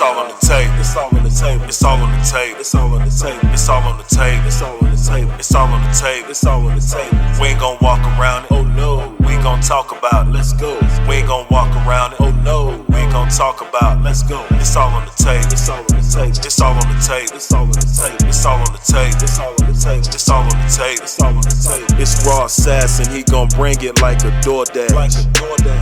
It's all on the table. It's all on the table. It's all on the table. It's all on the table. It's all on the table. It's all on the table. It's all on the table. It's all on the table. We ain't gon' walk around it. Oh no. We ain't gon' talk about it. Let's go. We ain't gon' walk around it. Oh no. We ain't gon' talk about it. Let's go. It's all on the table. It's all on the table. It's all on the table. It's all on the table. It's all on the table. It's all on the table. It's all on the table. It's all on the table. It's Raw Assassin. He gon' bring it like a DoorDash.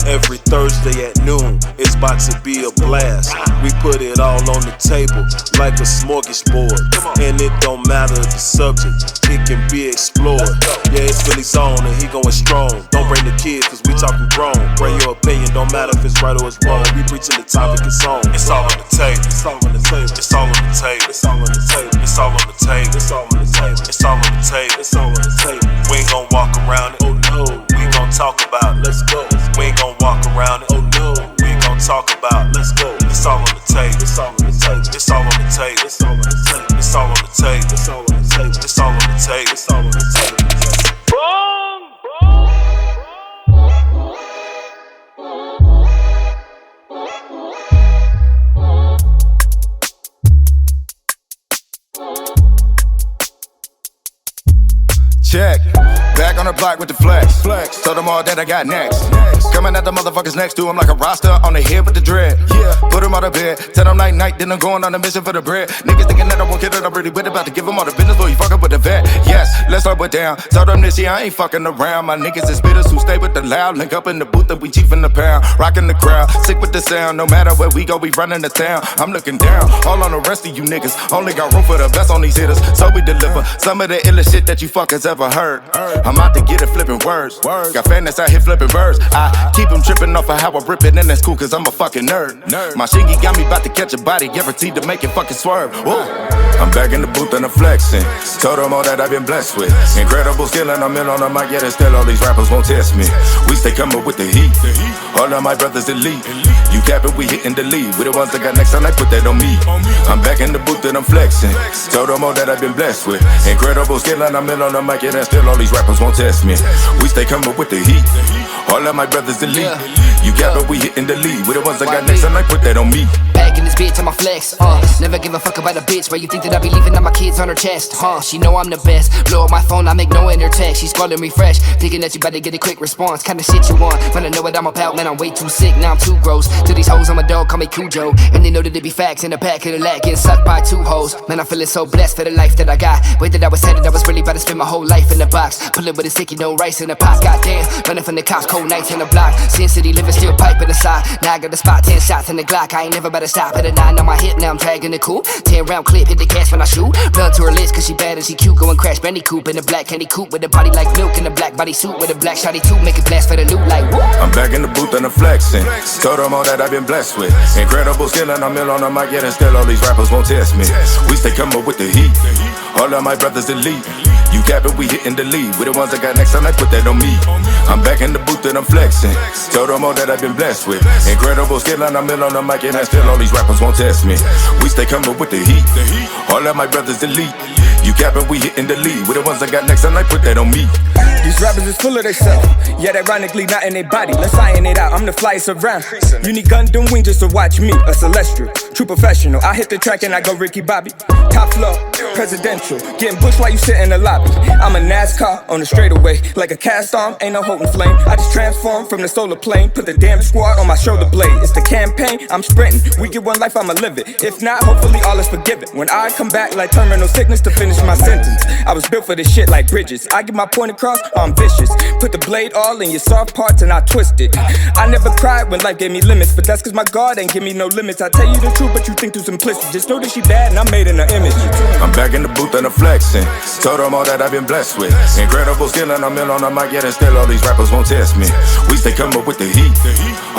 Every Thursday at noon, it's about to be a blast. We put it all on the table like a smorgasbord. And it don't matter the subject, it can be explored. Yeah, it's Philly zone and he going strong. Don't bring the kids cause we talking grown. Bring your opinion, don't matter if it's right or it's wrong. We preaching the topic, it's on. It's all on the table. It's all on the table. It's all on the table. It's all on the table. It's all on the table. It's all on the table. It's all on the table. It's all on the table. We ain't gon' walk around it. Oh no. We ain't gon' talk about it. Let's go. We ain't gon' walk around it. Oh no. We ain't gon' talk about it. Let's go. It's all on the table. It's all on the table. It's all on the table. It's all on the table. It's all on the table. It's all on the table. It's all on the table. It's all on the table. Check. Back on the block with the flex. Told them all that I got next. Coming at the motherfuckers next to him like a roster on the head with the dread. Put him on the bed. Tell them night night, then I'm going on a mission for the bread. Niggas thinking that I won't get it, I'm really with it. About to give them all the business, boy, you fucking with the vet. Yes, let's slow it down. Told them this year I ain't fucking around. My niggas is spitters who stay with the loud. Link up in the booth and we chiefin' the pound. Rockin' the crowd, sick with the sound. No matter where we go, we running the town. I'm looking down, all on the rest of you niggas. Only got room for the best on these hitters. So we deliver some of the illest shit that you fuckers ever heard. I'm out to get it flipping words. Got fans out here flipping birds. I keep them tripping off of how I rip it, and that's cool cause I'm a fucking nerd. My shingy got me about to catch a body, guaranteed to make it fucking swerve. Whoa. I'm back in the booth and I'm flexing. Told them all that I've been blessed with. Incredible skill and I'm in on the mic, yet still all these rappers won't test me. We stay coming with the heat. All of my brothers elite. You cap it, we hitting the lead. We the ones that got next time, I put that on me. I'm back in the booth and I'm flexing. Told them all that I've been blessed with. Incredible skill and I'm in on the mic, yet still all these rappers won't test me. We stay coming with the heat. All of my brothers elite. You cap it, we hitting the lead. We the ones that got next time, I put that on me. Back in this bitch, I'm a flex, never give a fuck about a bitch. Where you think that I be leaving all my kids on her chest, She know I'm the best. Blow up my phone, I'm ignoring her text. She's calling me fresh, thinking that you better get a quick response. Kinda shit you want, when I know what I'm about. Man, I'm way too sick, now I'm too gross. To these hoes, I'm a dog, call me Cujo. And they know that it be facts in the back of the lag. Getting sucked by two hoes. Man, I'm feeling so blessed for the life that I got. Way that I was headed, I was really about to spend my whole life in the box. Pullin' with a sticky, no rice in the pot. Goddamn, running from the cops, cold nights in the block. Sin City living, still piping the side. Now I got the spot, 10 shots in the Glock. I ain't never better stop at a 9 on my hip, now I'm dragging the coupe. 10 round clip, hit the gas when I shoot. Blood to her lips, cause she bad and she cute. Go and crash Benny Coupe in the black candy coupe. With a body like milk in a black body suit. With a black shotty too, make it blast for the loot like whoop. I'm back in the booth and I'm flexing. Told them all that I've been blessed with. Incredible skill and I'm in on the mic, yet still all these rappers won't test me. We stay coming with the heat. All of my brothers elite. You cap it, we hitting the lead. We the ones that got next time, I put that on me. I'm back in the booth and I'm flexing. Told them all that I've been blessed with. Incredible skill and I'm in on the mic, and still all these rappers won't test me. We stay coming with the heat. All of my brothers elite. You cap it, we hitting the lead. We the ones that got next time, I put that on me. These rappers is full of themselves, yet ironically not in their body. Let's iron it out, I'm the flyest around. You need Gundam wings just to watch me, a celestial, true professional. I hit the track and I go Ricky Bobby. Top floor, presidential, getting bushed while you sit in the lobby. I'm a NASCAR on the straightaway, like a cast arm, ain't no holding flame. I just transform from the solar plane, put the damn squad on my shoulder blade. It's the campaign, I'm sprinting, we get one life, I'ma live it. If not, hopefully all is forgiven. When I come back like terminal sickness to finish my sentence. I was built for this shit like bridges. I get my point across, I'm vicious. Put the blade all in your soft parts and I twist it. I never cried when life gave me limits, but that's cause my God ain't give me no limits. I tell you the truth, but you think too simplistic. Just know that she bad and I'm made in her image. I'm back in the booth and I'm flexing. Told them all that I've been blessed with. Incredible skill and I'm in on the mic, yet still all these rappers won't test me. We stay coming with the heat.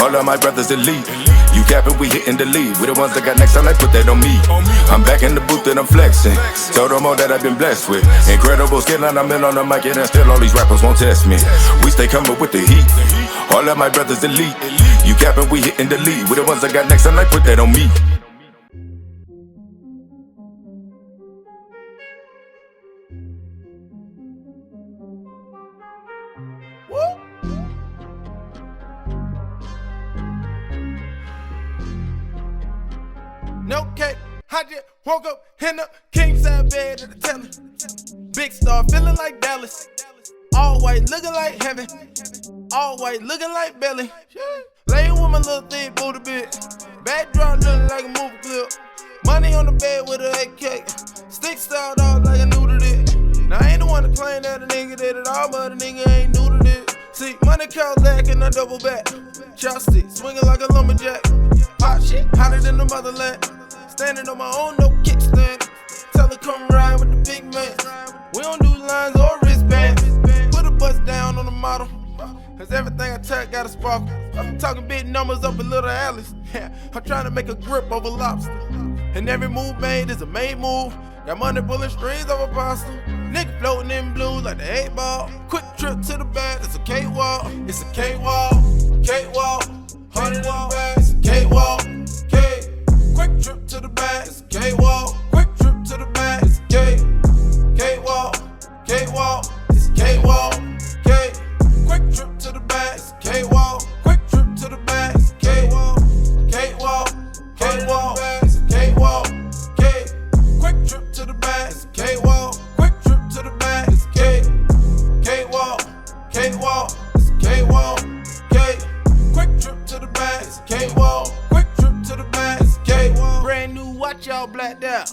All of my brothers elite. You cap it, we hitting the lead. We the ones that got next time, I put that on me. I'm back in the booth and I'm flexing. Told them all that I've been blessed with. Incredible skill and I'm in on the mic, and still all these rappers won't test me. We stay coming with the heat. All of my brothers elite. You cap it, we hitting the lead. We the ones that got next time, I put that on me. no cake. I just woke up in a king size bed at the telly. Big star feeling like Dallas. All white looking like heaven. All white looking like belly. Laying with my little thick booty bit. Backdrop looking like a movie clip. Money on the bed with an AK. Stick styled out like I knew to this. Now I ain't the one to claim that a nigga did it all, but a nigga ain't new to this. See, money cows back and I double back. Chopstick, swinging like a lumberjack. Hot shit, hotter than the motherland. Standing on my own, no kickstand. Tell her come ride with the big man. We don't do lines or wristbands. Put a bust down on the model. Cause everything I touch got a sparkle. I'm talking big numbers up in Little Alice. Yeah, I'm trying to make a grip over lobster. And every move made is a made move. Got money pulling strings over pasta. Nigga floating in blue like the 8 ball. Quick trip to the bed, it's a cakewalk. It's a cakewalk, cakewalk. 100 in the bag, it's a cakewalk, cake. Quick trip to the bag, it's a cakewalk. Quick trip to the bag, it's a cake. Cakewalk, cakewalk, it's a cakewalk, cake. Quick trip to the bag, it's a cakewalk. Quick trip to the bag, it's a cakewalk, cakewalk, cakewalk, it's a cakewalk, cake. Quick trip to the bag, it's a cakewalk. Quick trip to the bag, it's a cake. Cakewalk, cakewalk, it's a cakewalk, cake. Quick trip to the bag, it's a cakewalk. Quick trip to the bag, it's a cakewalk. Brand new watch, y'all blacked out.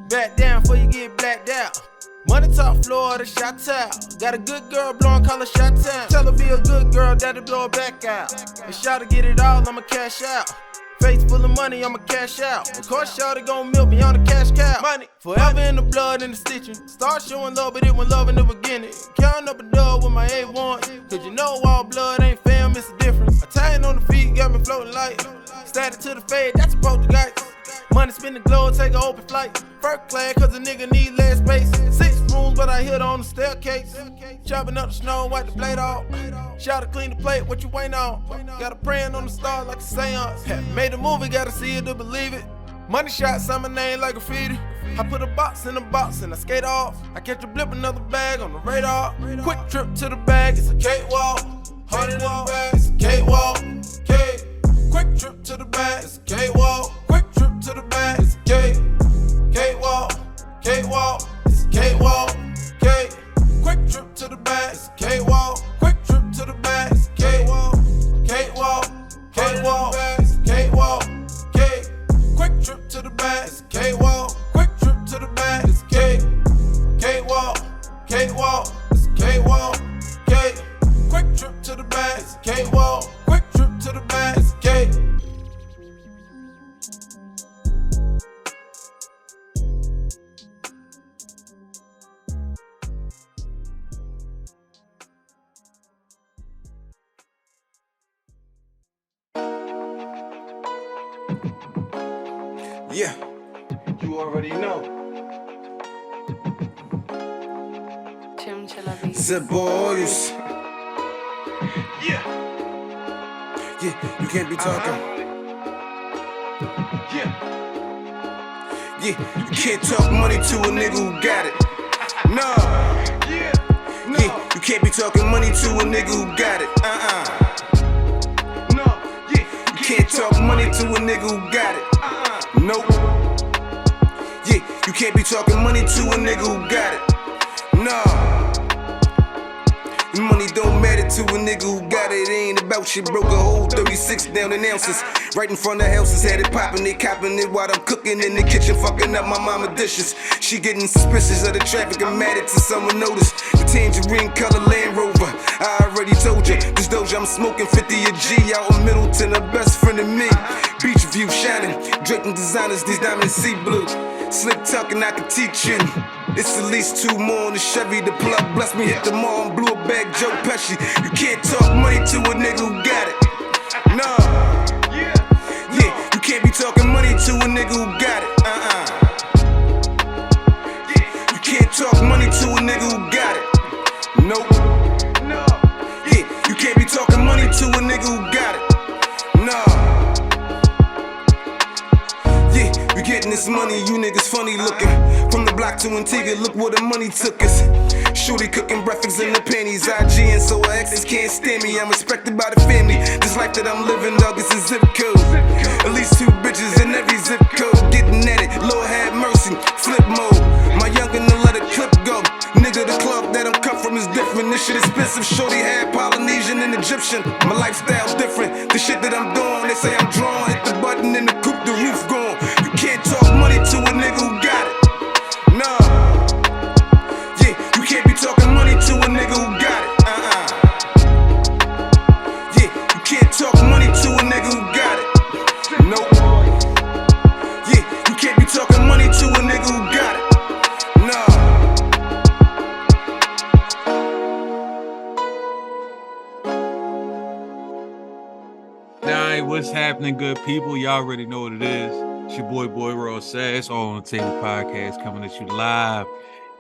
Back down before you get blacked out. Money top floor, the shot town. Got a good girl blowing, call her shot town. Tell her be a good girl, daddy blow her back out. And shout to get it all, I'ma cash out. Face full of money, I'ma cash out. Of course, shawty gon' milk me on the cash cow. Money forever in the blood and the stitching. Start showing love, but it went love in the beginning. Counting up a dub with my A1. Cause you know all blood ain't fam, it's a difference. Italian on the feet, got me floating light. Static to the fade, that's a poltergeist. Money spin the globe, take an open flight. First class, cause a nigga need less space. 6 rooms, but I hit on the staircase. Chopping up the snow, wipe the blade off. Shout to clean the plate, what you waiting on? Got a praying on the stars like a seance. Made a movie, gotta see it to believe it. Money shot, sign my name like graffiti. I put a box in a box and I skate off. I catch a blip, another bag on the radar. Quick trip to the bag, it's a cakewalk. 100 in the bag, it's a cakewalk, cake. Quick trip to the bag, it's a cakewalk. Quick trip to the bag, it's a cake. Cakewalk, cakewalk, it's a cakewalk, cake. Quick trip to the bag, it's a cakewalk. Quick trip to the bag, it's a cakewalk. Cakewalk, cakewalk, it's a cakewalk, cake. Quick trip to the bag, it's a cakewalk. Quick trip to the bag, it's a cake. Cakewalk, cakewalk, it's a cakewalk, cake. Quick trip to the bag, it's a cakewalk. Quick trip to the bag, it's a cake. Yeah, You already know. the boys. Yeah, Yeah, you can't be talking. yeah. Yeah, you can't talk money to a nigga who got it. Nah. Yeah, Yeah, you can't be talking money to a nigga who got it. no, yeah. You can't talk money to a nigga who got it. Nope. Yeah, you can't be talking money to a nigga who got it. Nah. Money don't matter to a nigga who got it. It ain't about shit. Broke a whole 36 down in ounces. Right in front of houses, had it poppin', they coppin' it while I'm cooking in the kitchen, fucking up my mama dishes. She getting suspicious of the traffic, I'm mad at to someone notice. The tangerine color Land Rover, I already told you. This doja I'm smoking 50 a G out in Middleton, a best friend of me. Beach view shining, draping designers, these diamonds sea blue. Slick talking, I can teach you. It's at least 2 more on the Chevy. The plug bless me, hit the mall and blew a bag, Joe Pesci. You can't talk money to a nigga who got it. Nah. Yeah, you can't be talking money to a nigga who got it. You can't talk money to a nigga who got it. Nope. Yeah, you can't be talking money to a nigga who got it. Nah. Yeah, we getting this money, you niggas funny looking. From the block to Antigua, look where the money took us. Shorty cooking breakfast in the panties. IG and so her exes can't stand me. I'm respected by the family. This life that I'm living, dog, is a zip code. At least 2 bitches in every zip code. Getting description. My lifestyle's different. The shit that I'm doing, they say I'm drawn. Hit the button and the coupe, the roof gone. You can't talk money to a nigga who got it. Nah. Yeah, you can't be talking money to a nigga who got it. Yeah, you can't talk money to a nigga who got it. Nope. Yeah, you can't be talking money to a nigga who got it. Nah. Alright, what's happening, good people? Y'all already know what it is. It's your boy Royal Sad. It's All on the Table podcast coming at you live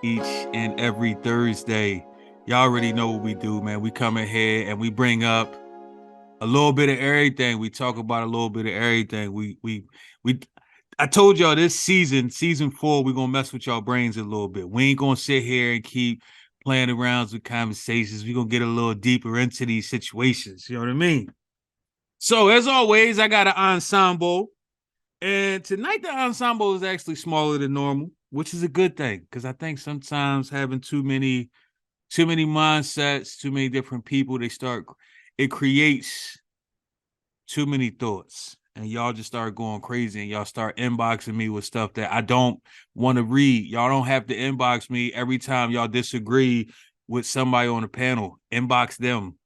each and every Thursday. Y'all already know what we do, man. We come in here and we bring up a little bit of everything. We talk about a little bit of everything. I told y'all this season 4, we're gonna mess with y'all brains a little bit. We ain't gonna sit here and keep playing around with conversations. We're gonna get a little deeper into these situations. You know what I mean? So, as always, I got an ensemble. And tonight, the ensemble is actually smaller than normal, which is a good thing. Because I think sometimes having too many mindsets, too many different people, it creates too many thoughts. And y'all just start going crazy. And y'all start inboxing me with stuff that I don't want to read. Y'all don't have to inbox me every time y'all disagree with somebody on the panel. Inbox them.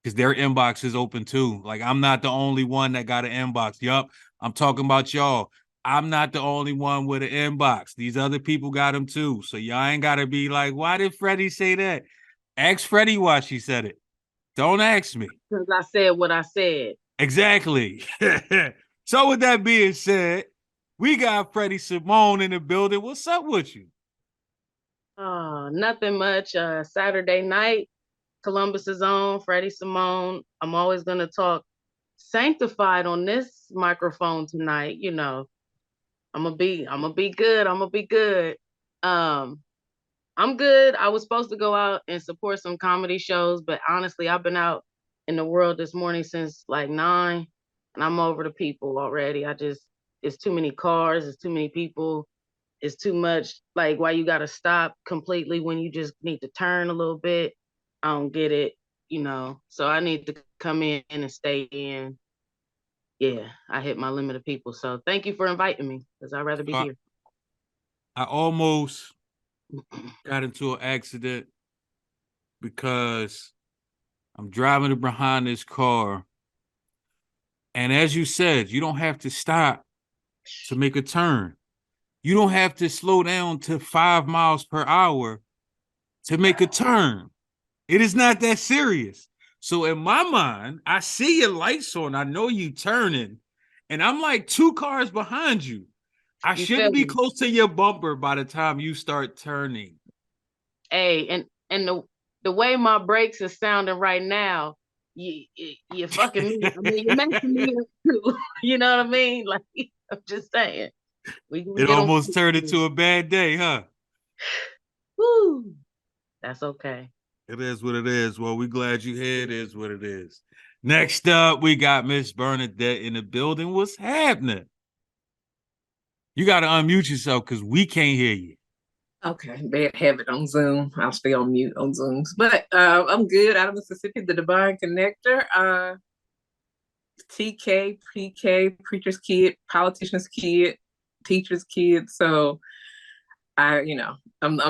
Because their inbox is open too. Like, I'm not the only one that got an inbox. Yup, I'm talking about y'all. I'm not the only one with an inbox. These other people got them too. So y'all ain't got to be like, why did Freddie say that? Ask Freddie why she said it. Don't ask me. Because I said what I said. Exactly. So with that being said, we got Freddie Simone in the building. What's up with you? Nothing much. Saturday night. Columbus is on, Freddie Simone. I'm always going to talk sanctified on this microphone tonight. You know, I'm gonna be good. I'm good. I'm good. I was supposed to go out and support some comedy shows, but honestly, I've been out in the world this morning since like 9, and I'm over the people already. It's too many cars, it's too many people, it's too much. Like, why you gotta stop completely when you just need to turn a little bit. I don't get it, so I need to come in and stay in. Yeah, I hit my limit of people. So thank you for inviting me, because I'd rather be here. I almost got into an accident because I'm driving behind this car. And as you said, you don't have to stop to make a turn. You don't have to slow down to 5 miles per hour to make a turn. It is not that serious. So in my mind, I see your lights on. I know you turning, and I'm like 2 cars behind you. I shouldn't be close to your bumper by the time you start turning. Hey, and the way my brakes are sounding right now, you're fucking me. I mean, you're messing me up too. You know what I mean? Like, I'm just saying. It almost turned into a bad day, huh? Woo. That's okay. It is what it is. Well, we glad you here. It is what it is. Next up, we got Miss Bernadette in the building. What's happening? You got to unmute yourself because we can't hear you. Okay, bad habit on Zoom. I'll stay on mute on Zooms. But I'm good out of Mississippi, the Divine Connector. TK, pre-K, preacher's kid, politician's kid, teacher's kid. So I'm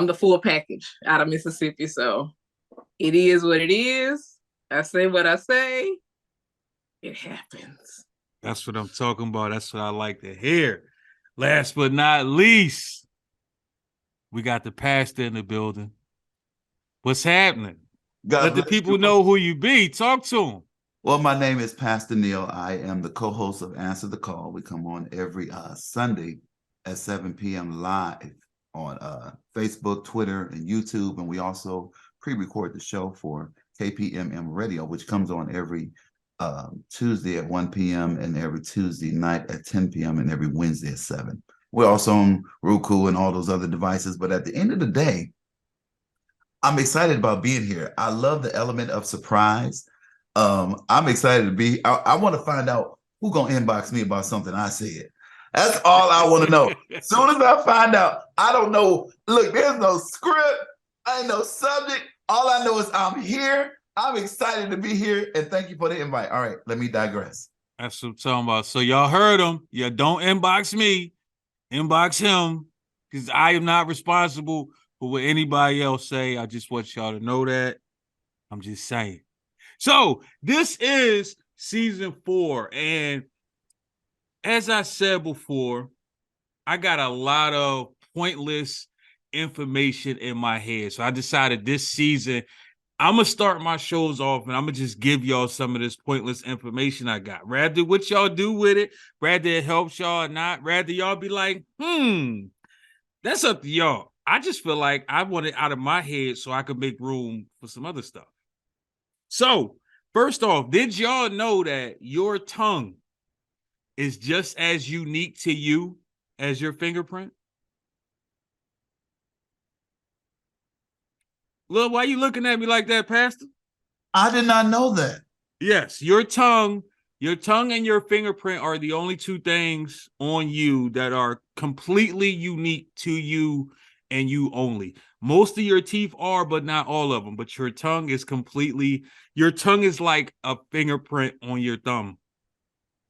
the full package out of Mississippi. So it is what it is. I say what I say. It happens. That's what I'm talking about. That's what I like to hear. Last but not least, we got the pastor in the building. What's happening? Let the people know who you be. Talk to them. Well, my name is Pastor Neil. I am the co-host of Answer the Call. We come on every Sunday at 7 p.m. live on Facebook, Twitter, and YouTube. And we also pre-record the show for KPMM Radio, which comes on every Tuesday at 1 p.m. and every Tuesday night at 10 p.m. and every Wednesday at 7. We're also on Roku and all those other devices. But at the end of the day, I'm excited about being here. I love the element of surprise. I'm excited to be. I want to find out who's going to inbox me about something I said. That's all I want to know. As soon as I find out, I don't know. Look, there's no script. I ain't no subject. All I know is I'm here. I'm excited to be here, and thank you for the invite. All right, let me digress. That's what I'm talking about. So y'all heard him. Yeah, don't inbox me. Inbox him, because I am not responsible for what anybody else say. I just want y'all to know that. I'm just saying. So this is season 4, and as I said before, I got a lot of pointless information in my head. So I decided this season I'm gonna start my shows off, and I'm gonna just give y'all some of this pointless information I got. Rather what y'all do with it, rather it helps y'all or not, rather y'all be like, that's up to y'all. I just feel like I want it out of my head so I could make room for some other stuff. So, first off, did y'all know that your tongue is just as unique to you as your fingerprint? Lil, why you looking at me like that, Pastor? I did not know that. Yes, your tongue and your fingerprint are the only two things on you that are completely unique to you and you only. Most of your teeth are, but not all of them. But your tongue is like a fingerprint on your thumb.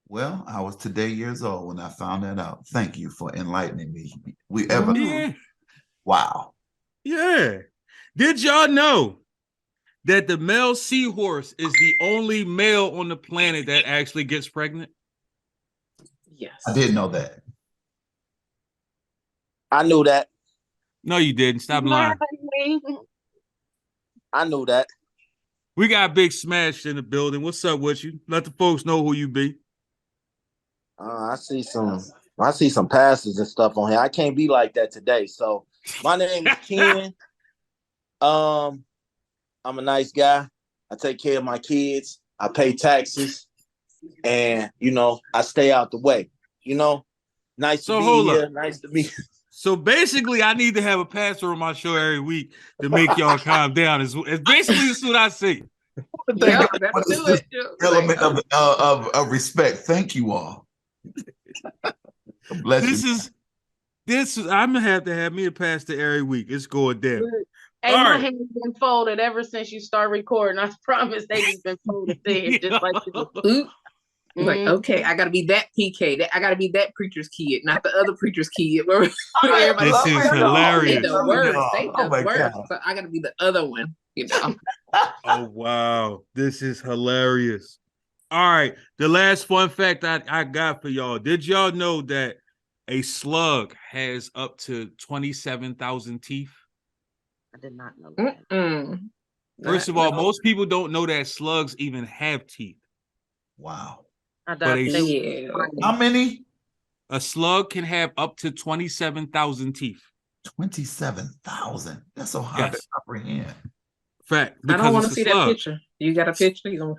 Well, I was today years old when I found that out. Thank you for enlightening me. Yeah. Wow. Yeah. Did y'all know that the male seahorse is the only male on the planet that actually gets pregnant? Yes. I did know that. I knew that. No, you didn't. Stop lying. I knew that. We got Big Smash in the building. What's up with you? Let the folks know who you be. I see some passes and stuff on here. I can't be like that today. So my name is Ken. I'm a nice guy. I take care of my kids. I pay taxes, and I stay out the way. Nice to be here. Nice to meet. So basically, I need to have a pastor on my show every week to make y'all calm down. It's basically this is what I say. Yeah, that's do it. Element of respect. Thank you all. Bless you. This is I'm gonna have to have me a pastor every week. It's going down. Hey, my hand's been folded ever since you start recording. I promise they just been folded there, just like this. Like, okay, I gotta be that PK. I gotta be that preacher's kid, not the other preacher's kid. This is hilarious. They the worst. So I gotta be the other one, Oh wow, this is hilarious. All right, the last fun fact I got for y'all. Did y'all know that a slug has up to 27,000 teeth? I did not know that. First of all, most people don't know that slugs even have teeth. Wow. How many? A slug can have up to 27,000 teeth. 27,000. That's so hard to comprehend. Fact. I don't want to see that picture. You got a picture? No.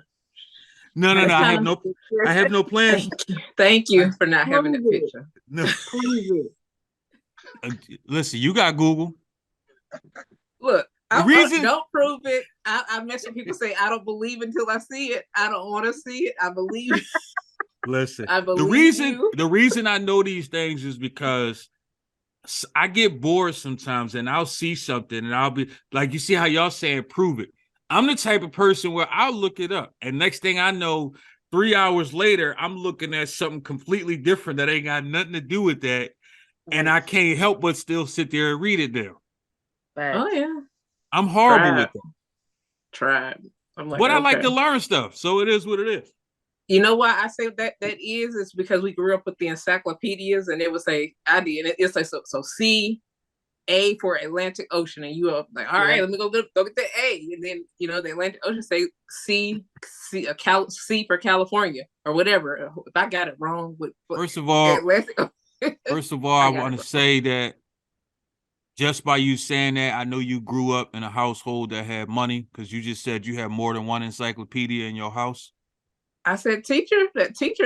I have no plans. Thank you for not having that picture. No. Listen, you got Google. Look, don't prove it. I mentioned people say I don't believe until I see it. I don't want to see it. I believe. Listen, I believe the reason I know these things is because I get bored sometimes, and I'll see something, and I'll be like, you see how y'all saying prove it. I'm the type of person where I'll look it up, and next thing I know, 3 hours later, I'm looking at something completely different that ain't got nothing to do with that, and I can't help but still sit there and read it there. Oh yeah, I'm horrible with them. Tried. I'm like, but I like to learn stuff, so it is what it is. You know why I say that is because we grew up with the encyclopedias, and it would say I did, and it's like so C, A for Atlantic Ocean, and you are like, all right, let me go get the A, and then the Atlantic Ocean say C for California or whatever. If I got it wrong, first of all, I want to say that just by you saying that, I know you grew up in a household that had money, because you just said you have more than one encyclopedia in your house. I said, that teacher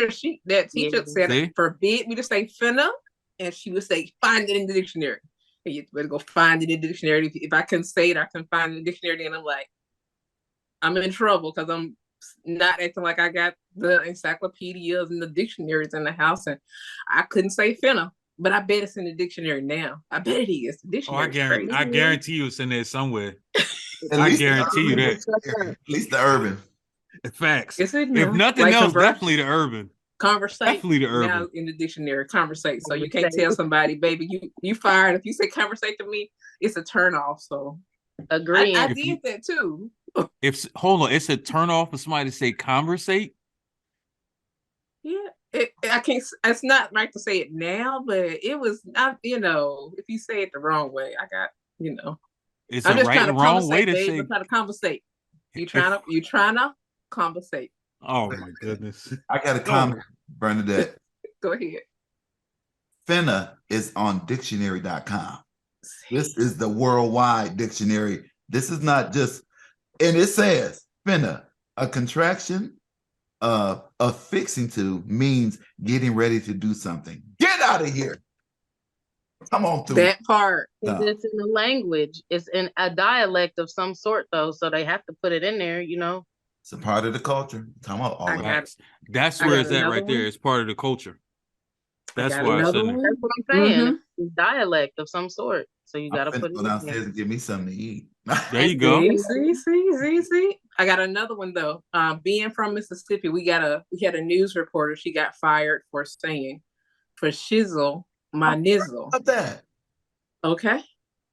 said, forbid me to say finna, and she would say, find it in the dictionary. And you better go find it in the dictionary. If I couldn't say it, I couldn't find it in the dictionary, and I'm like, I'm in trouble because I'm not acting like I got the encyclopedias and the dictionaries in the house, and I couldn't say finna. But I bet it's in the dictionary now. I bet it is. The dictionary. I guarantee you it's in there somewhere. At I least guarantee you that. at least the urban. Facts. Is it If now? nothing Like else, converse? definitely the urban. Conversate Definitely the urban. now in the dictionary. Conversate. So you can't tell somebody, baby, you fired. If you say conversate to me, it's a turn off. So Agreeing. I did that too. If hold on, it's a turn off for somebody to say conversate. Yeah, I can't. It's not right to say it now, but it was not. If you say it the wrong way, I got. It's I'm a just right trying to and wrong way conversate, to babe. say. I'm trying to conversate. You trying to conversate. Oh my goodness. I got a comment, Bernadette. Go ahead. Finna is on dictionary.com. This is the worldwide dictionary. This is not just, and it says finna, a contraction of affixing to means getting ready to do something. Get out of here. Come on through. That part. It's in the language. It's in a dialect of some sort, though, so they have to put it in there. It's a part of the culture. Come on, all of it. That's where it's at right there. It's part of the culture. That's why it's in there. That's what I'm saying. It's dialect of some sort, so you got to put it Go in downstairs there. and give me something to eat. There you go. See. I got another one though. Being from Mississippi, we had a news reporter. She got fired for saying, "For shizzle my nizzle." About that. Okay.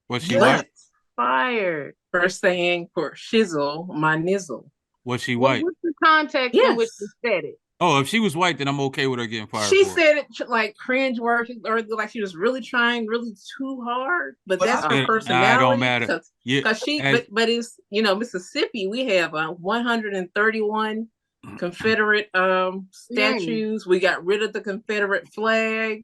Was she white? Fired for saying for shizzle my nizzle. Was she white? What's the context in which you said it? Oh, if she was white, then I'm okay with her getting fired. She said it like cringe work, or like she was really trying really too hard. But that's her personality. It don't matter. Because but it's Mississippi. We have 131 Confederate statues. We got rid of the Confederate flag.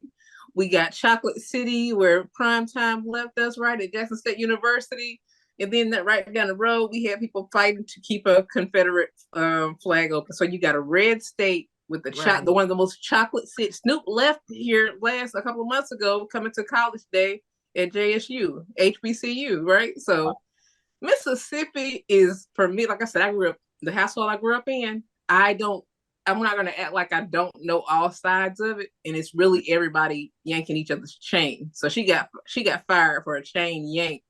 We got Chocolate City, where Primetime left us, right at Jackson State University. And then that right down the road, we had people fighting to keep a Confederate flag open. So you got a red state with the one of the most chocolate city. Snoop left here a couple of months ago, coming to College Day at JSU, HBCU, right? So Mississippi is, for me, like I said, the household I grew up in. I'm not going to act like I don't know all sides of it. And it's really everybody yanking each other's chain. So she got fired for a chain yank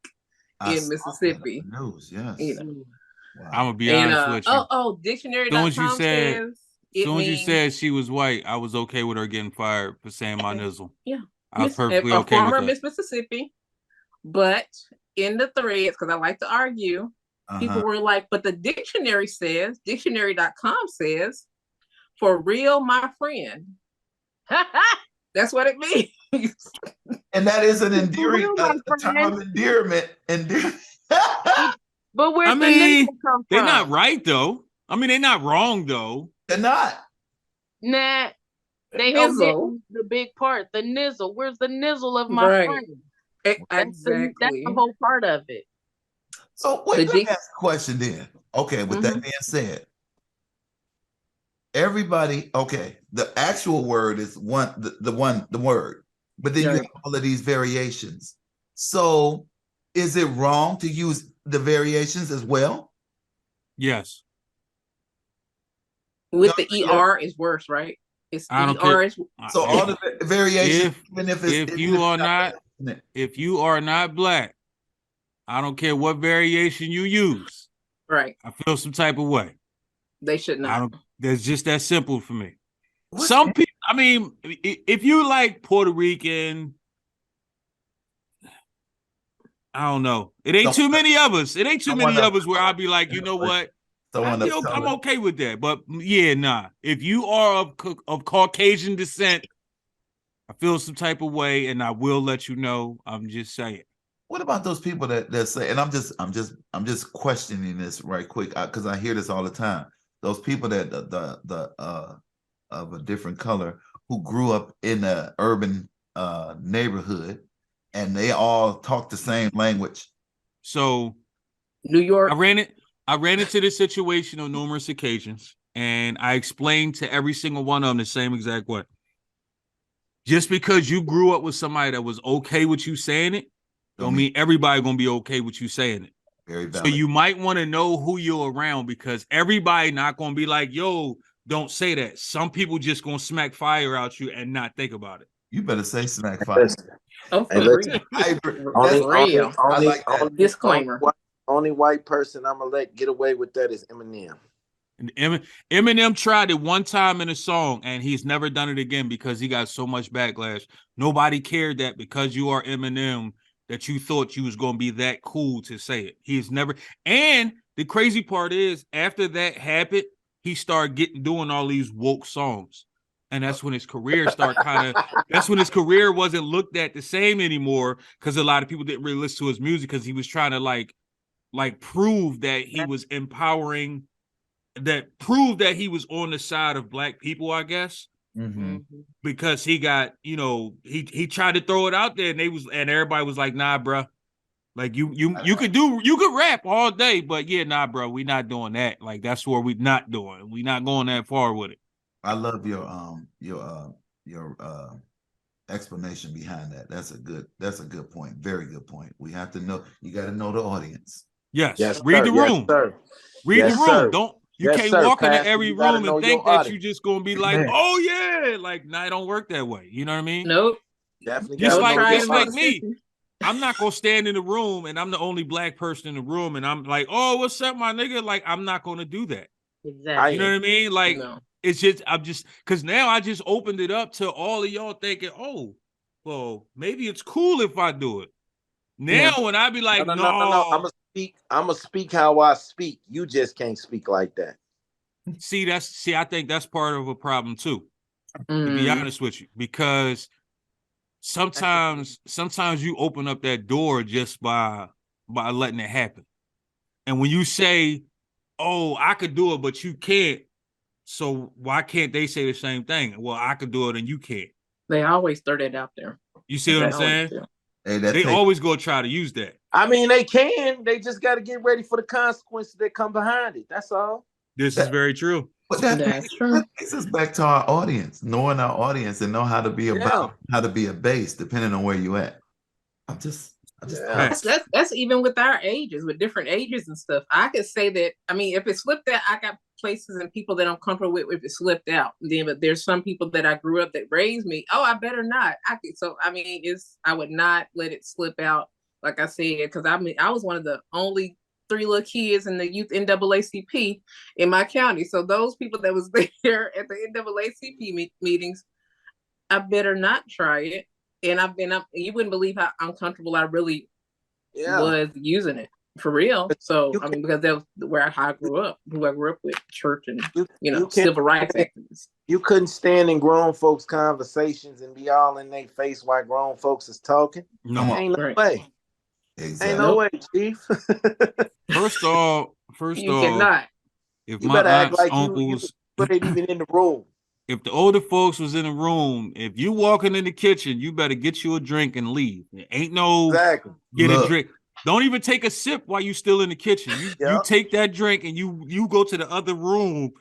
in Mississippi. News, yes. Wow. I'm gonna be honest with you. Dictionary.com says. As soon as you said she was white, I was okay with her getting fired for saying my nizzle. Yeah, I was perfectly okay with that. Miss Mississippi, but in the threads, because I like to argue, people were like, "But the dictionary says, dictionary.com says, for real, my friend." That's what it means. And that is an endearing term of endearment. But where's the nizzle come from? They're not right though. I mean, they're not wrong though. They're not. Nah, they omit the big part. The nizzle. Where's the nizzle of my friend? Exactly. That's the whole part of it. So wait, let me ask a question then. Okay, with that being said, everybody, okay, the actual word is the word, but then you have all of these variations. So is it wrong to use the variations as well? Yes. With the ER is worse, right? It's ER is so all the variations, even if you are not black, I don't care what variation you use. Right. I feel some type of way. They should not. That's just that simple for me. Some people, I mean, if you like Puerto Rican, I don't know. It ain't too many of us. It ain't too many of us where I'll be like, you know what? I'm okay with that. But yeah, nah. If you are of Caucasian descent, I feel some type of way, and I will let you know. I'm just saying. What about those people that say, and I'm just questioning this right quick because I hear this all the time. Those people that the of a different color who grew up in an urban neighborhood, and they all talk the same language. So, New York, I ran into this situation on numerous occasions, and I explained to every single one of them the same exact way. Just because you grew up with somebody that was okay with you saying it, don't mean everybody gonna be okay with you saying it. Very valid. So you might want to know who you're around, because everybody not gonna be like, yo, don't say that. Some people just gonna smack fire out you and not think about it. You better say smack fire. Oh, for real. Only Disclaimer. Only white person I'm gonna let get away with that is Eminem. And Eminem tried it one time in a song, and he's never done it again because he got so much backlash. Nobody cared that because you are Eminem that you thought you was gonna be that cool to say it. He's never. And the crazy part is, after that happened, he started doing all these woke songs, and that's when his career started kind of. That's when his career wasn't looked at the same anymore because a lot of people didn't really listen to his music because he was trying to like prove that he was empowering, that proved that he was on the side of black people, I guess. Mm-hmm. Because he got, he tried to throw it out there, and everybody was like, nah, bro. Like you could rap all day, but yeah, nah, bro, we not doing that. Like that's what we not doing. We not going that far with it. I love your explanation behind that. That's a good point. Very good point. We have to know, you got to know the audience. Yes. Read the room. Read the room. Sir. Don't you can't walk into every room and think that you just gonna be like, Man. oh yeah, like nah, it don't work that way. You know what I mean? Nope. Definitely. Just like me. I'm not gonna stand in the room and I'm the only black person in the room and I'm like, oh, what's up, my nigga? Like, I'm not gonna do that. Exactly. You know what I mean? Like, No. it's just because now I just opened it up to all of y'all thinking, oh, well, maybe it's cool if I do it. Now when I be like, no. I'm gonna speak how I speak. You just can't speak like that. See, I think that's part of a problem too. To be honest with you, because sometimes you open up that door just by letting it happen. And when you say, oh, I could do it, but you can't, so why can't they say the same thing? Well, I could do it and you can't. They always throw that out there. You see what I'm saying? Hey, they always go try to use that. I mean, they can. They just got to get ready for the consequences that come behind it. That's all. This is very true. But that's true. That takes us back to our audience, knowing our audience and know how to be about, how to be a base, depending on where you at. That's even with our ages, with different ages and stuff. I could say that, I mean, if it's flipped out, I got places and people that I'm comfortable with if it's flipped out. Then, but there's some people that I grew up that raised me. Oh, I better not. I would not let it slip out. Like I said, because I was one of the only 3 little kids in the youth NAACP in my county. So those people that was there at the NAACP meetings, I better not try it. And you wouldn't believe how uncomfortable I really was using it for real. So because that was where I grew up, who I grew up with, church and civil rights activists. You couldn't stand in grown folks' conversations and be all in their face while grown folks is talking. No, ain't no way. Exactly. Ain't no way, Chief. First off, you cannot. If you my better aunts, act like uncles, you ain't even in the room. If the older folks was in the room, if you walking in the kitchen, you better get you a drink and leave. There ain't no get a drink. Don't even take a sip while you still in the kitchen. You take that drink and you go to the other room.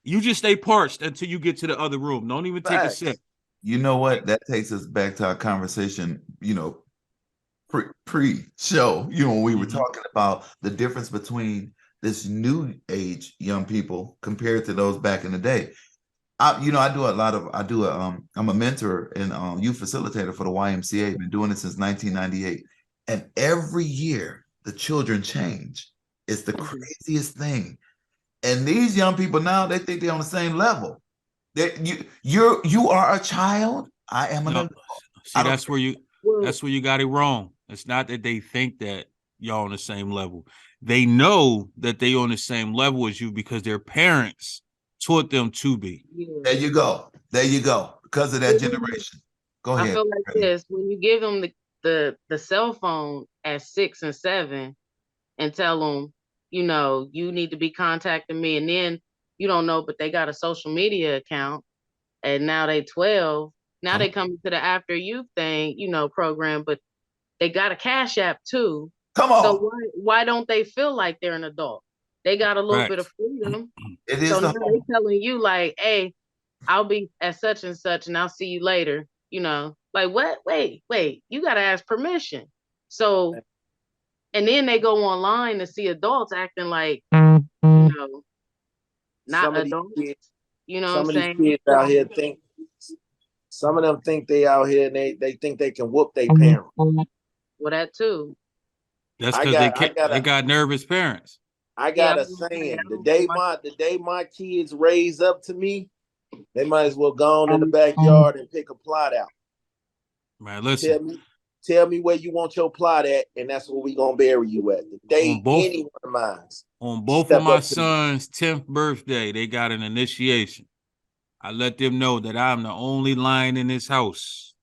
You just stay parched until you get to the other room. Don't even take a sip. You know what? That takes us back to our conversation, pre-show, when we were talking about the difference between this new age young people compared to those back in the day. I'm a mentor and youth facilitator for the YMCA. Been doing it since 1998. And every year the children change. It's the craziest thing. And these young people now, they think they're on the same level. You are a child. I am an adult. See, that's where you got it wrong. It's not that they think that y'all on the same level. They know that they on the same level as you because their parents taught them to be. There you go. Because of that generation. Go ahead. I feel like this: when you give them the cell phone at 6 and 7, and tell them, you need to be contacting me, and then you don't know, but they got a social media account, and now they 12. Now they come to the after youth thing, program, but they got a Cash App too. Come on. So why don't they feel like they're an adult? They got a little bit of freedom. So now they telling you like, hey, I'll be at such and such and I'll see you later. Like what? Wait, you got to ask permission. So, and then they go online to see adults acting like, not adults. You know what I'm saying? Kids out here some of them think they out here and they think they can whoop their parents. Well, that too. That's I because got I got they a got nervous parents. I Yeah, got a saying. The day my kids raise up to me, they might as well go on in the backyard and pick a plot out. Man, listen, Tell me where you want your plot at, and that's where we gonna bury you at. The on day both any one of mine on both of step my up to me. sons' 10th birthday, they got an initiation. I let them know that I'm the only lion in this house.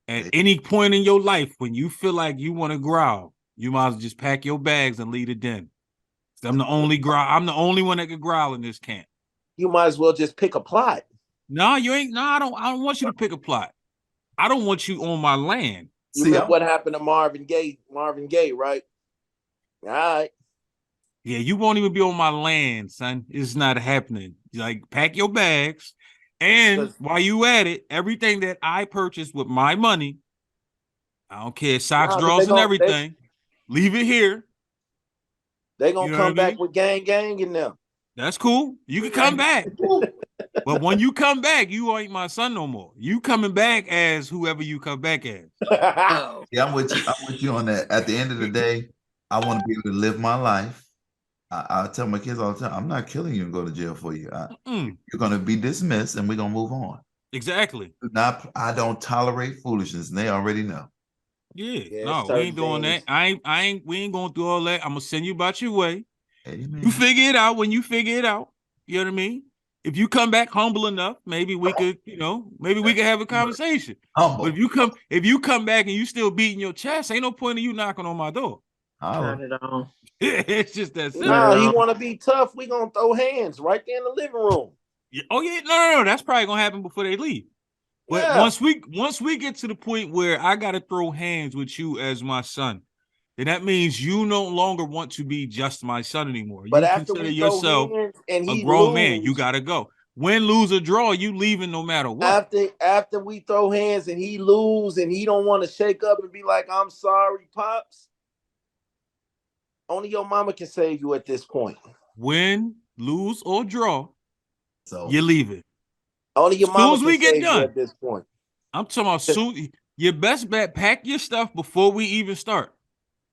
At any point in your life, when you feel like you want to growl, you might as well just pack your bags and leave the den. I'm the only growl. I'm the only one that can growl in this camp. You might as well just pick a plot. No, you ain't. No, I don't. I don't want you to pick a plot. I don't want you on my land. You remember what happened to Marvin Gaye? Marvin Gaye, right? All right. Yeah, you won't even be on my land, son. It's not happening. Like, pack your bags. And while you at it, everything that I purchased with my money, I don't care, socks, drawers, and everything, leave it here. They gonna come back with gang in them. That's cool. You can come back. But when you come back, you ain't my son no more. You coming back as whoever you come back as. Yeah, I'm with you. I'm with you on that. At the end of the day, I want to be able to live my life. I tell my kids all the time, I'm not killing you and go to jail for you. You're going to be dismissed and we're going to move on. Exactly. I don't tolerate foolishness, and they already know. Yeah, no, we ain't doing that. We ain't going through all that. I'm gonna send you about your way. Amen. You figure it out when you figure it out. You know what I mean? If you come back humble enough, maybe we could, maybe we could have a conversation. Humble. But if you come back and you still beating your chest, ain't no point in you knocking on my door. Not at all. It's just that simple. No, he want to be tough. We gonna throw hands right there in the living room. Oh yeah, no. That's probably gonna happen before they leave. But once we get to the point where I gotta throw hands with you as my son, then that means you no longer want to be just my son anymore. But you after consider we yourself throw hands and a he grown man. You gotta go. Win, lose, or draw, you leaving no matter what. After we throw hands and he lose and he don't want to shake up and be like, "I'm sorry, pops." Only your mama can save you at this point. Win, lose, or draw, so you leave it. Only your mama can save you at this point. I'm talking about soon. Your best bet, pack your stuff before we even start.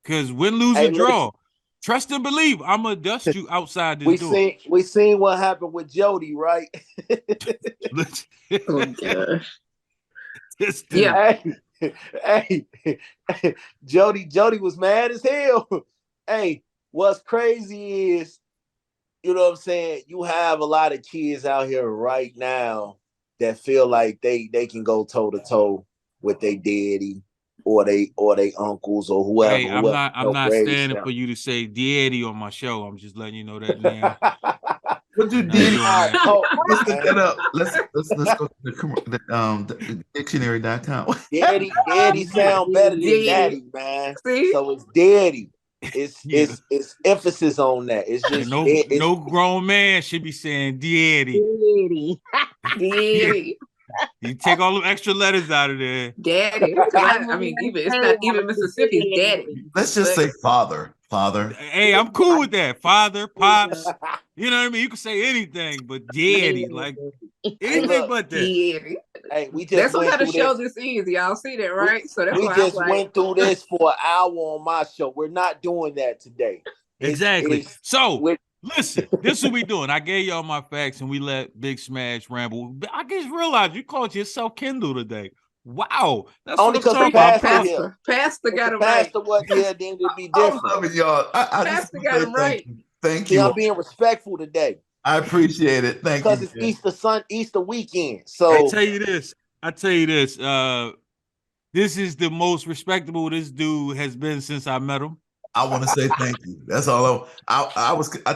Because win, lose, or draw, trust and believe, I'm gonna dust you outside this door. We seen what happened with Jody, right? Oh gosh. Yeah. Hey, Jody was mad as hell. Hey, what's crazy is, you know what I'm saying? You have a lot of kids out here right now that feel like they can go toe to toe with their daddy or they uncles or whoever. Hey, I'm not standing for you to say daddy on my show. I'm just letting you know that now. What do daddy? Let's look that up. Let's go to the dictionary.com. Daddy sound better than daddy, man. See? So it's daddy. It's emphasis on that. It's just no grown man should be saying daddy. Daddy. You take all the extra letters out of there. Daddy. I mean, it's not even Mississippi. Daddy. Let's just say father. Hey, I'm cool with that. Father, pops. You know what I mean? You can say anything, but daddy, like anything but that. Daddy. Hey, that's what kind of show this is. Y'all see that, right? So that's we why just went through this for an hour on my show. We're not doing that today. Exactly. So listen, this is what we doing. I gave y'all my facts and we let Big Smash ramble. I just realized you called yourself Kendall today. Wow. That's only because the pastor got him right. Pastor wasn't here, then it'd be different. I love it, y'all. I pastor got him right. Thank you. I'm being respectful today. I appreciate it. Thank you. Because it's Easter weekend. So I tell you this. This is the most respectable this dude has been since I met him. I want to say thank you. That's all. I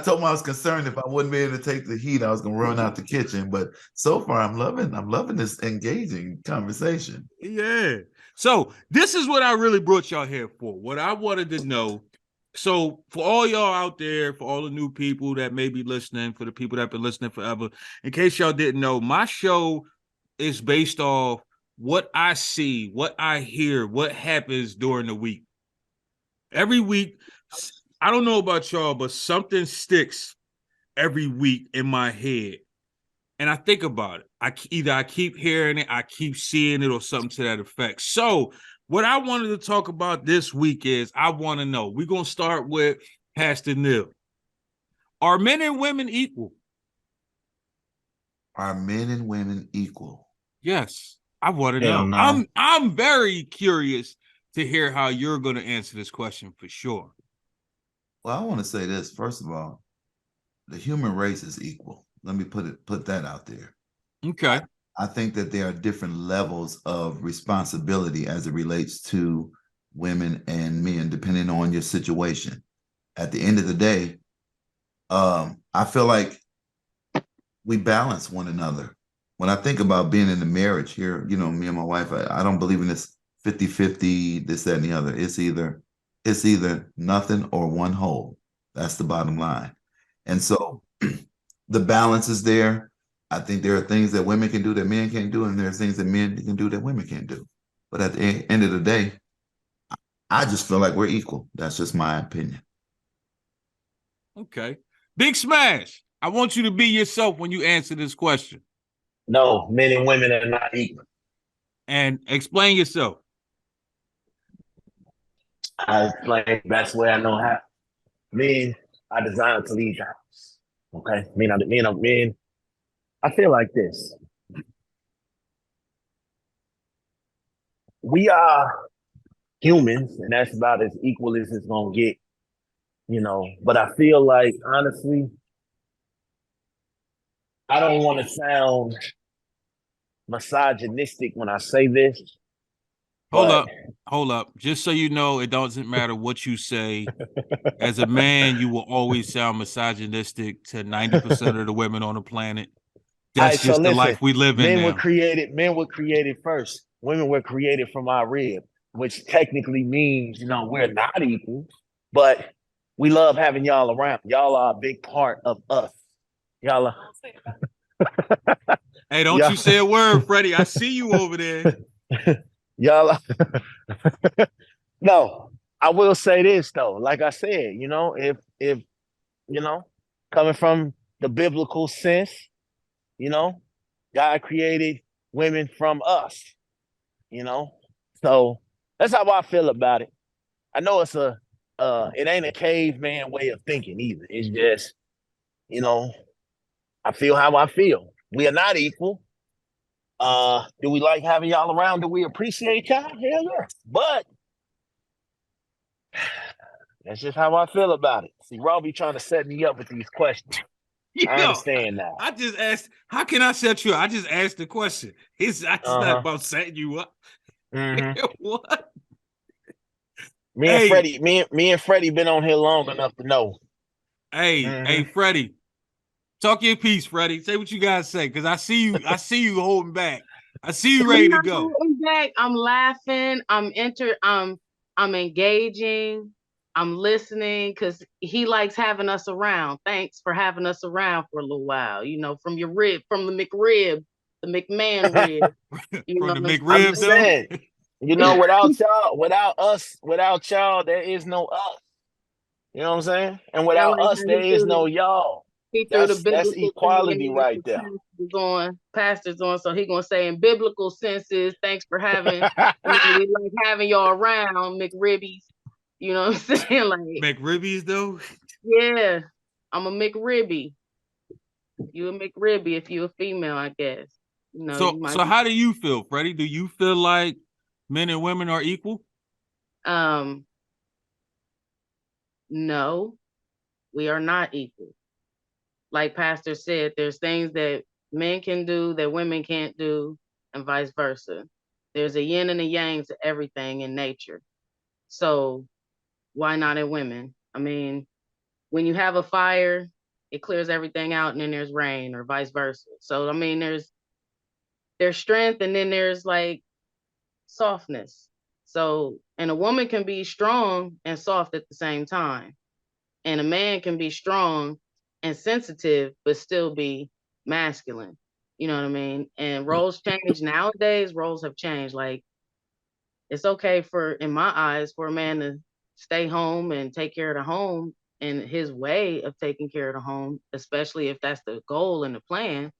told him I was concerned if I wouldn't be able to take the heat, I was gonna run out the kitchen. But so far, I'm loving this engaging conversation. Yeah. So this is what I really brought y'all here for. What I wanted to know. So for all y'all out there, for all the new people that may be listening, for the people that have been listening forever, in case y'all didn't know, my show is based off what I see, what I hear, what happens during the week. Every week, I don't know about y'all, but something sticks every week in my head. And I think about it. I keep hearing it, I keep seeing it, or something to that effect. So what I wanted to talk about this week is I want to know. We're gonna start with Pastor Neil. Are men and women equal? Are men and women equal? Yes, I want to Hell know. no. I'm very curious to hear how you're going to answer this question for sure. Well, I want to say this. First of all, the human race is equal. Let me put that out there. Okay. I think that there are different levels of responsibility as it relates to women and men, depending on your situation. At the end of the day, I feel like we balance one another. When I think about being in a marriage here, you know, me and my wife, I don't believe in this 50-50, this, that, and the other. It's either nothing or one whole. That's the bottom line. And so the balance is there. I think there are things that women can do that men can't do, and there are things that men can do that women can't do. But at the end of the day, I just feel like we're equal. That's just my opinion. Okay. Big Smash, I want you to be yourself when you answer this question. No, men and women are not equal. And explain yourself. I explain best way I know how. Men are designed to lead the house. Okay, men. I feel like this. We are humans, and that's about as equal as it's gonna get, you know. But I feel like, honestly, I don't want to sound misogynistic when I say this. Hold up. Just so you know, it doesn't matter what you say. As a man, you will always sound misogynistic to 90% of the women on the planet. All That's right, so just the listen, life we live in now. men were created first. Women were created from our rib, which technically means, you know, we're not equal, but we love having y'all around. Y'all are a big part of us. Y'all are. Hey, don't y'all, you say a word, Freddie. I see you over there. y'all are. No, I will say this though. Like I said, you know, if you know, coming from the biblical sense, you know, God created women from us, you know. So that's how I feel about it. I know it ain't a caveman way of thinking either. It's just, you know, I feel how I feel. We are not equal. Do we like having y'all around? Do we appreciate y'all? Hell yeah. But that's just how I feel about it. See, Robbie trying to set me up with these questions. I Yo, understand now. I just asked, how can I set you up? I just asked the question. It's not about setting you up. Mm-hmm. What? Me and Freddie been on here long enough to know. Hey, Freddie. Talk your piece, Freddie. Say what you guys say, because I see you holding back. I see you ready to go. Back. I'm laughing. I'm engaging. I'm listening because he likes having us around. Thanks for having us around for a little while. You know, from the McRib, the McMahon rib. You From know, the I'm McRib, though. Saying, you know, without y'all, there is no us. You know what I'm saying? And without us, there is no y'all. He threw the That's biblical thing in equality there. right there. Pastors on, so he gonna say in biblical senses, thanks for having, we like having y'all around, McRibbies. You know what I'm saying? Like McRibbies, though. Yeah, I'm a McRibby. You a McRibby if you a female, I guess. You know, So how do you feel, Freddie? Do you feel like men and women are equal? No, we are not equal. Like Pastor said, there's things that men can do that women can't do, and vice versa. There's a yin and a yang to everything in nature. So why not in women? I mean, when you have a fire, it clears everything out, and then there's rain, or vice versa. So I mean, there's strength, and then there's like softness. So, and a woman can be strong and soft at the same time. And a man can be strong and sensitive, but still be masculine. You know what I mean? And roles change nowadays. Roles have changed. Like it's okay in my eyes, for a man to stay home and take care of the home and his way of taking care of the home, especially if that's the goal and the plan.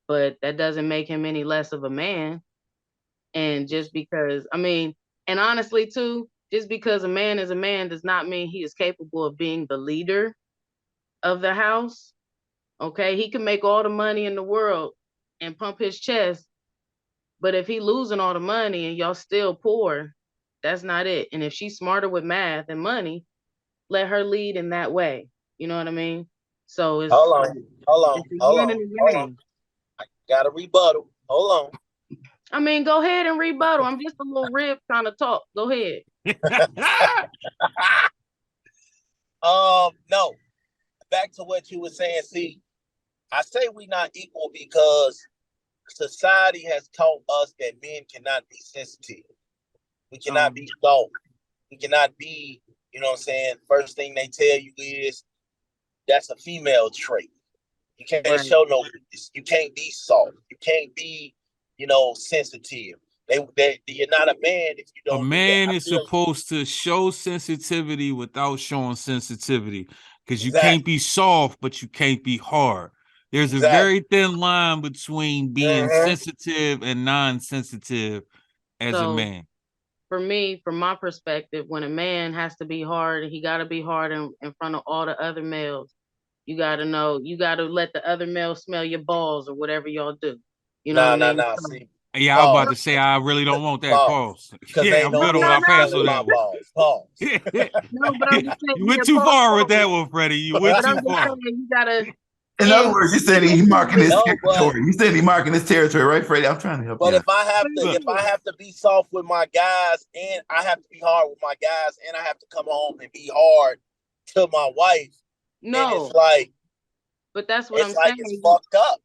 But that doesn't make him any less of a man. And just because, I mean, And honestly, too, just because a man is a man does not mean he is capable of being the leader of the house. Okay, he can make all the money in the world and pump his chest, but if he losing all the money and y'all still poor, that's not it. And if she's smarter with math and money, let her lead in that way. You know what I mean? So Hold on, it's a yin and a hold on. yang. I got a rebuttal. Hold I mean, go ahead and rebuttal. I'm just a little rib trying to talk. Go ahead. on. No. Back to what you were saying. See, I say we not equal because society has taught us that men cannot be sensitive. We cannot be soft. We cannot be, you know what I'm saying? First thing they tell you is that's a female trait. You can't show no weakness. You can't be soft. You can't be, sensitive. You're not a man if you A don't do man that. is supposed to show sensitivity without showing sensitivity, because you Exactly. can't be soft, but you can't be hard. There's a Exactly. very thin line between being sensitive and non-sensitive as a So man. for me, from my perspective, when a man has to be hard, he got to be hard in front of all the other males. You got to know, you got to let the other males smell your balls or whatever y'all do. You know what I mean? Nah. So, See, Yeah, I was about pause. to say I really don't want that. Pause. Pause. Because Yeah, ain't I'm no good on. man I pass smelling on my that one. balls. Pause. no, but I'm just saying, You went yeah, too pause, far with that pause. one, Freddie. You went But I'm too just far. saying, you gotta. In other words, you said he marking his No, territory. You said he marking his territory, right, Freddie? I'm trying to help but you out. if I have to be soft with my guys and I have to be hard with my guys and I have to come home and be hard to my wife, then No, but that's what I'm it's saying. fucked up.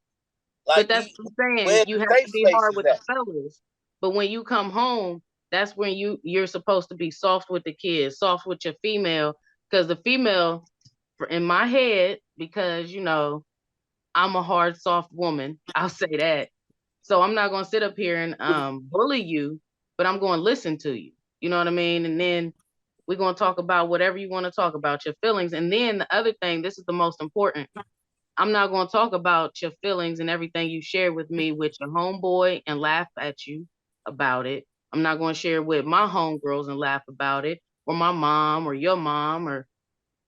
But Like that's what I'm saying. where You the have safe to be hard spaces with the at? fellas. But when you come home, that's when you're supposed to be soft with the kids, soft with your female, because the female, in my head, because I'm a hard, soft woman. I'll say that. So I'm not gonna sit up here and bully you, but I'm gonna listen to you. You know what I mean? And then we're gonna talk about whatever you want to talk about, your feelings. And then the other thing, this is the most important. I'm not gonna talk about your feelings and everything you share with me with your homeboy and laugh at you about it. I'm not gonna share with my homegirls and laugh about it, or my mom or your mom, or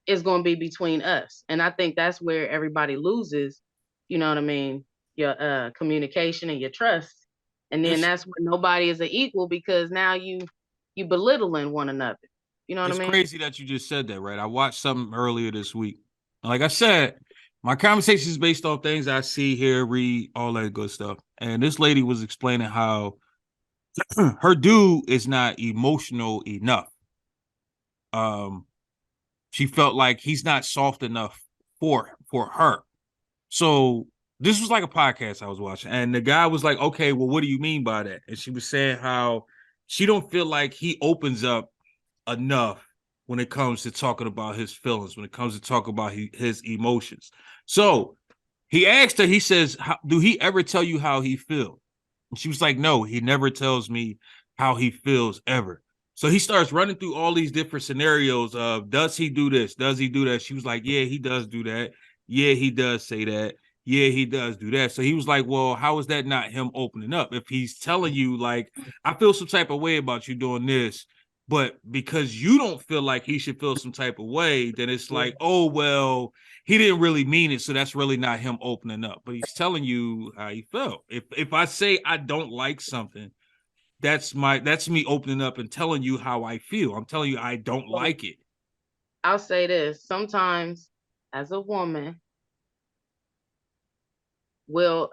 it's gonna be between us. And I think that's where everybody loses, you know what I mean, your communication and your trust. And then It's that's where nobody is an equal, because now you belittling one another. You know what I it's mean? crazy that you just said that, right? I watched something earlier this week. Like I said, my conversation is based on things I see, hear, read, all that good stuff. And this lady was explaining how her dude is not emotional enough. Um, she felt like he's not soft enough for her. So this was like a podcast I was watching, and the guy was like, "Okay, well, what do you mean by that?" And she was saying how she don't feel like he opens up enough when it comes to talking about his feelings, when it comes to talk about his emotions. So he asked her, he says, do he ever tell you how he feels? And she was like, no, he never tells me how he feels ever. So he starts running through all these different scenarios of, does he do this? Does he do that? She was like, yeah, he does do that. Yeah, he does say that. Yeah, he does do that. So he was like, well, how is that not him opening up? If he's telling you, like, I feel some type of way about you doing this, but because you don't feel like he should feel some type of way, then it's like, oh, well, he didn't really mean it, so that's really not him opening up. But he's telling you how he felt. If I say I don't like something, that's me opening up and telling you how I feel. I'm telling you I don't like it. I'll say this. Sometimes as a woman, will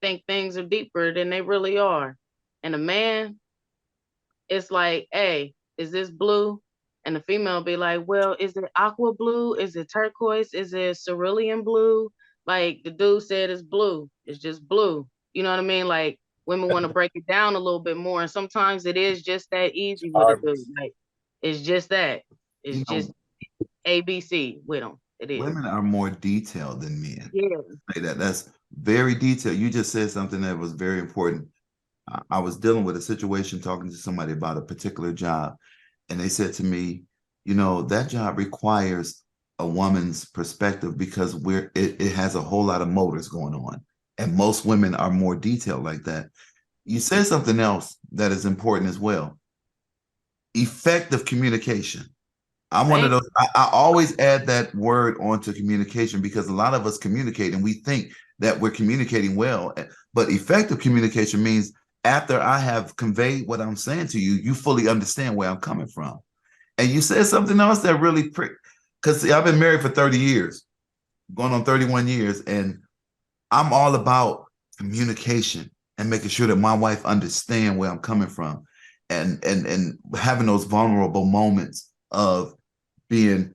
think things are deeper than they really are. And a man, it's like, hey, is this blue? And the female be like, well, is it aqua blue? Is it turquoise? Is it cerulean blue? Like the dude said, it's blue. It's just blue. You know what I mean? Like women want to break it down a little bit more. And sometimes it is just that easy with a dude. Like it's just that. It's You know, just ABC with them. It is. women are more detailed than men. Yeah. Say that's very detailed. You just said something that was very important. I was dealing with a situation talking to somebody about a particular job, and they said to me, that job requires a woman's perspective because it has a whole lot of motors going on, and most women are more detailed like that. You said something else that is important as well. effective communication. I'm one of Thank those. I always add that word onto communication because a lot of us communicate and we think that we're communicating well. But effective communication means after I have conveyed what I'm saying to you, you fully understand where I'm coming from. And you said something else that really, because I've been married for 30 years, going on 31 years, and I'm all about communication and making sure that my wife understand where I'm coming from, and having those vulnerable moments of being,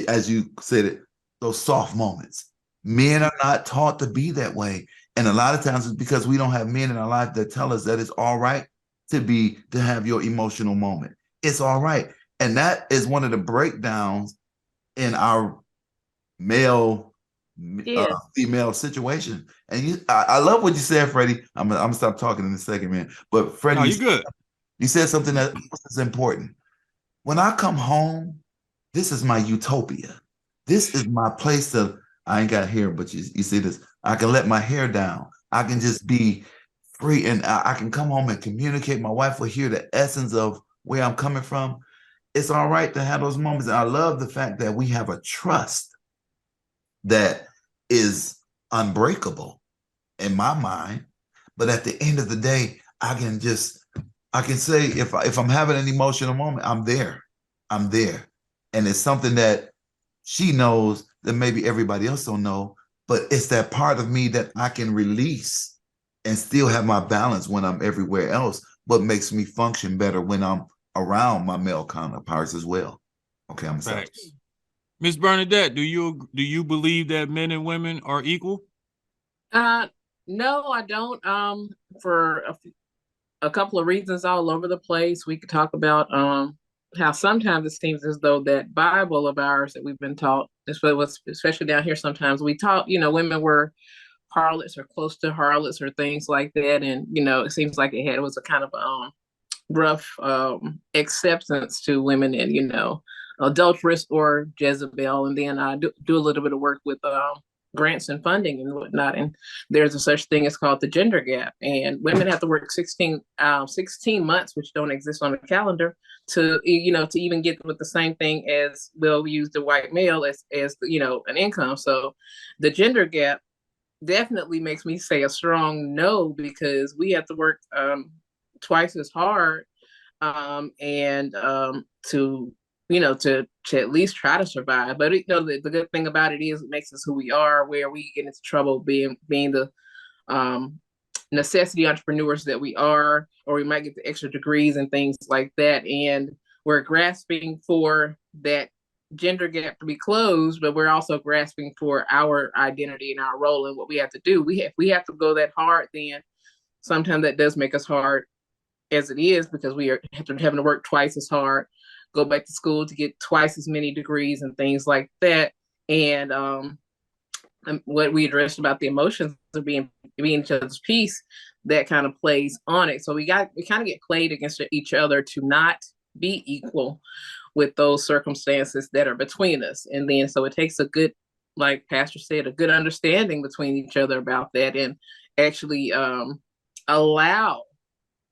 as you said it, those soft moments. Men are not taught to be that way. And a lot of times it's because we don't have men in our life that tell us that it's all right to have your emotional moment. It's all right. And that is one of the breakdowns in our male yeah. female situation. And I love what you said, Freddie. I'm gonna stop talking in a second, man. But Freddie, No, you're good. you said something that is important. When I come home, this is my utopia. This is my place to, I ain't got hair, but you see this. I can let my hair down. I can just be free and I can come home and communicate. My wife will hear the essence of where I'm coming from. It's all right to have those moments. And I love the fact that we have a trust that is unbreakable in my mind. But at the end of the day, I can say if I'm having an emotional moment, I'm there. I'm there. And it's something that she knows that maybe everybody else don't know, but it's that part of me that I can release and still have my balance when I'm everywhere else, but makes me function better when I'm around my male counterparts as well. Okay, I'm sorry. Facts. Miss Bernadette, do you believe that men and women are equal? No, I don't. For a couple of reasons all over the place. We could talk about how sometimes it seems as though that Bible of ours that we've been taught, especially down here, sometimes we taught, women were harlots or close to harlots or things like that. And, it seems like it was a kind of rough acceptance to women and, adulteress or Jezebel. And then I do a little bit of work with grants and funding and whatnot. And there's a such thing as called the gender gap. And women have to work 16 months, which don't exist on the calendar, to even get with the same thing as we'll use the white male as an income. So the gender gap definitely makes me say a strong no, because we have to work twice as hard and to at least try to survive. But the good thing about it is it makes us who we are, where we get into trouble being the necessity entrepreneurs that we are, or we might get the extra degrees and things like that. And we're grasping for that gender gap to be closed, but we're also grasping for our identity and our role and what we have to do. We have to go that hard, then sometimes that does make us hard as it is, because we are having to work twice as hard, go back to school to get twice as many degrees and things like that. And what we addressed about the emotions of being each other's piece, that kind of plays on it. So we kind of get played against each other to not be equal with those circumstances that are between us. And then so it takes a good, like Pastor said, a good understanding between each other about that, and actually allow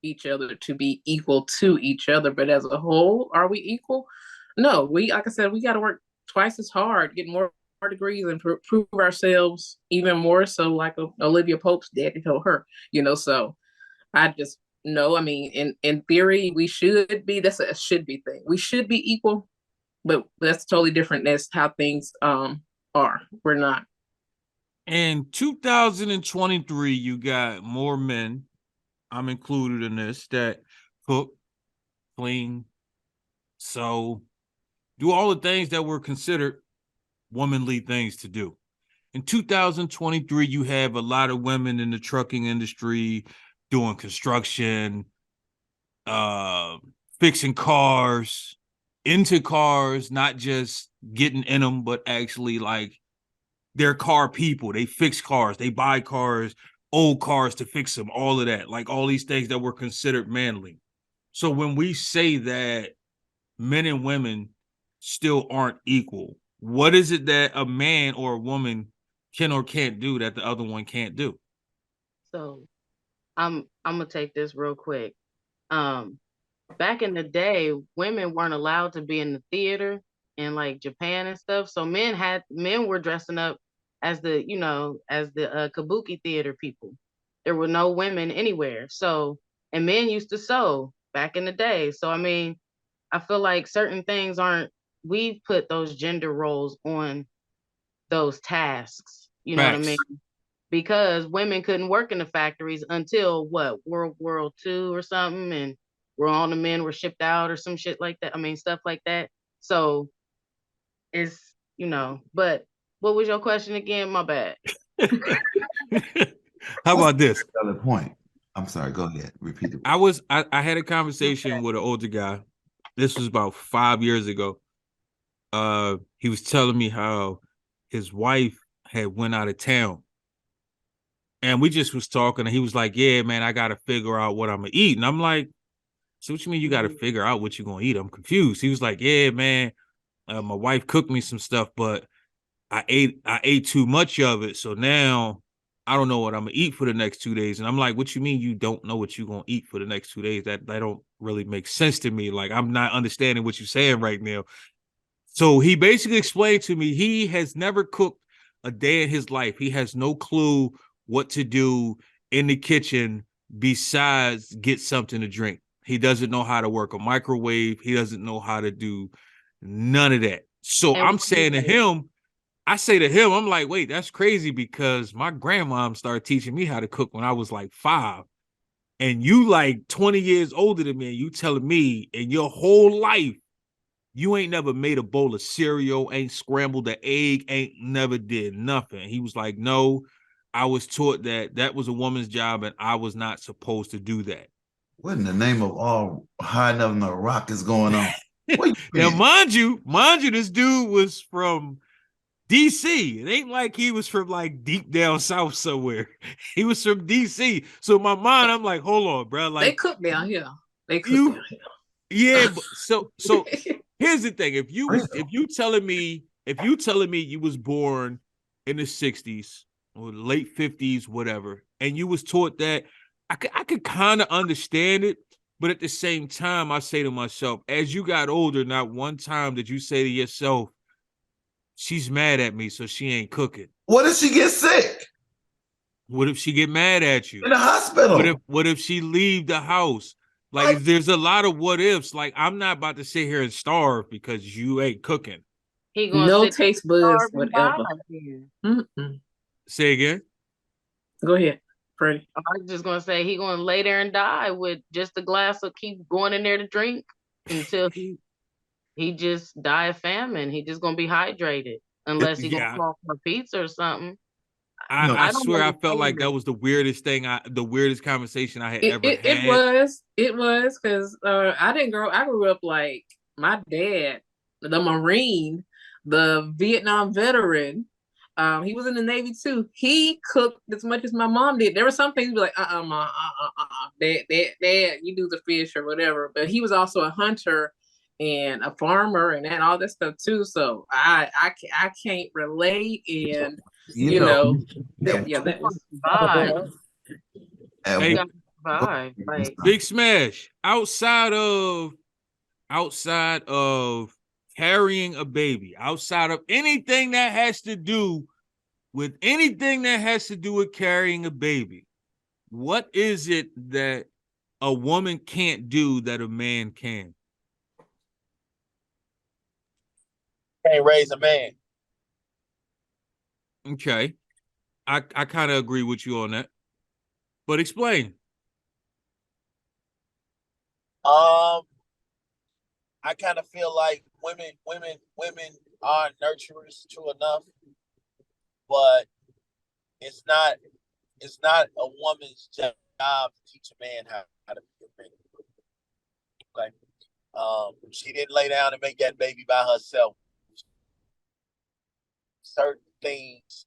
each other to be equal to each other. But as a whole, are we equal? No, like I said, we got to work twice as hard, get more degrees, and prove ourselves even more so, like Olivia Pope's daddy told her, so I just, no, I mean, in theory, we should be, that's a should be thing. We should be equal, but that's totally different. That's how things are. We're not. In 2023, you got more men, I'm included in this, that cook, clean, sew, do all the things that were considered womanly things to do. In 2023, you have a lot of women in the trucking industry doing construction, fixing cars, into cars, not just getting in them, but actually like they're car people. They fix cars, they buy cars, old cars to fix them, all of that, like all these things that were considered manly. So when we say that men and women still aren't equal, what is it that a man or a woman can or can't do that the other one can't do? So I'm gonna take this real quick. Um, back in the day, women weren't allowed to be in the theater in like Japan and stuff. So men were dressing up as the kabuki theater people. There were no women anywhere. So and men used to sew back in the day. So I mean, I feel like certain things aren't we've put those gender roles on those tasks. You know what I mean? Facts. Because women couldn't work in the factories until what World War II or something, and where all the men were shipped out or some shit like that. I mean, stuff like that. So it's But what was your question again? My bad. How about this? Another point. I'm sorry. Go ahead. Repeat it. I had a conversation with an older guy. This was about 5 years ago. He was telling me how his wife had went out of town. And we just was talking, and he was like, "Yeah, man, I got to figure out what I'm gonna eat." And I'm like, "So what you mean you got to figure out what you're gonna eat?" I'm confused. He was like, "Yeah, man, my wife cooked me some stuff, but I ate too much of it, so now I don't know what I'm gonna eat for the next 2 days." And I'm like, "What you mean you don't know what you're gonna eat for the next 2 days? That don't really make sense to me. Like, I'm not understanding what you're saying right now." So he basically explained to me he has never cooked a day in his life. He has no clue what to do in the kitchen besides get something to drink. He doesn't know how to work a microwave. He doesn't know how to do none of that. So And I'm saying to him, I'm like, wait, that's crazy because my grandmom started teaching me how to cook when I was like 5. And you like 20 years older than me, and you telling me in your whole life you ain't never made a bowl of cereal, ain't scrambled an egg, ain't never did nothing. He was like, no, I was taught that that was a woman's job and I was not supposed to do that. What in the name of all hiding up in the rock is going on? Now, mind you, this dude was from DC. It ain't like he was from like deep down south somewhere. He was from DC. So in my mind, I'm like, hold on, bro. Like, they cook down here. They cook you, down here. yeah. But so here's the thing: if you telling me you was born in the 60s or late 50s, whatever, and you was taught that, I could kind of understand it. But at the same time, I say to myself, as you got older, not one time did you say to yourself, she's mad at me, so she ain't cooking. What if she gets sick? What if she get mad at you? In the hospital? What if she leave the house? Like, there's a lot of what ifs. Like, I'm not about to sit here and starve because you ain't cooking. He gonna no sit taste buds, starve and die whatever. here. Say again. Go ahead, Freddie. I was just gonna say he gonna lay there and die with just a glass of keep going in there to drink until he just die of famine. He just gonna be hydrated unless he gonna Yeah. call for pizza or something. I don't swear I felt like that understand was the weirdest conversation I had ever had. It was because I grew up like my dad, the Marine, the Vietnam veteran. He was in the Navy too. He cooked as much as my mom did. There were some things be like, ma, dad, you do the fish or whatever. But he was also a hunter and a farmer and all that stuff too. So I can't relate. And You know, that was survive. Hey, You gotta survive. Like Big Smash. Outside of carrying a baby, outside of anything that has to do with carrying a baby, what is it that a woman can't do that a man can? Can't raise a man. Okay. I kind of agree with you on that. But explain. I kind of feel like women are nurturers, true enough, but it's not a woman's job to teach a man how to be a man. Okay. She didn't lay down and make that baby by herself. Certain things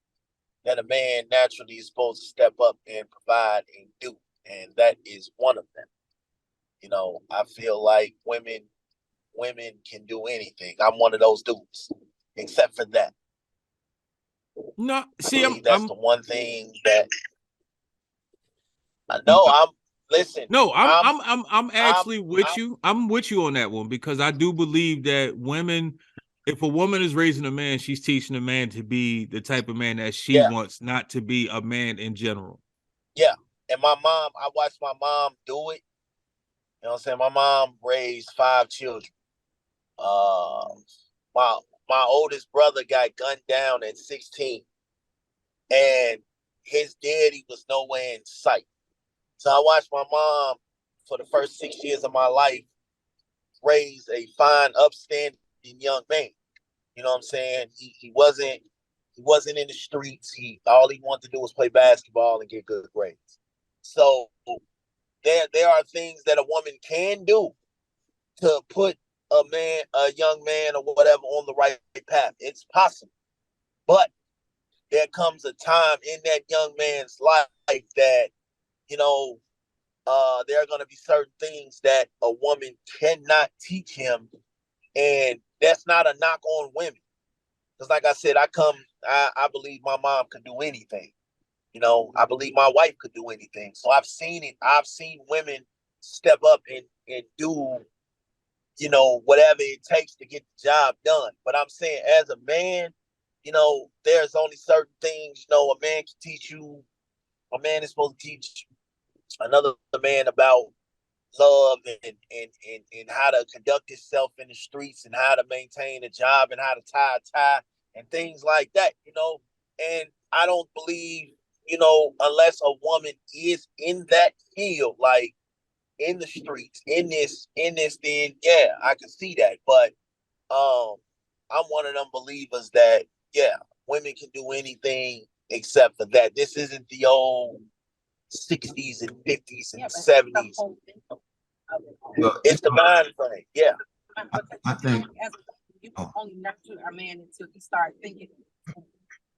that a man naturally is supposed to step up and provide and do, and that is one of them. You know, I feel like women can do anything. I'm one of those dudes, except for that. No, see, that's the one thing that I know. listen. No, I'm I'm actually with you. I'm with you on that one because I do believe that women, if a woman is raising a man, she's teaching a man to be the type of man that she yeah, wants, not to be a man in general. yeah. And my mom, I watched my mom do it. You know what I'm saying? My mom raised 5 children. Uh, my my oldest brother got gunned down at 16, and his daddy was nowhere in sight. So I watched my mom for the first 6 years of my life raise a fine, upstanding young man. You know what I'm saying? He wasn't in the streets. All he wanted to do was play basketball and get good grades. So there are things that a woman can do to put a young man or whatever on the right path. It's possible. But there comes a time in that young man's life that, you know, there are going to be certain things that a woman cannot teach him. And that's not a knock on women. Because like I said, I believe my mom could do anything. You know, I believe my wife could do anything. So I've seen it. I've seen women step up and do, you know, whatever it takes to get the job done. But I'm saying as a man, you know, there's only certain things, you know, a man can teach you. A man is supposed to teach another man about love and how to conduct himself in the streets and how to maintain a job and how to tie a tie and things like that, you know. And I don't believe, you know, unless a woman is in that field, like in the streets, then yeah, I can see that. But I'm one of them believers that yeah, women can do anything except for that. This isn't the old 60s and 50s and 70s. Well, It's the mind frame. Yeah. I think. You can only nurture a man until he starts thinking.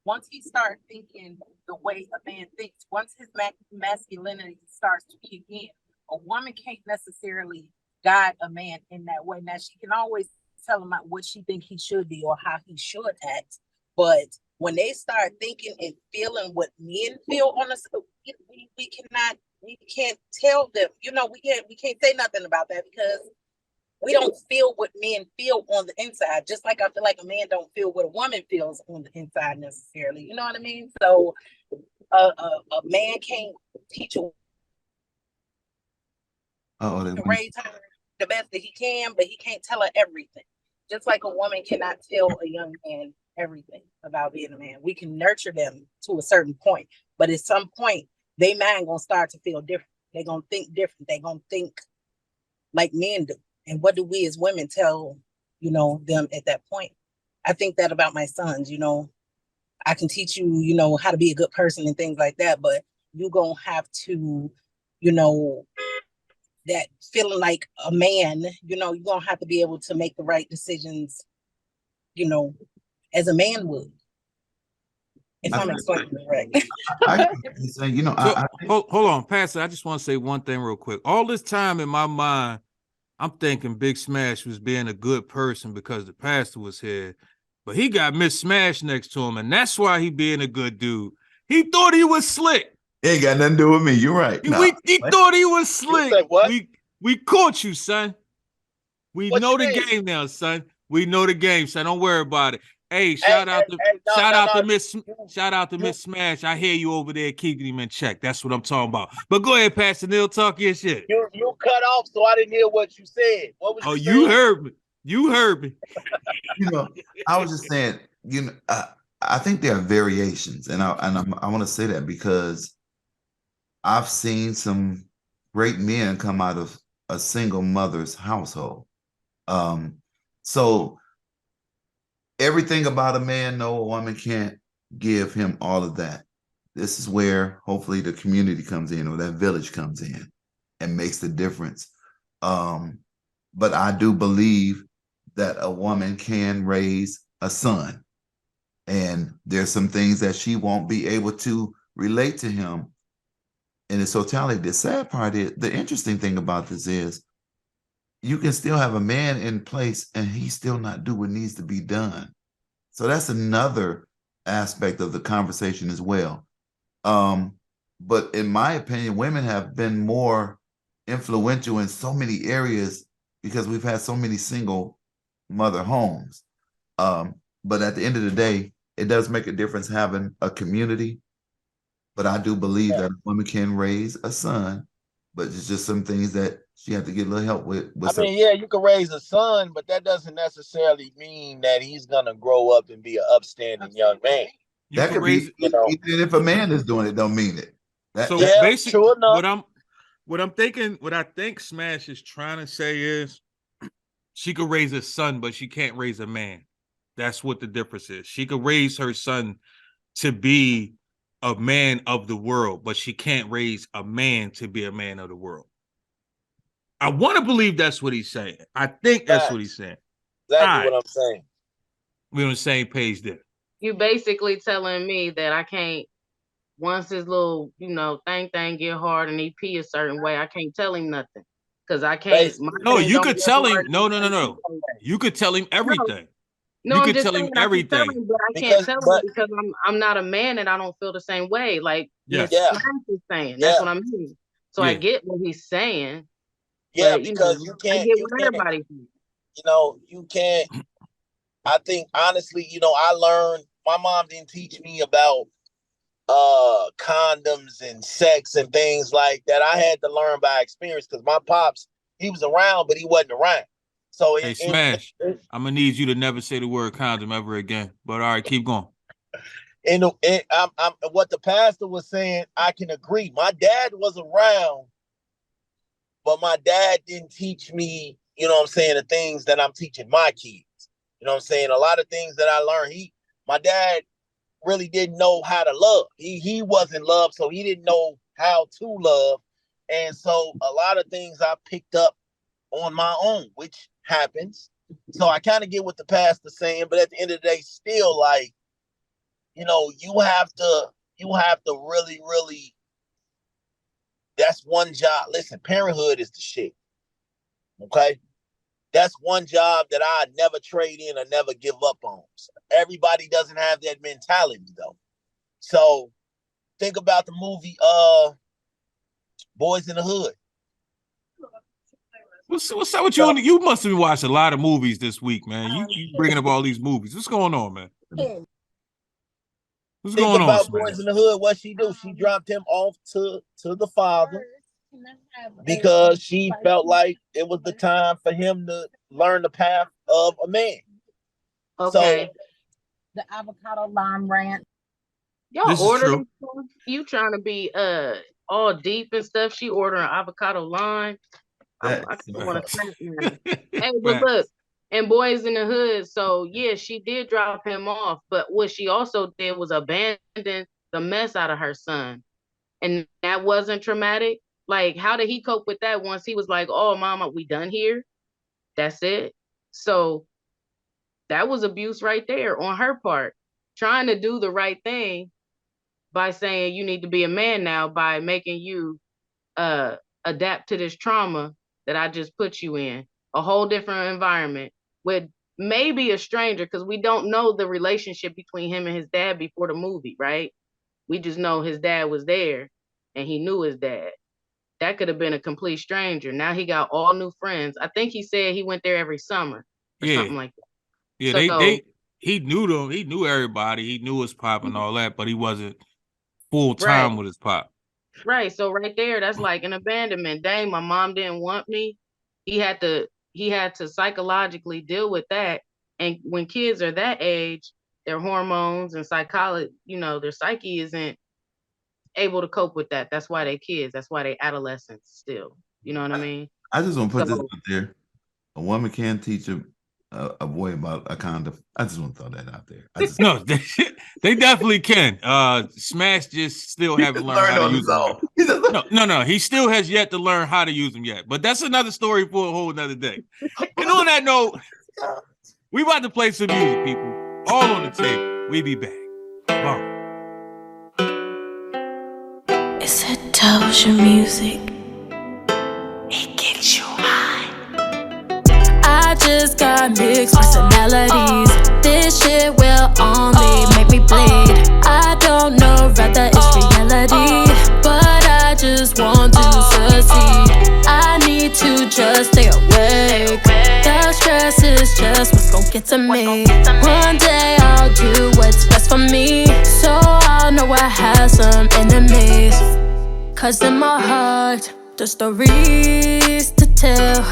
Once he starts thinking the way a man thinks, once his masculinity starts to kick in, a woman can't necessarily guide a man in that way. Now, she can always tell him what she thinks he should be or how he should act. But when they start thinking and feeling what men feel on us, we can't tell them, you know, we can't say nothing about that because we don't feel what men feel on the inside. Just like I feel like a man don't feel what a woman feels on the inside necessarily. You know what I mean? So a man can't teach a to raise her the best that he can, but he can't tell her everything. Just like a woman cannot tell a young man everything about being a man. We can nurture them to a certain point, but at some point, they mind gonna start to feel different. They're gonna think different. They're gonna think like men do. And what do we as women tell, you know, them at that point? I think that about my sons, you know, I can teach you, you know, how to be a good person and things like that, but you're gonna have to, you know, that feeling like a man, you know, you're gonna have to be able to make the right decisions, you know, as a man would. If I'm explaining it right. You know, so, hold on, Pastor. I just want to say one thing real quick. All this time in my mind, I'm thinking Big Smash was being a good person because the pastor was here, but he got Miss Smash next to him, and that's why he being a good dude. He thought he was slick. It ain't got nothing to do with me. You're right. He thought he was slick. What? We caught you, son. We What know the mean? game now, son. We know the game, son. Don't worry about it. Hey, shout out to Miss Smash. I hear you over there keeping him in check. That's what I'm talking about. But go ahead, Pastor Neil, talk your shit. You cut off, so I didn't hear what you said. What was you saying? You heard me. You heard me. You know, I was just saying, you know, I think there are variations, and I want to say that because I've seen some great men come out of a single mother's household. So everything about a man, no, a woman can't give him all of that. This is where hopefully the community comes in or that village comes in and makes the difference. But I do believe that a woman can raise a son, and there's some things that she won't be able to relate to him in its totality. The sad part is, the interesting thing about this is, you can still have a man in place and he still not do what needs to be done. So that's another aspect of the conversation as well. But in my opinion, women have been more influential in so many areas because we've had so many single mother homes. But at the end of the day, it does make a difference having a community. But I do believe that a woman can raise a son, but it's just some things that she had to get a little help with. I mean, yeah, you can raise a son, but that doesn't necessarily mean that he's gonna grow up and be an upstanding young man. That could be, even if a man is doing it, don't mean it. So Yeah, basically, true enough. what I think Smash is trying to say is she could raise a son, but she can't raise a man. That's what the difference is. She could raise her son to be a man of the world, but she can't raise a man to be a man of the world. I want to believe that's what he's saying. I think that's what he's saying. Exactly what I'm saying. We're on the same page there. You basically telling me that I can't, once his little, thing get hard and he pee a certain way, I can't tell him nothing. Because I can't. No, you could tell him. No. You could tell him everything. No, you I'm could just tell him saying I can everything. tell him, but I can't tell him because I'm not a man and I don't feel the same way. Like Smash is saying. That's what I mean. So I get what he's saying. Yeah, but, because you can't. I get what everybody thinks. You can't. I think honestly, I learned. My mom didn't teach me about condoms and sex and things like that. I had to learn by experience because my pops, he was around, but he wasn't around. So hey, Smash, I'm gonna need you to never say the word condom ever again. But all right, keep going. And what the pastor was saying, I can agree. My dad was around, but my dad didn't teach me, the things that I'm teaching my kids. You know what I'm saying? A lot of things that I learned, my dad really didn't know how to love. He wasn't loved, so he didn't know how to love. And so a lot of things I picked up on my own, which happens. So I kind of get what the pastor's saying, but at the end of the day, still like, you have to really, really, that's one job. Listen, parenthood is the shit. Okay? That's one job that I never trade in or never give up on. So everybody doesn't have that mentality though. So think about the movie Boys in the Hood. What's up with you? You must have watched a lot of movies this week, man. You bringing up all these movies. What's going on, man? What's going on, Think about Boys in the Hood. What she do? She dropped him off to the father because she felt like it was the time for him to learn the path of a man. Okay. So, the avocado lime ranch. Y'all ordered you trying to be all deep and stuff. She ordering avocado lime. I want to hey, but look, and Boys in the Hood. So yeah, she did drop him off, but what she also did was abandon the mess out of her son, and that wasn't traumatic. Like, how did he cope with that once he was like, "Oh, mama, we done here? That's it." So that was abuse right there on her part, trying to do the right thing by saying you need to be a man now by making you adapt to this trauma that I just put you in, a whole different environment with maybe a stranger, because we don't know the relationship between him and his dad before the movie, right? We just know his dad was there and he knew his dad. That could have been a complete stranger. Now he got all new friends. I think he said he went there every summer or something like that. Yeah, he knew them. He knew everybody. He knew his pop and all that, but he wasn't full time with his pop. Right. So right there, that's like an abandonment. Dang, my mom didn't want me. He had to psychologically deal with that. And when kids are that age, their hormones and psychology, their psyche isn't able to cope with that. That's why they kids. That's why they adolescents still. You know what I mean? I just want to put this out there. A woman can teach a boy about a condom. I just want to throw that out there. No, they definitely can. Smash just still haven't learned how to use them. No. He still has yet to learn how to use them yet. But that's another story for a whole nother day. And on that note, we about to play some music, people. All on the table. We be back. Bye. It's a Doja music. It gets you high. I just got mixed personalities. This shit will only make me bleed. I don't know whether it's reality, but I just want to succeed. I stay awake. The stress is just what's gon' get to me. One day I'll do what's best for me, so I'll know I have some enemies. Cause in my heart, the stories to tell,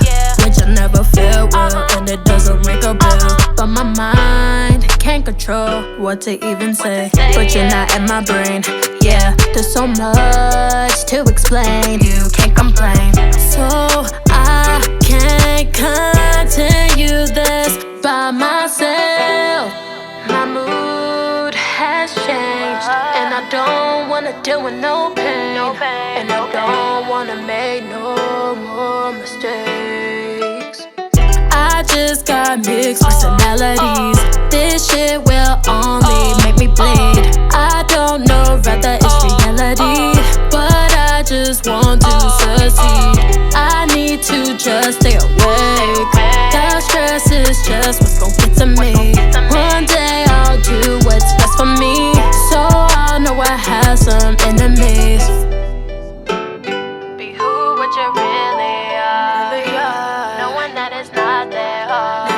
which I never feel well, and it doesn't ring a bell. But my mind can't control what to even say. But you're not in my brain. Yeah, there's so much to explain. You can't complain. So I can't continue this by myself. My mood has changed, and I don't wanna deal with no pain. And I don't wanna make no more mistakes. I just got mixed personalities. This shit will only make me bleed. I don't know whether it's reality, but I just want to succeed. I need to just stay awake. The stress is just what's gon' get to me. One day I'll do what's best for me, so I'll know I have some enemies. Be who what you really are, knowing that it's not that hard.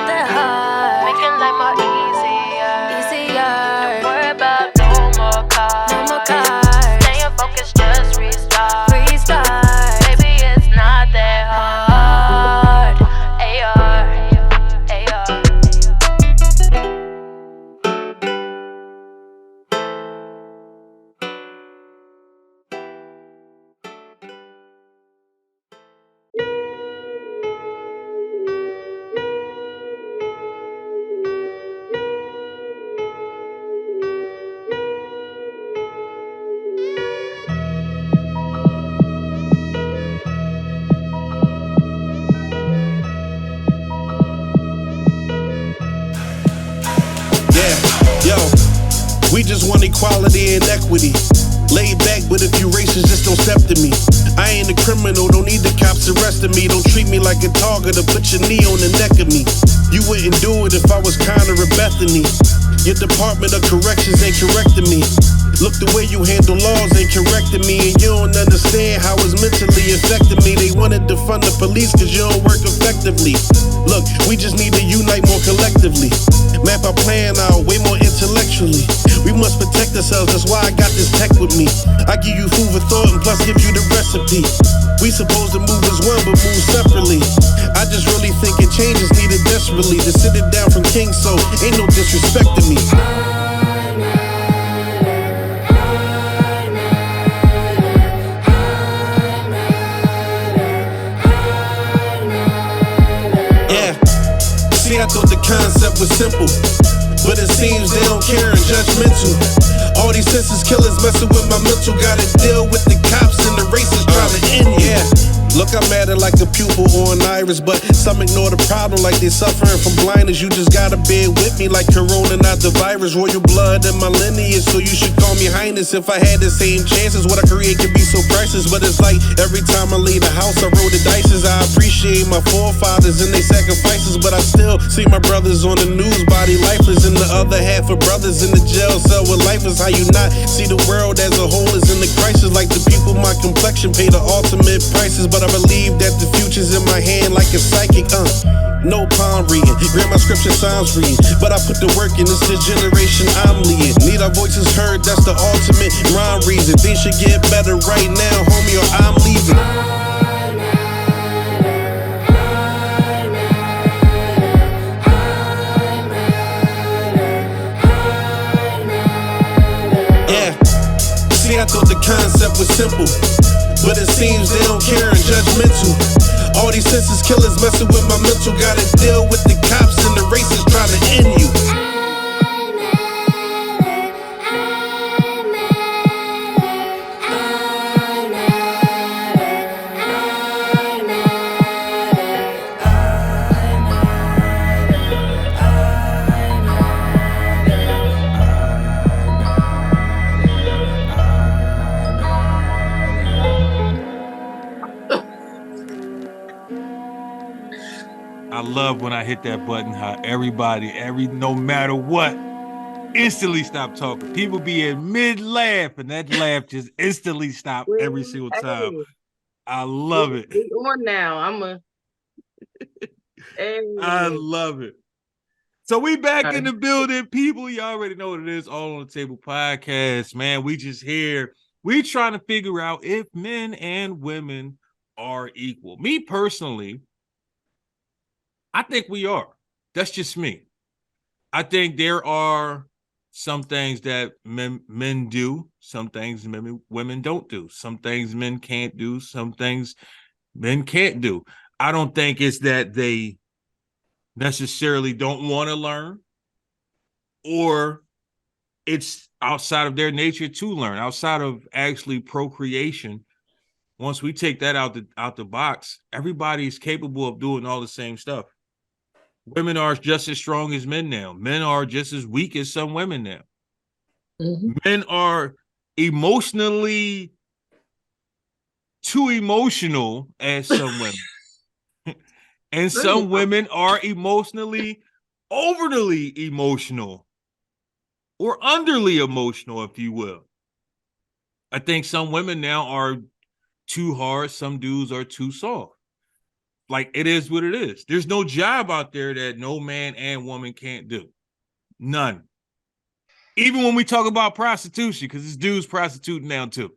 Making life more easier. Don't worry about no more cars. Staying focused, just restart. Baby, it's not that hard. AR. Yo, we just want equality and equity. Laid back, but if you racist, just don't step to me. I ain't a criminal, don't need the cops arresting me. Don't treat me like a target or put your knee on the neck of me. You wouldn't do it if I was Connor or Bethany. Your Department of Corrections ain't correcting me. Look, the way you handle laws ain't correcting me, and you don't understand how it's mentally affecting me. They wanted to fund the police cause you don't work effectively. Look, we just need to unite more collectively. Map our plan out way more intellectually. We must protect ourselves, that's why I got this tech with me. I give you food for thought and plus give you the recipe. We supposed to move as one but move separately. I just really think a change is needed desperately. To sit it down from King, so ain't no disrespect to me. Yeah, see, I thought the concept was simple, but it seems they don't care and judgmental. All these senseless killers messing with my mental. Gotta deal with the cops and the racists trying to end me. Yeah, look, I'm at it like a pupil or an iris, but some ignore the problem like they suffering from blindness. You just gotta bear with me like Corona, not the virus. Royal blood in my lineage, so you should call me Highness. If I had the same chances, what I create could be so priceless. But it's like every time I leave the house, I roll the dices. I appreciate my forefathers and they sacrifices, but I still see my brothers on the news, body lifeless, and the other half of brothers in the jail cell with lifers. How you not see the world as a whole is in the crisis? Like the people my complexion pay the ultimate prices, but I believe that the future's in my hand like a psychic. No palm reading, grandma scripture sounds reading, but I put the work in. It's the generation I'm leading. Need our voices heard, that's the ultimate rhyme reason. Things should get better right now, homie, or I'm leaving. Yeah, see, I thought the concept was simple, but it seems they don't care and judgmental. All these senseless killers messing with my mental. Gotta deal with the cops and the racists trying to end you. I love when I hit that button, how everybody, no matter what, instantly stop talking. People be in mid-laugh, and that laugh just instantly stop every single time. I love it. Or Now, I Hey. love it. So we back in the building, people. You already know what it is. All on the Table podcast, man. We just here. We trying to figure out if men and women are equal. Me personally, I think we are. That's just me. I think there are some things that men do, some things women don't do, some things men can't do, some things men can't do. I don't think it's that they necessarily don't want to learn, or it's outside of their nature to learn, outside of actually procreation. Once we take that out the box, everybody's capable of doing all the same stuff. Women are just as strong as men now. Men are just as weak as some women now. Mm-hmm. Men are emotionally too emotional as some women. And some women are emotionally overly emotional or underly emotional, if you will. I think some women now are too hard, some dudes are too soft. Like, it is what it is. There's no job out there that no man and woman can't do. None. Even when we talk about prostitution, because this dude's prostituting now too.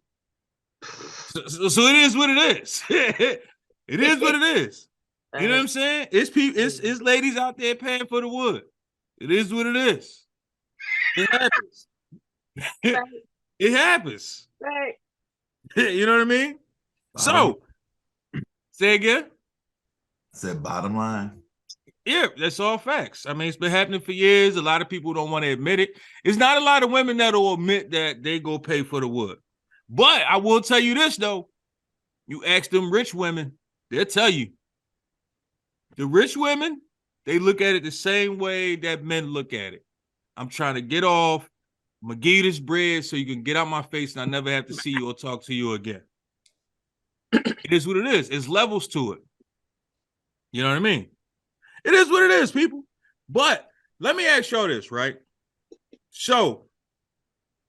So it is what it is. It is what it is. You know what I'm saying? It's people, it's ladies out there paying for the wood. It is what it is. It happens. It happens. Right. You know what I mean? So, say again. I said bottom line. Yeah, that's all facts. I mean, it's been happening for years. A lot of people don't want to admit it. It's not a lot of women that'll admit that they go pay for the wood. But I will tell you this, though. You ask them rich women, they'll tell you. The rich women, they look at it the same way that men look at it. I'm trying to get off. I'm going to give you this bread so you can get out my face and I never have to see you or talk to you again. It is what it is. It's levels to it. You know what I mean? It is what it is, people. But let me ask y'all this, right? So,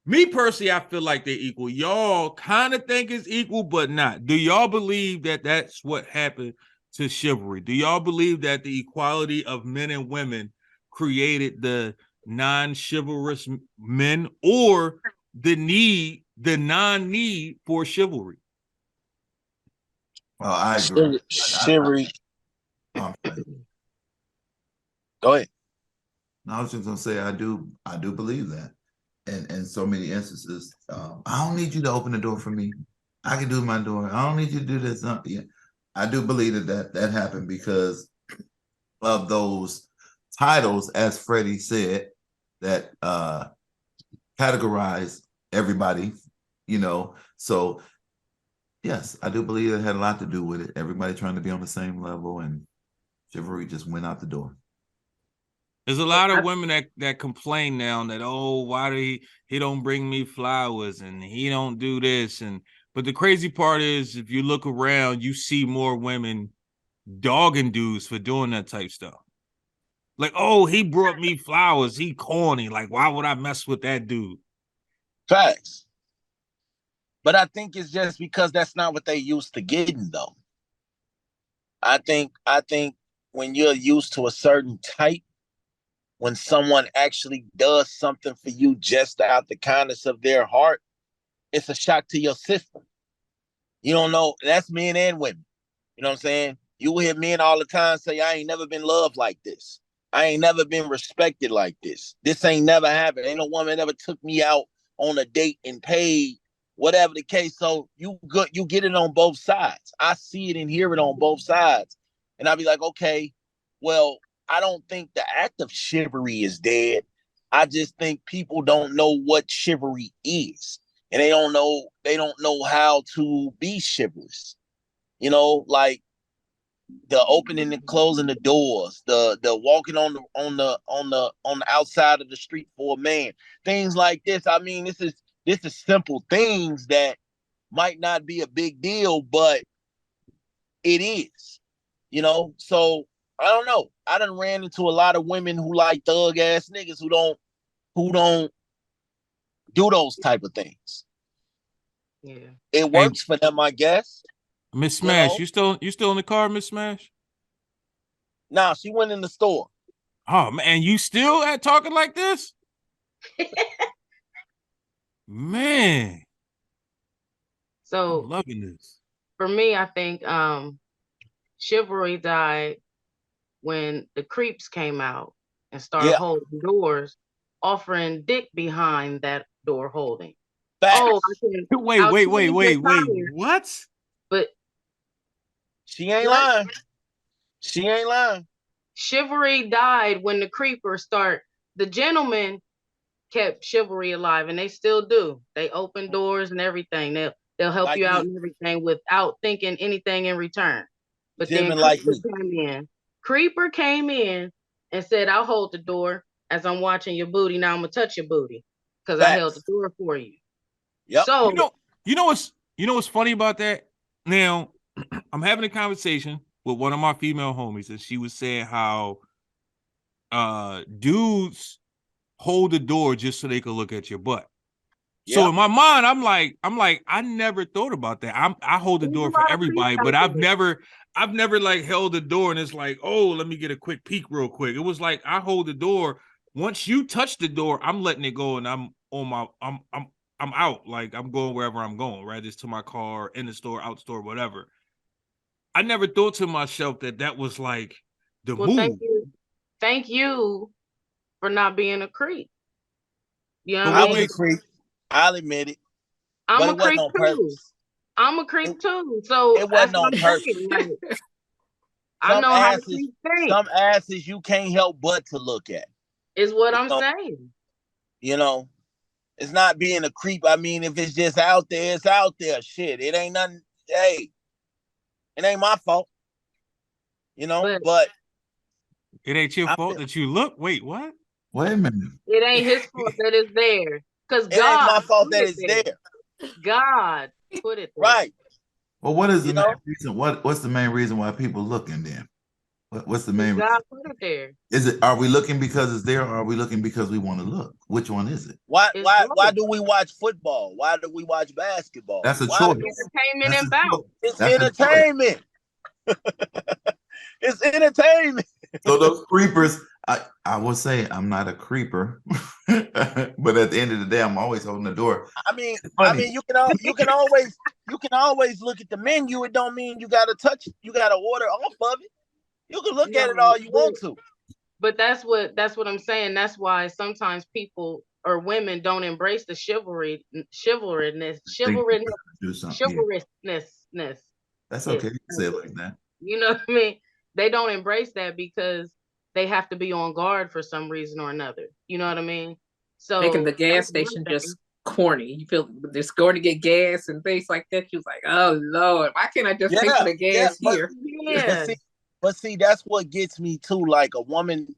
me personally, I feel like they're equal. Y'all kind of think it's equal, but not. Do y'all believe that that's what happened to chivalry? Do y'all believe that the equality of men and women created the non-chivalrous men, or the non-need for chivalry? Well, I agree. Chivalry. Go ahead. I was just gonna say I do believe that. And in so many instances, I don't need you to open the door for me. I can do my door. I don't need you to do this. Yeah. I do believe that happened because of those titles, as Freddie said, that categorize everybody, you know. So yes, I do believe it had a lot to do with it. Everybody trying to be on the same level, and chivalry just went out the door. There's a lot of women that complain now that, oh, why do he don't bring me flowers and he don't do this. But the crazy part is, if you look around, you see more women dogging dudes for doing that type stuff. Like, oh, he brought me flowers. He corny. Like, why would I mess with that dude? Facts. But I think it's just because that's not what they used to getting, though. I think when you're used to a certain type, when someone actually does something for you just out the kindness of their heart, it's a shock to your system. You don't know. That's men and women. You know what I'm saying? You will hear men all the time say, I ain't never been loved like this. I ain't never been respected like this. This ain't never happened. Ain't no woman ever took me out on a date and paid, whatever the case. So you get it on both sides. I see it and hear it on both sides. And I'll be like, okay, well, I don't think the act of chivalry is dead. I just think people don't know what chivalry is. And they don't know how to be chivalrous. You know, like the opening and closing the doors, the walking on the outside of the street for a man, things like this. I mean, this is simple things that might not be a big deal, but it is. You know, so I don't know. I done ran into a lot of women who like thug ass niggas who don't do those type of things. Yeah, it works for them, I guess. Miss Smash, you still in the car, Miss Smash? Nah, she went in the store. Oh man, you still at talking like this? Man, I'm So loving this. for me, I think chivalry died when the creeps came out and started Yeah, holding doors, offering dick behind that door holding. Oh, facts. I'll change your tire, What? but She ain't what? lying. She ain't lying. Chivalry died when the creepers start. The gentlemen kept chivalry alive, and they still do. They open doors and everything. They'll help Like you out me. and everything without thinking anything in return. But then Gentlemen like me. Creeper came in and said, "I'll hold the door as I'm watching your booty. Now I'm gonna touch your booty because I held the Facts. door for you." Yep. So You know what's funny about that? Now, I'm having a conversation with one of my female homies, and she was saying how dudes hold the door just so they can look at your butt. So Yep. in my mind, I'm like, I never thought about that. I hold the there's a door for lot of creeps everybody, but out I've never like held the door and it's like, oh, let me get a quick peek real quick. It was like I hold the door. Once you touch the door, I'm letting it go and I'm on my I'm out. Like I'm going wherever I'm going, right? It's to my car, in the store, out the store, whatever. I never thought to myself that was like the Well, move. thank you for not being a creep. You know But what I I what was a mean? makes creep. I'll admit it. I'm But a it wasn't creep on too. purpose. I'm a It, creep too. So it that's wasn't what on I'm purpose. saying. Like, I Some know how the asses, creeps think, some asses you can't help but to look at. is what You I'm know, saying. you know, it's not being a creep. I mean, if it's just out there, it's out there. Shit. It ain't nothing. Hey, it ain't my fault. But But it ain't your I fault feel that you look. Wait, what? Wait a minute. it ain't his fault that it's there. Because it ain't God my fault put that it it's there. there. God put it there. Right. Well, what is the You main know, reason? What's the main reason why people looking then? What's the Because main God reason? put it there. Is it, are we looking because it's there, or are we looking because we want to look? Which one is it? why It's why why both. do we watch football? Why do we watch basketball? That's a Why choice. do Entertainment That's and a bounce. choice. it's That's a choice. entertainment? It's entertainment. So those creepers, I will say I'm not a creeper, but at the end of the day, I'm always holding the door. I mean, It's I funny. mean, you can always look at the menu. It don't mean you gotta touch it. You gotta order off of it. You can look at it No, all you want to. but that's what I'm saying. That's why sometimes people or women don't embrace the Think do something. Yeah, chivalrousness. that's Is okay. You can say it like that. you know what I mean? They don't embrace that because they have to be on guard for some reason or another. You know what I mean? Making the So gas that's one station thing. just corny. You feel just going to get gas and things like that. You was like, oh Lord, why can't I just pay for Yeah, the yeah, gas but here? but Yeah. see, but see, that's what gets me too. Like a woman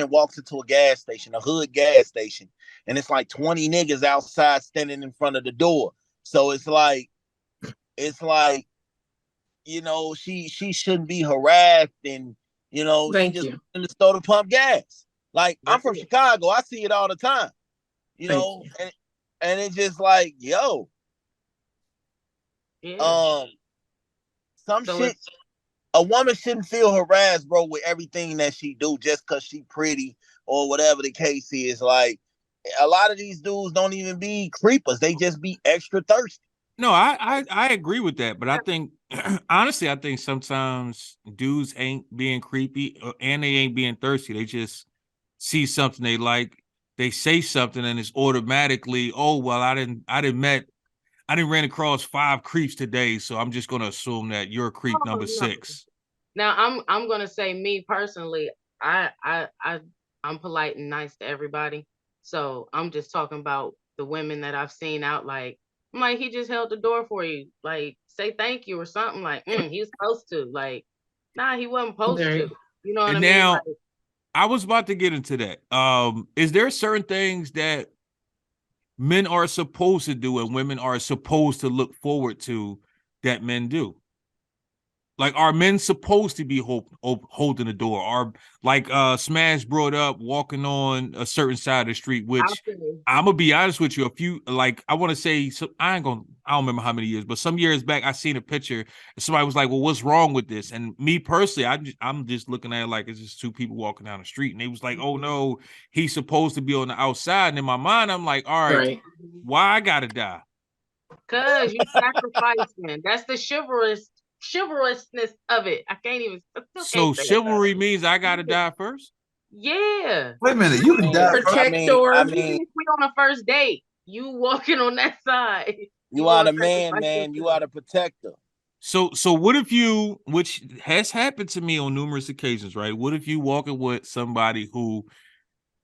walks into a gas station, a hood gas station, and it's like 20 niggas outside standing in front of the door. So it's like she shouldn't be harassed, and she Thank just you. in the store to pump gas. Like I'm That's from it. Chicago, I see it all the time. You Thank know, you. and it's just like, yo, Yeah. um, some So it's shit. A woman shouldn't feel harassed, bro, with everything that she do just because she pretty or whatever the case is. Like a lot of these dudes don't even be creepers; they just be extra thirsty. No, I agree with that, but I think honestly, I think sometimes dudes ain't being creepy and they ain't being thirsty. They just see something they like, they say something, and it's automatically, oh well, I didn't ran across 5 creeps today, so I'm just gonna assume that you're creep oh, number no. 6. Now I'm gonna say me personally, I'm polite and nice to everybody. So I'm just talking about the women that I've seen out like I'm like he just held the door for you. Like say thank you or something like he was supposed to. Like, nah, he wasn't supposed There to. you You know what And I mean? now Like I was about to get into that. Is there certain things that men are supposed to do and women are supposed to look forward to that men do? Like, are men supposed to be holding the door? Or like Smash brought up walking on a certain side of the street, which I'm gonna be honest with you. A few, like, I want to say, so I don't remember how many years, but some years back, I seen a picture and somebody was like, "Well, what's wrong with this?" And me personally, I'm just looking at it like it's just two people walking down the street, and they was like, "Oh no, he's supposed to be on the outside." And in my mind, I'm like, "All right, why I gotta die?" Cause you sacrificing. That's the chivalrousness of it. I can't even. I still So can't say it. chivalry means I gotta die first. Yeah. Wait a minute, you can die first. I mean, Even if we on a first date, you walking on that side. You are gonna the man, sacrifice man. You yourself. are the protector. So what if you, which has happened to me on numerous occasions, right? What if you walking with somebody who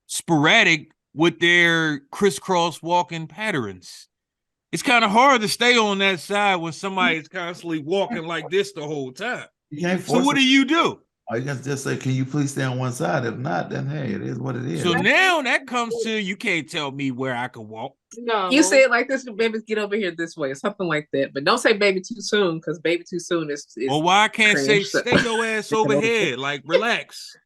sporadic with their crisscross walking patterns? It's kind of hard to stay on that side when somebody is constantly walking like this the whole time. You can't So force what it. do you do? Or you can just say, "Can you please stay on one side?" If not, then hey, it is what it is. So now that comes to, you can't tell me where I can walk. No. You say it like this, baby, get over here this way, or something like that. But don't say baby too soon, because baby too soon is Or why I can't say cringe. stay your ass over here, like relax.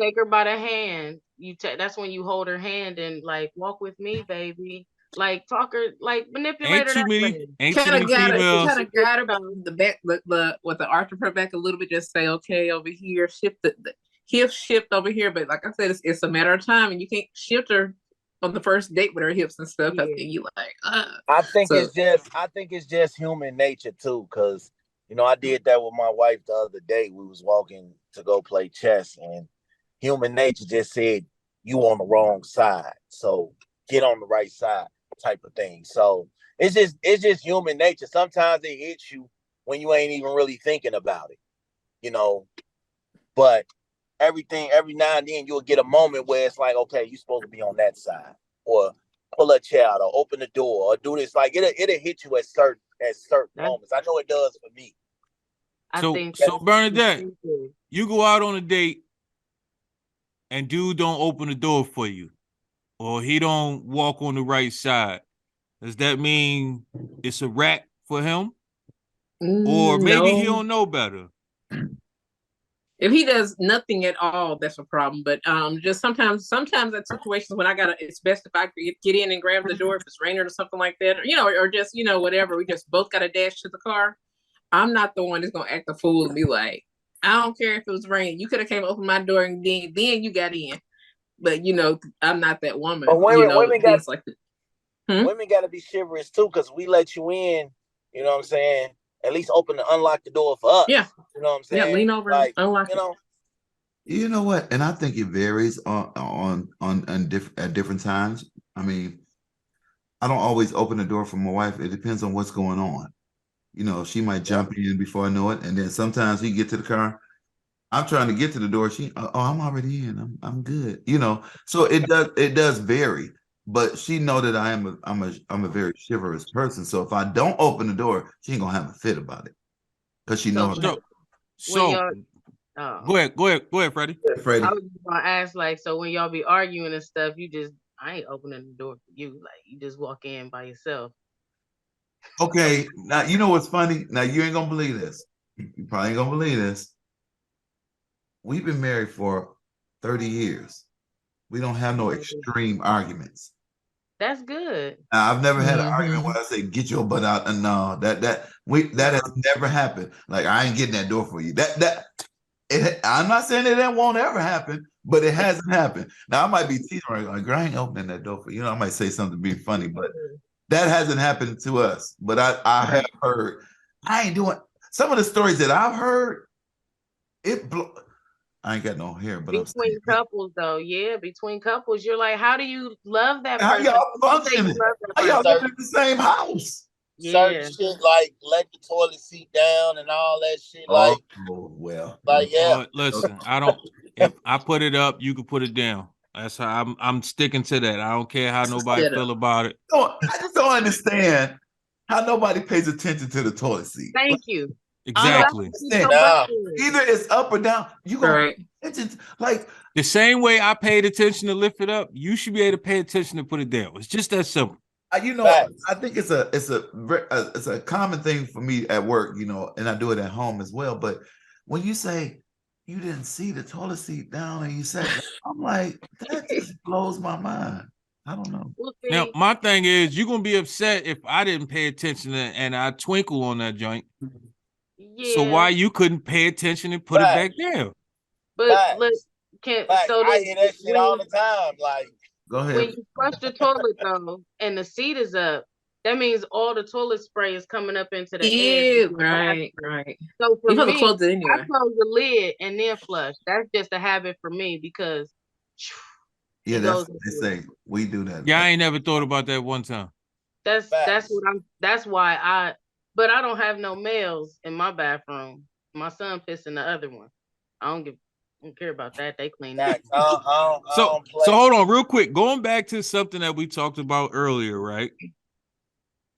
Take her by the hand. That's when you hold her hand and like walk with me, baby. Like talk her, like manipulate her that way. Kind of got her the back, with the arch of her back a little bit. Just say, okay, over here, shift the hip shift over here. But like I said, it's a matter of time, and you can't shift her on the first date with her hips and stuff. Yeah. You like, I think it's just human nature too, because I did that with my wife the other day. We was walking to go play chess, and human nature just said, "You on the wrong side, so get on the right side," type of thing. So it's just human nature. Sometimes it hits you when you ain't even really thinking about it, But every now and then you'll get a moment where it's like, okay, you're supposed to be on that side, or pull a chair out, or open the door, or do this. Like it'll hit you at certain moments. I know it does for me. So Bernadette, you go out on a date and dude don't open the door for you, or he don't walk on the right side. Does that mean it's a wrap for him? Or maybe he don't know better? If he does nothing at all, that's a problem. But just sometimes that situations when it's best if I get in and grab the door if it's raining or something like that, or just whatever. We just both got to dash to the car. I'm not the one that's gonna act a fool and be like, I don't care if it was raining. You could have came open my door and then you got in. But I'm not that woman. But women got like that. Women got to be chivalrous too, because we let you in. You know what I'm saying? At least unlock the door for us. Yeah. You know what I'm saying? Yeah, lean over, like, unlock it. You know what? And I think it varies at different times. I mean, I don't always open the door for my wife. It depends on what's going on. She might jump in before I know it, and then sometimes we get to the car. I'm trying to get to the door. I'm already in. I'm good. So it does vary. But she know that I'm a very chivalrous person. So if I don't open the door, she ain't gonna have a fit about it, because she knows. So go ahead, Freddie. Freddie. I was just gonna ask, like, so when y'all be arguing and stuff, I ain't opening the door for you. Like, you just walk in by yourself. Okay, now you know what's funny. Now you ain't gonna believe this. You probably ain't gonna believe this. We've been married for 30 years. We don't have no extreme arguments. That's good. Now, I've never had an argument where I say, "Get your butt out," and no, that has never happened. Like, I ain't getting that door for you. I'm not saying that won't ever happen, but it hasn't happened. Now I might be teasing like, "I ain't opening that door for you." I might say something to be funny, but that hasn't happened to us. But I have heard. I ain't doing some of the stories that I've heard. I ain't got no hair, but between couples, though, between couples, you're like, how do you love that person? How y'all functioning? How y'all living in the same house? Certain shit like let the toilet seat down and all that shit. Listen, I don't. If I put it up, you can put it down. That's how I'm sticking to that. I don't care how nobody feel about it. I just don't understand how nobody pays attention to the toilet seat. Thank you. Exactly. Either it's up or down. You go like the same way I paid attention to lift it up. You should be able to pay attention to put it down. It's just that simple. You know, Facts. I think it's a common thing for me at work, you know, and I do it at home as well. But when you say you didn't see the toilet seat down and you sat down, I'm like, that just blows my mind. I don't know. Well, Now, see, my thing is, you're gonna be upset if I didn't pay attention and I twinkle on that joint. So yeah, why you couldn't pay attention and put it back Facts. down? but let Facts. can Facts. so I that hear that shit when all you the time. Like, Go when ahead. you flush the toilet though, and the seat is up, that means all the toilet spray is coming up into the edge of Ew, your right, bathroom. right. So for You supposed to me, close it I anyway. close the lid and then flush. That's just a habit for me because Yeah, it that's goes what they into it. say. We do that. Yeah, I ain't never thought about that one time. That's facts. what I'm. That's why I. But I don't have no males in my bathroom. My son pissed in the other one. I don't care about that. They clean that. Facts. I So don't so play. hold on real quick. Going back to something that we talked about earlier, right?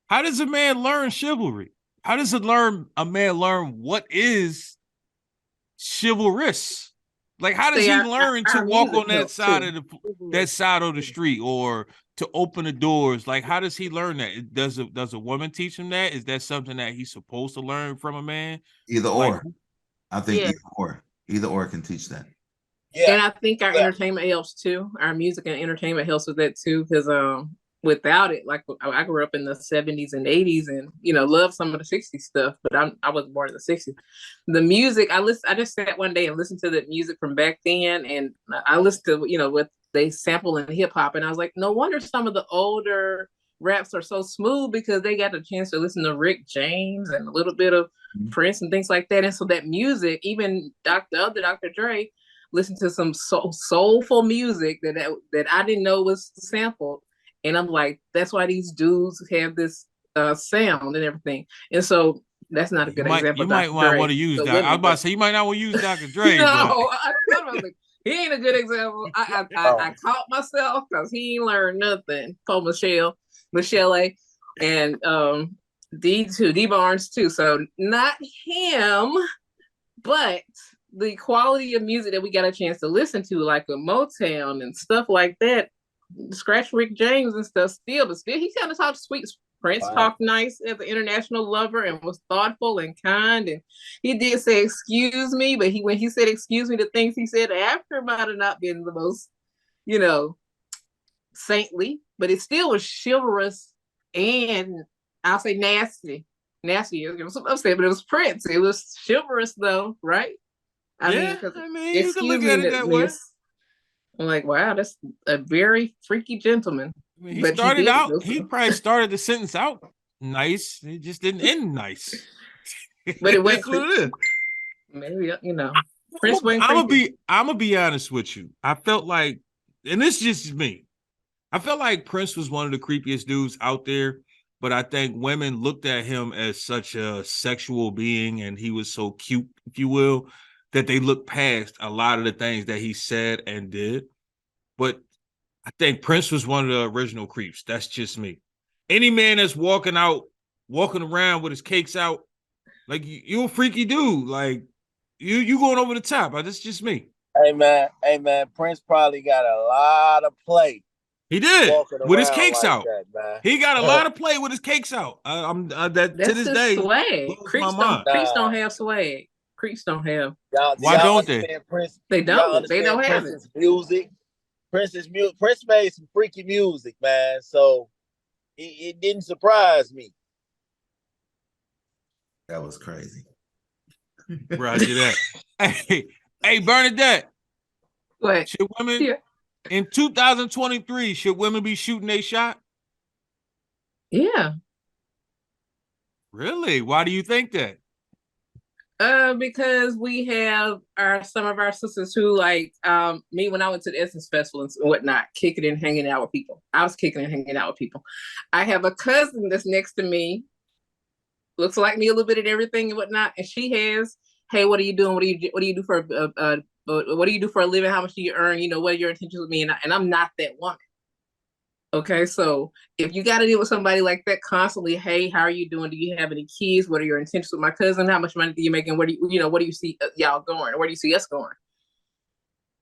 How does a man learn chivalry? How does a man learn what is chivalrous? Like, how does See, he our, learn to our walk music on that helps side too. of the street or to open the doors? Like, how does he learn that? Does a woman teach him that? Is that something that he's supposed to learn from a man? Either Like, or. I think Yeah. either or can teach that. Yeah. And I think our Yeah. entertainment helps too. Our music and entertainment helps with that too, because without it, like I grew up in the 70s and 80s, and love some of the 60s stuff, but I was born in the 60s. The music I just sat one day and listened to the music from back then, and I listened to what they sample in hip hop, and I was like, no wonder some of the older raps are so smooth, because they got a chance to listen to Rick James and a little bit of Prince and things like that. And so that music, even Dr. Dre, listen to some soulful music that I didn't know was sampled. And I'm like, that's why these dudes have this sound and everything. And so that's not a good example. you might Dr. want Dre, to use the that. I was women, about to but say you might not want to use Dr. Dre, no, but I thought about it. He ain't a good example. I caught myself because he ain't learned nothing. Told Michelle A, and D Barnes too. So not him, but the quality of music that we got a chance to listen to, like a Motown and stuff like that, scratch Rick James and stuff, but still he kind of talked sweet. Prince talked nice as an international lover and was thoughtful and kind, and he did say excuse me, but when he said excuse me, the things he said after might have not been the most, saintly, but it still was chivalrous, and I'll say nasty. It was upset, but it was Prince. It was chivalrous though, right? I mean, you can look at it that way. I'm like, wow, that's a very freaky gentleman. I mean, he but started he did out. it, He probably started the sentence out nice. It just didn't end nice. but it wasn't what it is. Maybe Prince wasn't creepy. I'm gonna be honest with you. I felt like, and this is just me. I felt like Prince was one of the creepiest dudes out there, but I think women looked at him as such a sexual being, and he was so cute, if you will, that they looked past a lot of the things that he said and did. But I think Prince was one of the original creeps. That's just me. Any man that's walking around with his cakes out, like you a freaky dude. Like you going over the top. That's just me. Hey man, Prince probably got a lot of play. He did with his cakes like out. that, man. He got a lot of play with his cakes out. That That's to this day swag. blows my mind. Creeps don't have swag. Creeps don't have. Why don't they? Prince, they don't. They don't have Prince's music. Prince made some freaky music, man. So it didn't surprise me. That was crazy. Roger that. Hey, Bernadette. What? Should women in 2023 should women be shooting a shot? Yeah. Really? Why do you think that? Because we have some of our sisters who, like me, when I went to the Essence Festival and whatnot, kicking and hanging out with people. I was kicking and hanging out with people. I have a cousin that's next to me, looks like me a little bit at everything and whatnot, and she has, hey, what are you doing? What do you do for what do you do for a living? How much do you earn? What are your intentions with me? And I'm not that woman. Okay, so if you got to deal with somebody like that constantly, hey, how are you doing? Do you have any kids? What are your intentions with my cousin? How much money do you make? And where do you see y'all going? Or where do you see us going?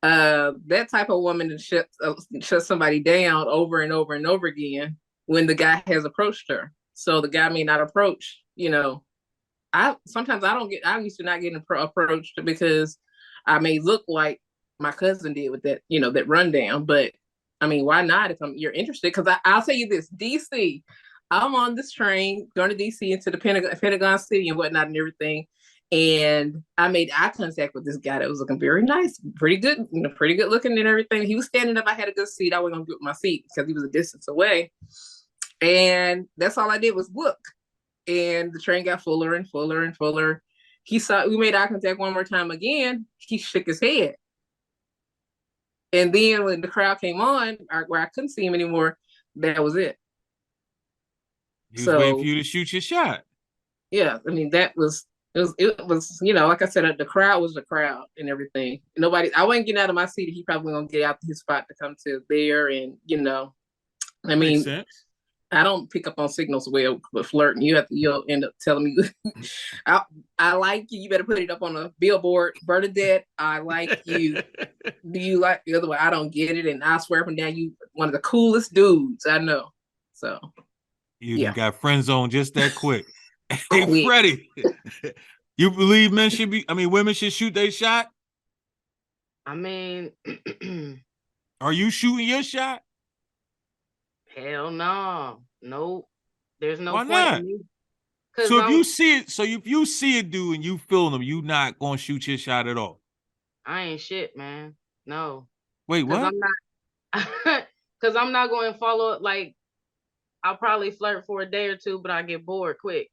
That type of woman to shut somebody down over and over and over again when the guy has approached her. So the guy may not approach, I used to not get approached because I may look like my cousin did with that, that rundown. But I mean, why not if you're interested? Because I'll tell you this, DC, I'm on this train going to DC into the Pentagon City and whatnot and everything. And I made eye contact with this guy that was looking very nice, pretty good looking and everything. He was standing up. I had a good seat. I wasn't gonna get my seat because he was a distance away. And that's all I did was look. And the train got fuller and fuller and fuller. We made eye contact one more time again. He shook his head. And then when the crowd came on, where I couldn't see him anymore, that was it. He was waiting for you to shoot your shot. Yeah, I mean, it was, like I said, the crowd was the crowd and everything. I wasn't getting out of my seat. He probably gonna get out his spot to come to there. And, I mean, makes sense. I don't pick up on signals well, but flirting, you'll end up telling me, I like you. You better put it up on a billboard. Bernadette, I like you. Do you like the other way? I don't get it. And I swear up and down, you one of the coolest dudes I know. So you got friend zone just that quick. Hey, Freddie, you believe women should shoot their shot? I mean, are you shooting your shot? Hell no. Nope. There's no Why point not? in me. So if you see a dude and you feel him, you not gonna shoot your shot at all. I ain't shit, man. No. Wait, what? Because I'm not going to follow it. Like, I'll probably flirt for a day or two, but I get bored quick.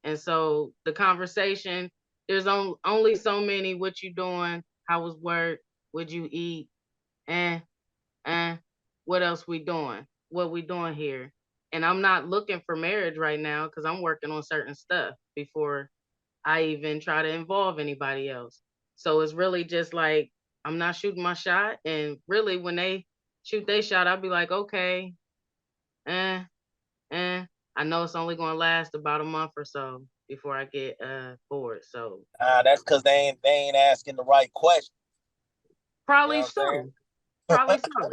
And so the conversation, there's only so many. What you doing? How was work? What'd you eat? What else we doing? What we doing here? And I'm not looking for marriage right now because I'm working on certain stuff before I even try to involve anybody else. So it's really just like, I'm not shooting my shot. And really when they shoot their shot, I'll be like, okay, I know it's only going to last about a month or so before I get bored. So that's because they ain't asking the right question. Probably so. Probably so.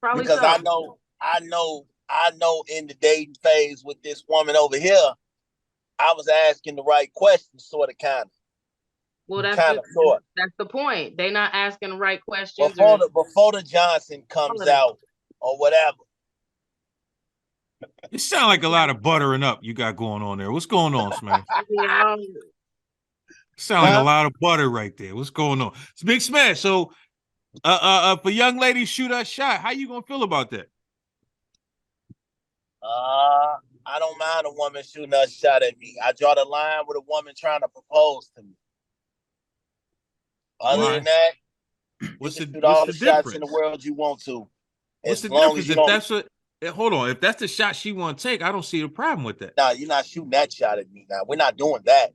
Probably because so. I know in the dating phase with this woman over here, I was asking the right questions, sort of, kind of. Well, that's the point. They not asking the right questions before the Johnson comes out or whatever. It sounds like a lot of buttering up you got going on there. What's going on, Smash? Sound like a lot of butter right there. What's going on? It's Big Smash. So, for young ladies shoot a shot, how you gonna feel about that? I don't mind a woman shooting a shot at me. I draw the line with a woman trying to propose to me. Other than that, you can shoot all the shots in the world you want to. What's the difference? Hold on. If that's the shot she want to take, I don't see a problem with that. No, you're not shooting that shot at me. Now we're not doing that.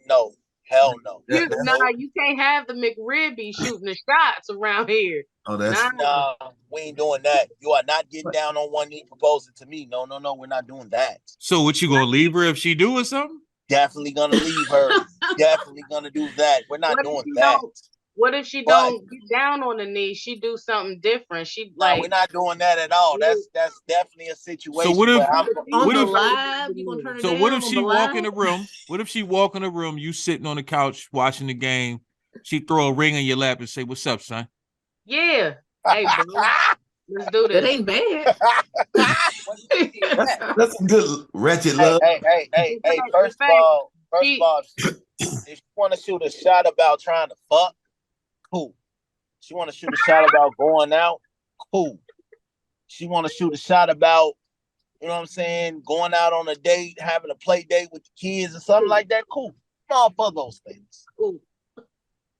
No, hell no. You can't have the McRibby shooting the shots around here. Oh, that's no, we ain't doing that. You are not getting down on one knee proposing to me. No, we're not doing that. So what, you gonna leave her if she doing something? Definitely gonna leave her. Definitely gonna do that. We're not doing that. What if she don't get down on the knee? She do something different. We're not doing that at all. That's definitely a situation. So what if she walk in the room? What if she walk in the room? You sitting on the couch watching the game. She throw a ring in your lap and say, "What's up, son?" Yeah. Hey, bro, let's do this. That ain't bad. That's a good wretched love. Hey. First of all, if you want to shoot a shot about trying to fuck, cool. She want to shoot a shot about going out, cool. She want to shoot a shot about, you know what I'm saying, going out on a date, having a play date with the kids or something like that, cool. I'm all for those things. Cool.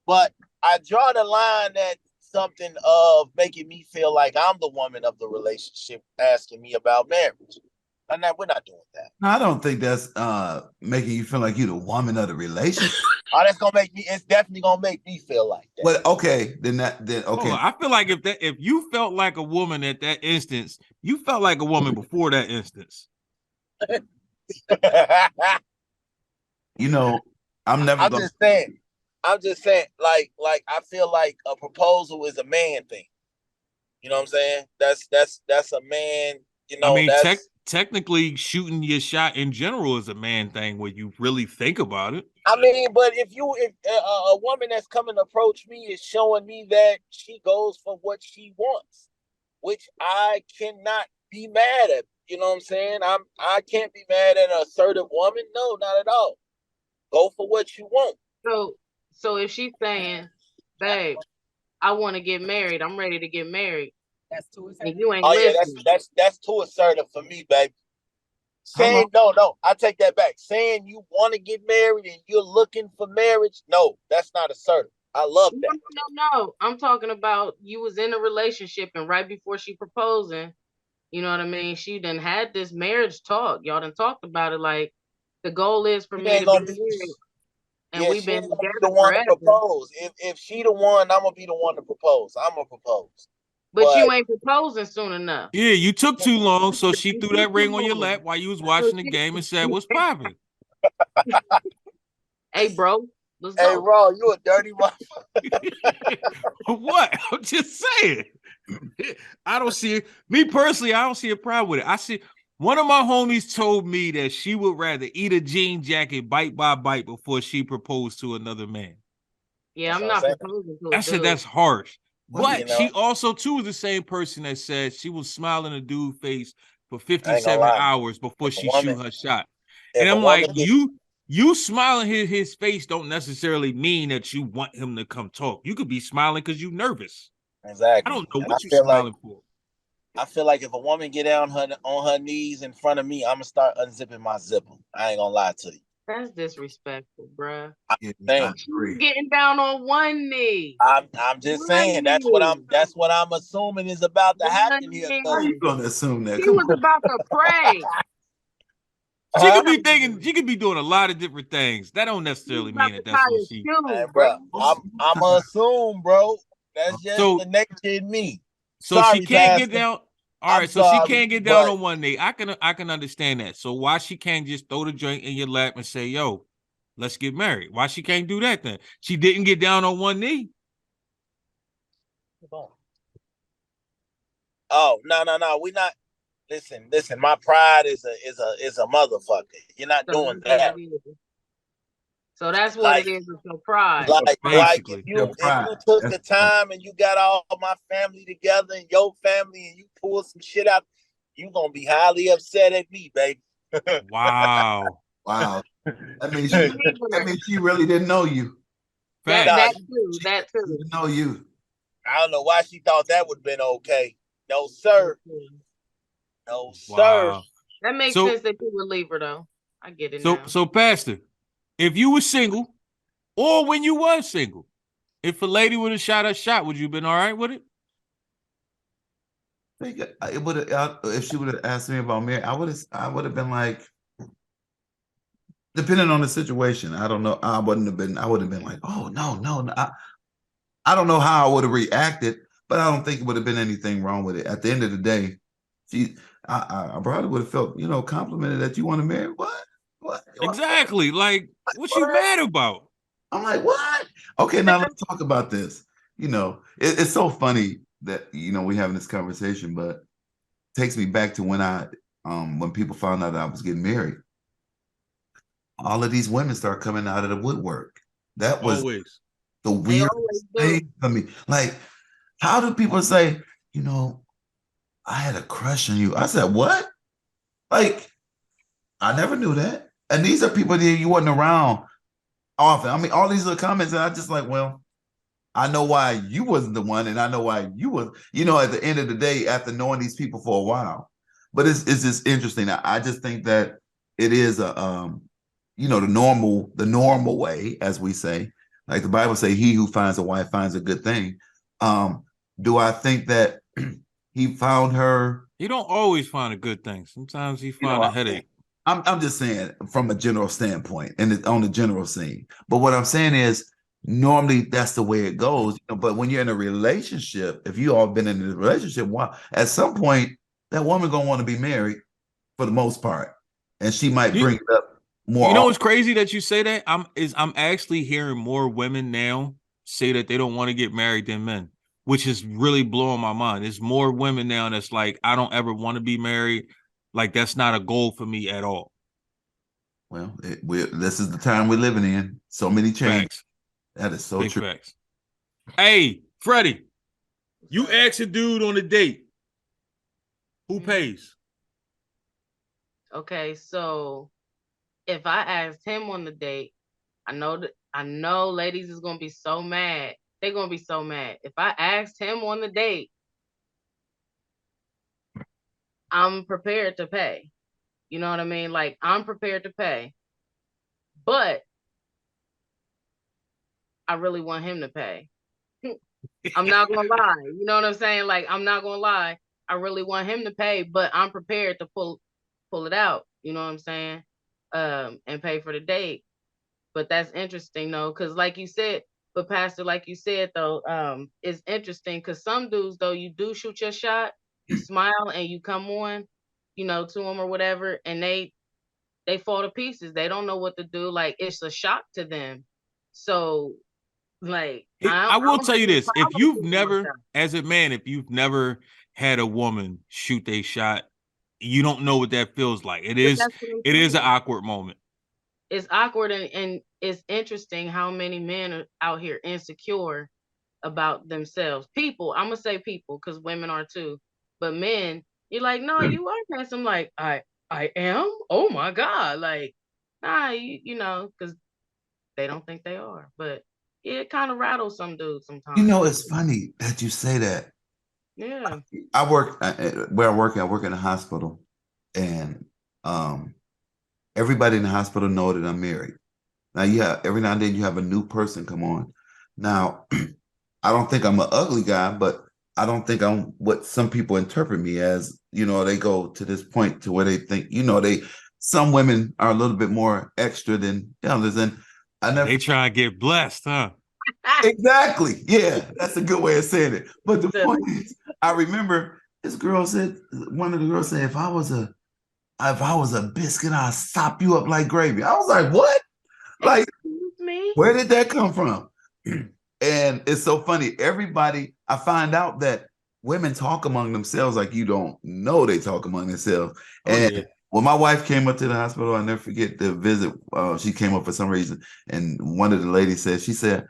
But I draw the line at something of making me feel like I'm the woman of the relationship, asking me about marriage. And we're not doing that. I don't think that's making you feel like you're the woman of the relationship. That's gonna make me. It's definitely gonna make me feel like that. Well, okay, then okay. Hold on. I feel like if you felt like a woman at that instance, you felt like a woman before that instance. You know, I'm just saying. Like I feel like a proposal is a man thing. You know what I'm saying? That's a man. You I know, mean, that's. technically shooting your shot in general is a man thing when you really think about it. I mean, but if a woman that's coming to approach me is showing me that she goes for what she wants, which I cannot be mad at. You know what I'm saying? I can't be mad at an assertive woman. No, not at all. Go for what you want. So if she's saying, babe, I want to get married, I'm ready to get married, That's too and assertive. you ain't Oh yeah, listening. that's too assertive for me, baby. How long? Saying no, I take that back. Saying you want to get married and you're looking for marriage, no, that's not assertive. I love that. No. I'm talking about you was in a relationship and right before she proposing, you know what I mean? She done had this marriage talk. Y'all done talked about it. Like the goal is for She me ain't to be gonna be. married, and Yeah, we've she been ain't gonna be the together one to forever. propose. If she the one, I'm gonna be the one to propose. I'm gonna propose. But you But ain't proposing soon enough. Yeah, you took too long, so she You threw took that too ring on your long. lap while you was So watching the game and said, "What's popping?" hey, bro, let's hey, go. Raw, you a dirty motherfucker. What? I'm just saying. I don't see it. Me personally, I don't see a problem with it. I see one of my homies told me that she would rather eat a jean jacket bite by bite before she proposed to another man. Yeah, That's I'm what I'm not saying. proposing to a I said dude. that's harsh. You But know, she also too is the same person that said she was smiling a dude's face for I ain't gonna 57 lie. hours before If a she woman, shoot her shot. And if a I'm like, woman get you smiling his face don't necessarily mean that you want him to come talk. You could be smiling because you're nervous. I exactly, don't know and what you're smiling for. I feel like if a woman get down on her knees in front of me, I'm gonna start unzipping my zipper. I ain't gonna lie to you. That's disrespectful, bruh. I'm Yeah, I saying. agree. Getting down on one knee. I'm just One saying knee. that's what I'm assuming is about to One happen here, How cousin. you knee. gonna assume that? He Come was on. about to pray. She Huh? could be thinking, she could be doing a lot of different things. That don't He was necessarily about mean to that that's tie what his she. Hey, shoes, bro. bro, I'm gonna assume, bro. That's just So the nature in me. so she Sorry, can't get Pastor. down. All I'm right, so she sorry, can't get down but on one knee. I can understand that. So why she can't just throw the joint in your lap and say, "Yo, let's get married"? Why she can't do that then? She didn't get down on one knee. oh no, we not. Listen. My pride is a motherfucker. You're not So doing that's what that. it is. So that's what it Like is with your pride. Your pride, like if Basically, your you pride. took That's the time and you got all my family together and your family and you pull some shit out, you gonna be highly upset at me, baby. wow. wow. That means You she. leaving That her. means she really didn't know you. That Nah, that Facts. too. She That too. didn't know you. I don't know why she thought that would have been okay. No, sir. No, sir. Wow. That makes So sense that you would leave her though. I get it so now. so Pastor, if you were single or when you was single, if a lady would have shot her shot, would you have been all right with it? Think it would have if she would have asked me about marriage, I would have been like, depending on the situation. I don't know. I wouldn't have been. I would have been like, oh no. I don't know how I would have reacted, but I don't think it would have been anything wrong with it. At the end of the day, she, I probably would have felt, complimented that you want to marry. What? What? You want to marry? Exactly. Like, what you What? mad about? I'm like, what? Okay, now let's talk about this. It's so funny that we having this conversation, but it takes me back to when people found out I was getting married. All of these women start coming out of the woodwork. That was Always. the They always weirdest do. thing for me. Like, how do people say, you know, I had a crush on you? I said, what? Like, I never knew that. And these are people that you wasn't around often. I mean, all these little comments, and I just like, well, I know why you wasn't the one, and I know why you was, at the end of the day, after knowing these people for a while. But it's just interesting. I just think that it is the normal way, as we say. Like the Bible say, he who finds a wife finds a good thing. Do I think that he found her? He don't always find a good thing. Sometimes he You find a know, headache. I'm just saying from a general standpoint and on the general scene. But what I'm saying is normally that's the way it goes. But when you're in a relationship, if you all been in a relationship, at some point that woman gonna want to be married for the most part, and she might You, bring it up more you know often. what's crazy that you say that? I'm actually hearing more women now say that they don't want to get married than men. which is really blowing my mind. There's more women now that's like, I don't ever want to be married. Like, that's not a goal for me at all. Well, this is the time we're living in. So many changes. Facts. That is so Big true. Facts. Hey, Freddie, you ask a dude on a date, who pays? Okay, so if I asked him on the date, I know ladies is gonna be so mad. They're gonna be so mad. If I asked him on the date, I'm prepared to pay. You know what I mean? Like, I'm prepared to pay. But I really want him to pay. I'm not gonna lie. You know what I'm saying? Like, I'm not gonna lie. I really want him to pay, but I'm prepared to pull it out. You know what I'm saying? And pay for the date. But that's interesting though, because like you said, but Pastor, like you said though, it's interesting because some dudes though, you do shoot your shot, you smile and you come on, you know, to them or whatever, and they fall to pieces. They don't know what to do. Like, it's a shock to them. So like, I will don't tell have you any this: if problem you've shooting my never, shot. as a man, if you've never had a woman shoot a shot, you don't know what that feels like. It But is, that's what it I'm is an saying. awkward moment. It's awkward and it's interesting how many men are out here insecure about themselves. People, I'm gonna say people because women are too. But men, you're like, no, you are handsome. Like, I am. Oh my god. Like, nah, you know, because they don't think they are. But yeah, it kind of rattles some dudes You sometimes. know, it's funny that you say that. Yeah. I work where I work in a hospital, and everybody in the hospital know that I'm married. Now you have every now and then you have a new person come on. Now, I don't think I'm an ugly guy, but I don't think I'm what some people interpret me as. You know, they go to this point to where they think, you know, some women are a little bit more extra than others, and I never They try to get blessed, huh? exactly. Yeah, that's a good way of saying it. But the So, point is, I remember this girl said, one of the girls said, if I was a biscuit, I'd sop you up like gravy. I was like, what? Like, excuse me. where did that come from? And it's so funny. Everybody, I find out that women talk among themselves like you don't know they talk among themselves. Oh And yeah. when my wife came up to the hospital, I'll never forget the visit. She came up for some reason, and one of the ladies said, she said,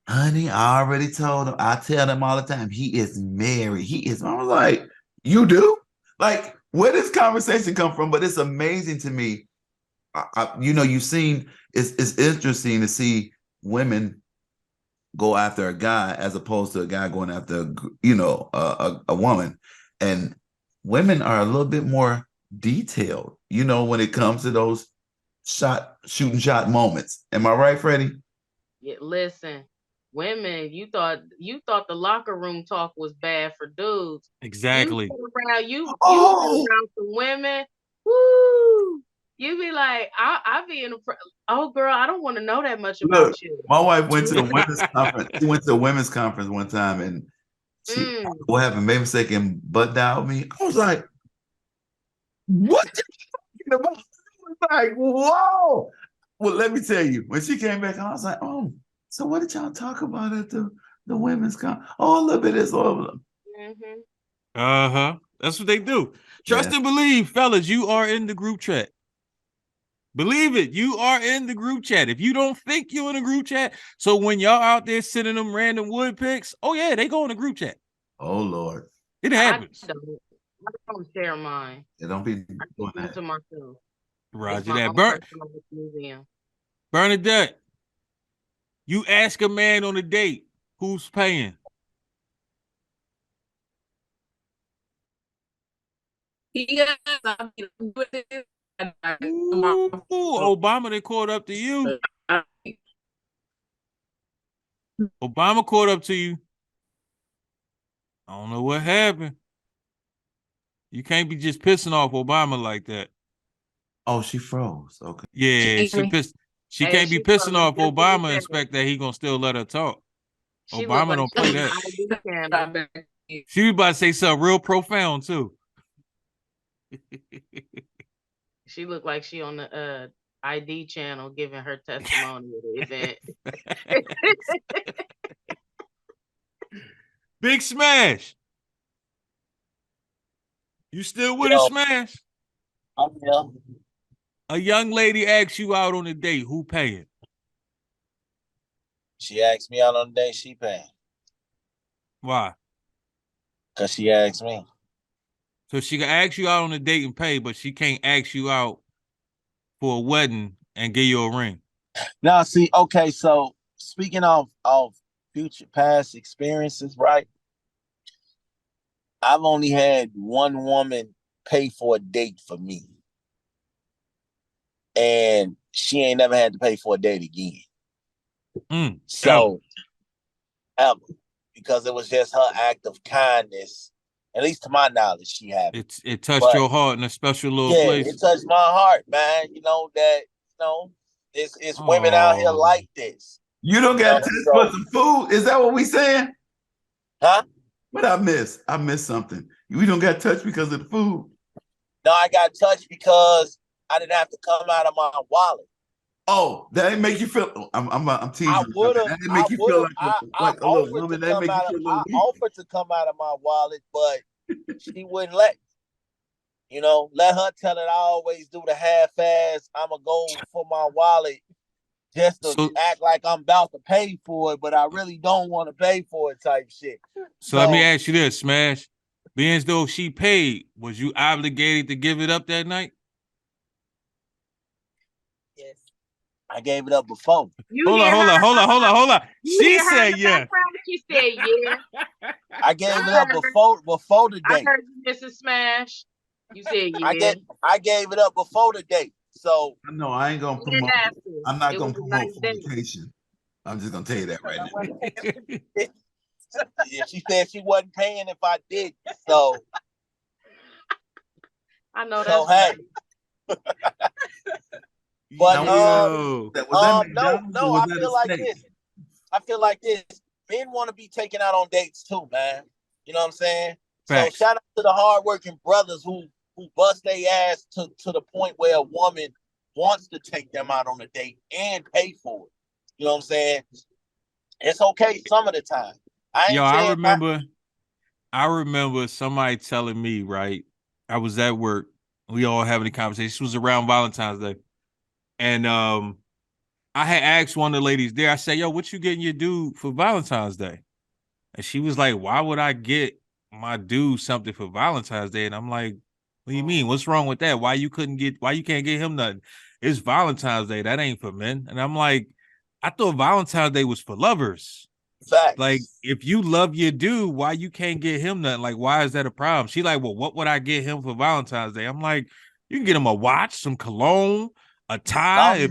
honey, I already told him. I tell them all the time, he is married. He is. I was like, you do? Like, where does conversation come from? But it's amazing to me. You know, you've seen, it's interesting to see women go after a guy as opposed to a guy going after, you know, a woman. And women are a little bit more detailed, you know, when it comes to those shooting shot moments. Am I right, Freddie? Yeah, listen, women, you thought the locker room talk was bad for dudes. You Exactly. sit around, you sit Oh, around some women, woo. You be like, I be in oh girl, I don't want to know that much look, about you. my wife went to a women's conference. She went to a women's conference one time, and she, Mm. what happened? Made a mistake and butt dialed me. I was like, what you talking about? I was like, whoa. Well, let me tell you, when she came back, I was like, oh, so what did y'all talk about at the women's conference? Oh, a little bit of this, over. Hmm. Uh-huh. That's what they do. Yeah. Trust and believe, fellas, you are in the group chat. Believe it, you are in the group chat. If you don't think you're in a group chat, so when y'all out there sending them random wood pics, oh yeah, they go in the group chat. Oh Lord. It I happens. don't share mine. Yeah, don't be I doing keep them that. to myself. It's Roger my that. own personal museum. Bernadette, you ask a man on a date, who's paying? Yes, I mean, with it, Ooh, Obama, they caught up to you. Obama caught up to you. I don't know what happened. You can't be just pissing off Obama like that. Oh, she froze. Okay. Yeah, she pissed. She Hey, can't be she pissing froze off just in a Obama and second. expect that he gonna still let her talk. She looked Obama like don't she play on that. the ID channel. She was about to say something real profound too. She looked like she on the ID channel giving her testimony at the event. Big Smash. You still with Yo. us, Smash? I'm here. A young lady asks you out on a date. Who paying? She asked me out on a date. She paying. Why? Cause she asked me. So she can ask you out on a date and pay, but she can't ask you out for a wedding and give you a ring. Now, see, okay, so speaking of future past experiences, right? I've only had one woman pay for a date for me. And she ain't never had to pay for a date again. So ever. Because it was just her act of kindness. At least to my knowledge, she had it touched your heart in a special little place. It touched my heart, man. You know that, it's women out here like this. You don't got touched for some food? Is that what we saying? Huh? What I miss? I missed something. We don't got touched because of the food. No, I got touched because I didn't have to come out of my wallet. Oh, that didn't make you feel. I'm teasing. I would have. That didn't make you feel like a little woman. That make you feel a little weak. I offered to come out of my wallet, but she wouldn't let me. Let her tell it. I always do the half-ass. I'ma go for my wallet just to act like I'm about to pay for it, but I really don't want to pay for it type shit. So let me ask you this, Smash. Being as though she paid, was you obligated to give it up that night? Yes. I gave it up before. Hold on. She said yeah. She said yeah. I gave it up before the date. I heard you, Mrs. Smash. You said yeah. I gave it up before the date. So no, I ain't gonna promote. I'm not gonna promote fornication. I'm just gonna tell you that right now. Yeah, she said she wasn't paying if I did. So I know that's so hey. But no, I feel like this. I feel like this. Men want to be taken out on dates too, man. You know what I'm saying? Facts. So shout out to the hardworking brothers who bust their ass to the point where a woman wants to take them out on a date and pay for it. You know what I'm saying? It's okay some of the time. I remember somebody telling me, right? I was at work. We all having a conversation. This was around Valentine's Day. And I had asked one of the ladies there, I said, yo, what you getting your dude for Valentine's Day? And she was like, why would I get my dude something for Valentine's Day? And I'm like, what do you mean? What's wrong with that? Why you can't get him nothing? It's Valentine's Day. That ain't for men. And I'm like, I thought Valentine's Day was for lovers. Facts. Like, if you love your dude, why you can't get him nothing? Like, why is that a problem? She like, well, what would I get him for Valentine's Day? I'm like, you can get him a watch, some cologne, a tie.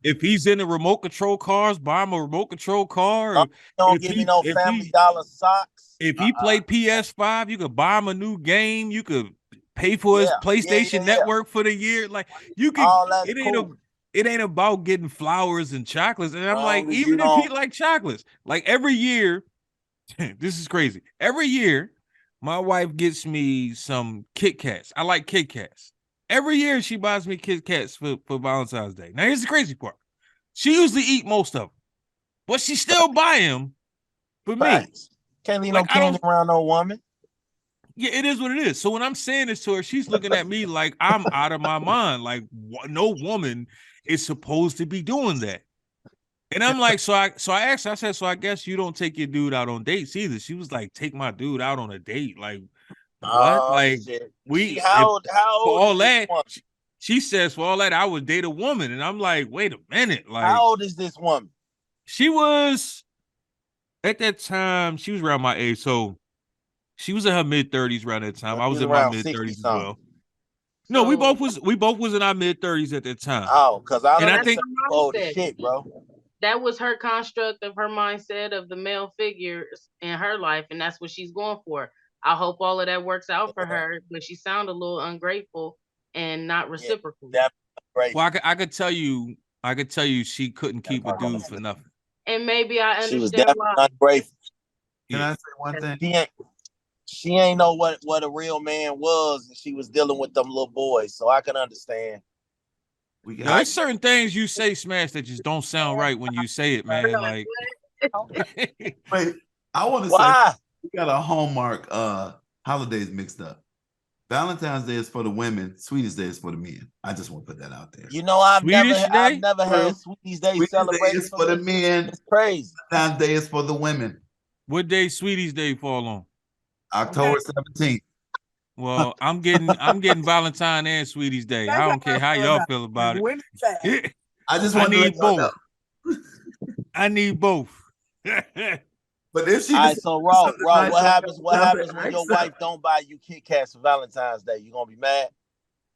If he's in the remote control cars, buy him a remote control car. Don't give me no Family Dollar socks. If he played PS5, you could buy him a new game. You could pay for his PlayStation Network for the year. Like, you could. It ain't about getting flowers and chocolates. And I'm like, even if he like chocolates, like every year, this is crazy. Every year, my wife gets me some Kit Kats. I like Kit Kats. Every year she buys me Kit Kats for Valentine's Day. Now here's the crazy part. She usually eat most of them, but she still buy them for me. Can't leave no candy around no woman. Yeah, it is what it is. So when I'm saying this to her, she's looking at me like I'm out of my mind. Like, no woman is supposed to be doing that. And I'm like, so I asked her, I said, so I guess you don't take your dude out on dates either. She was like, take my dude out on a date. Like, what? Like, shit. how old for all that? She says, for all that, I would date a woman. And I'm like, wait a minute. Like, how old is this woman? She was, at that time, she was around my age. So she was in her mid-30s around that time. I was in my mid-30s as well. No, we both was in our mid-30s at that time. Oh, because I think old shit, bro. That was her construct of her mindset of the male figures in her life, and that's what she's going for. I hope all of that works out for her, but she sounded a little ungrateful and not reciprocal. Yeah, well, I could tell you she couldn't keep a dude for nothing. And maybe I understand she was definitely why. Ungrateful. Can I say one thing? She ain't know what a real man was, and she was dealing with them little boys, so I can understand. There's certain things you say, Smash, that just don't sound right when you say it, man. Like, wait, I want to say got a Hallmark holidays mixed up. Valentine's Day is for the women. Sweetest Day is for the men. I just want to put that out there. You know, I've Swedish Day? never had Sweeties Day Sweetest Day celebrated is for the men. It's crazy. Valentine's Day is for the women. What day Sweeties Day fall on? October 17th. Well, I'm getting Valentine and Sweeties Day. I don't care how y'all feel about it. I just want to need both. know. I need both. But if she all right, so Raw, what happens nice when your wife don't buy you Kit Kats for Valentine's Day? You gonna be mad?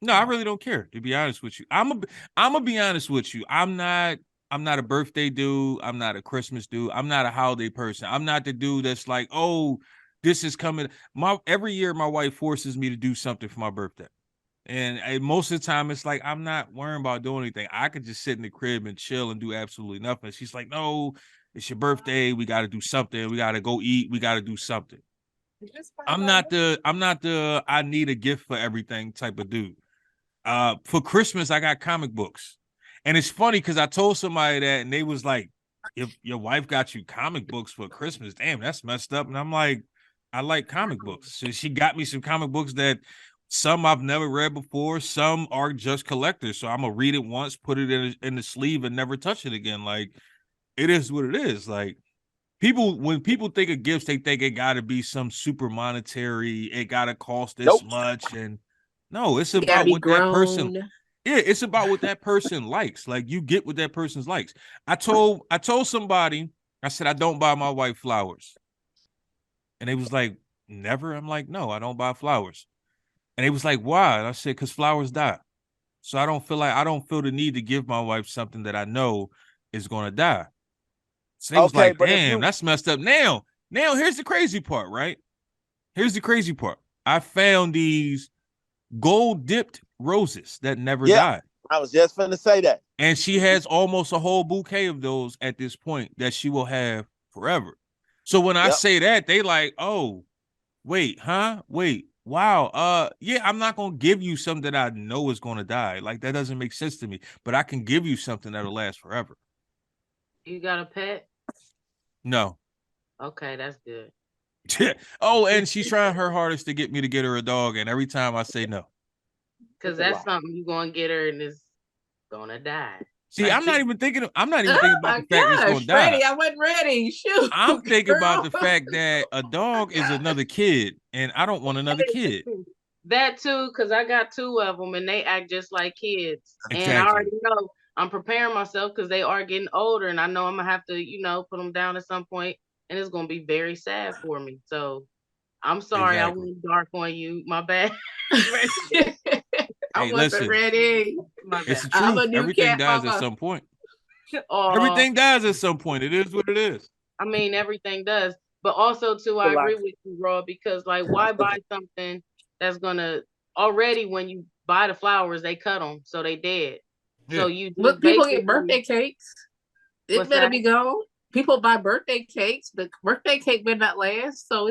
No, I really don't care, to be honest with you. I'm gonna be honest with you. I'm not a birthday dude. I'm not a Christmas dude. I'm not a holiday person. I'm not the dude that's like, oh, this is coming. Every year my wife forces me to do something for my birthday. And most of the time it's like I'm not worrying about doing anything. I could just sit in the crib and chill and do absolutely nothing. She's like, no, it's your birthday. We got to do something. We got to go eat. We got to do something. I'm not the I need a gift for everything type of dude. For Christmas, I got comic books. And it's funny because I told somebody that and they was like, if your wife got you comic books for Christmas, damn, that's messed up. And I'm like, I like comic books. So she got me some comic books that some I've never read before. Some are just collectors. So I'm going to read it once, put it in the sleeve and never touch it again. Like, it is what it is. Like, when people think of gifts, they think it got to be some super monetary. It got to cost this much. And no, it's about what that person. Yeah, it's about what that person likes. Like, you get what that person's likes. I told somebody, I said, I don't buy my wife flowers. And they was like, never? I'm like, no, I don't buy flowers. And they was like, why? And I said, because flowers die. So I don't feel the need to give my wife something that I know is going to die. So they was like, damn, that's messed up. Now, here's the crazy part, right? Here's the crazy part. I found these gold dipped roses that never died. I was just finna say that. And she has almost a whole bouquet of those at this point that she will have forever. So when I say that, they like, oh, wait, huh? Wait, wow. Yeah, I'm not gonna give you something that I know is gonna die. Like, that doesn't make sense to me. But I can give you something that'll last forever. You got a pet? No. Okay, that's good. Oh, and she's trying her hardest to get me to get her a dog, and every time I say no. Because that's something you're gonna get her and it's gonna die. See, I'm not even thinking about the fact it's gonna die. Ready, I wasn't ready. Shoot. I'm thinking about the fact that a dog is another kid, and I don't want another kid. That too, because I got 2 of them and they act just like kids. Exactly. And I already know I'm preparing myself because they are getting older and I know I'm gonna have to, put them down at some point and it's gonna be very sad for me. So I'm sorry I went dark on you. My bad. I wasn't ready. It's the truth. Everything dies at some point. Everything dies at some point. It is what it is. I mean, everything does. But also, too, I agree with you, Raw, because, like, why buy something that's going to already when you buy the flowers, they cut them, so they dead. Yeah. So you But people get birthday cakes. It better be gone. People buy birthday cakes. The birthday cake better not last. So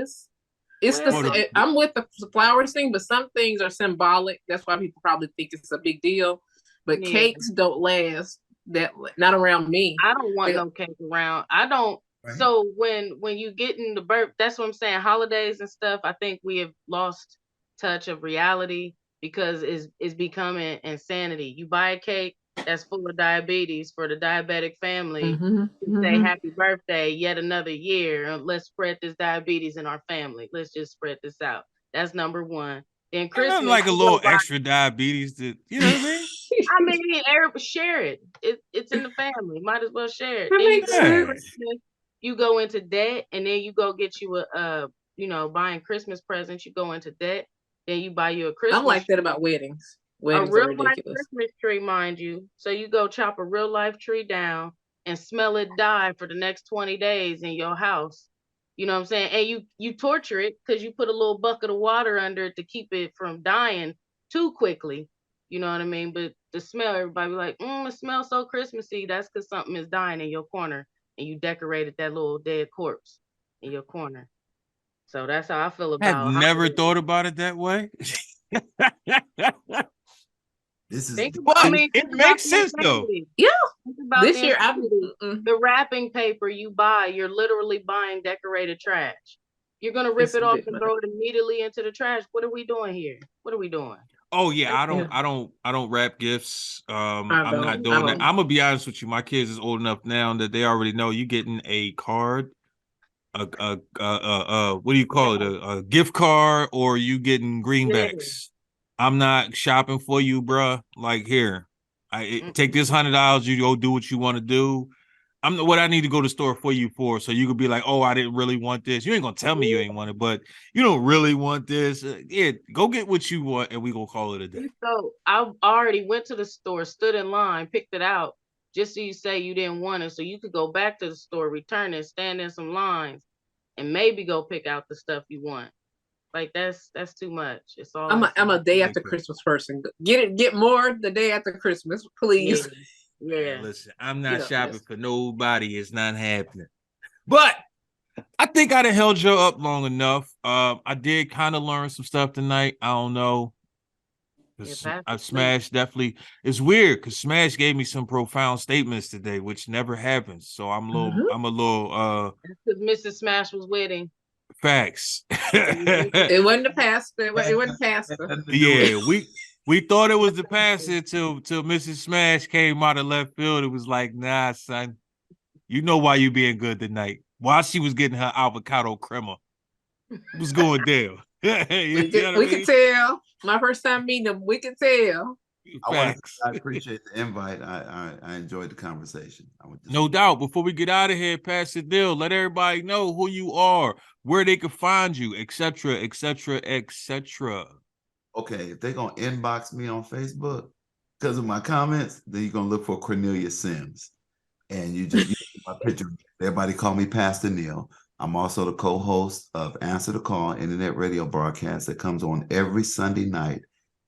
I'm with the flowers thing, but some things are symbolic. That's why people probably think it's a big deal. But cakes don't last. Not around me. I don't want no cake around. I don't. Right. So when you get in the that's what I'm saying. Holidays and stuff. I think we have lost touch of reality because it's becoming insanity. You buy a cake that's full of diabetes for the diabetic family. Say happy birthday, yet another year. Let's spread this diabetes in our family. Let's just spread this out. That's number one. Then Christmas, like a little extra diabetes to, you know what I mean? I mean, share it. It's in the family. Might as well share it. You go into debt, and then you go get you buying Christmas presents. You go into debt, then you buy you a Christmas. I'm like that about weddings. Weddings a real life Christmas tree, mind you. So you go chop a real life tree down and smell it die for the next 20 days in your house. You know what I'm saying? And you torture it because you put a little bucket of water under it to keep it from dying too quickly. You know what I mean? But the smell, everybody be like, it smells so Christmassy. That's because something is dying in your corner and you decorated that little dead corpse in your corner. So that's how I feel about it. I've never thought about it that way. It makes sense though. Yeah. This year, the wrapping paper you buy, you're literally buying decorated trash. You're gonna rip It's it a off bit and much. throw it immediately into the trash. What are we doing here? What are we doing? Oh yeah, Yeah. I don't wrap gifts. I I'm not don't. I doing that. don't. I'm gonna be honest with you. My kids is old enough now that they already know you getting a card, what do you call it? A gift card, or you getting Yeah. greenbacks. I'm not shopping for you, bruh. Like here, take this $100. You go do what you want to do. I'm what I need to go to the store for you for, so you could be like, oh, I didn't really want this. You ain't gonna tell me you ain't want it, but you don't really want this. Yeah, go get what you want, and we gonna call it a day. So I already went to the store, stood in line, picked it out, just so you say you didn't want it. So you could go back to the store, return it, stand in some lines, and maybe go pick out the stuff you want. Like that's too much. It's all I I'm see. a day after Christmas person. Get more the day after Christmas, please. Yeah. Yeah, listen, I'm not Yeah, shopping yes. for nobody. It's not happening. But I think I'd have held you up long enough. I did kind of learn some stuff tonight. I don't know. Smash definitely. It's weird because Smash gave me some profound statements today, which never happens. So I'm a little Because Mrs. Smash was wedding. facts. It wasn't the pastor. It wasn't the pastor. Yeah, we thought it was the passer till Mrs. Smash came out of left field. It was like, nah, son, you know why you being good tonight. While she was getting her avocado crema, it was going down. We could tell. My first time meeting him, we could tell. I appreciate the invite. I enjoyed the conversation. No doubt. Before we get out of here, Pastor Dill, let everybody know who you are, where they can find you, etc., etc., etc. Okay, if they're gonna inbox me on Facebook because of my comments, then you're gonna look for Cornelia Sims, and you just use my picture. Everybody call me Pastor Neil. I'm also the co-host of Answer the Call internet radio broadcast that comes on every Sunday night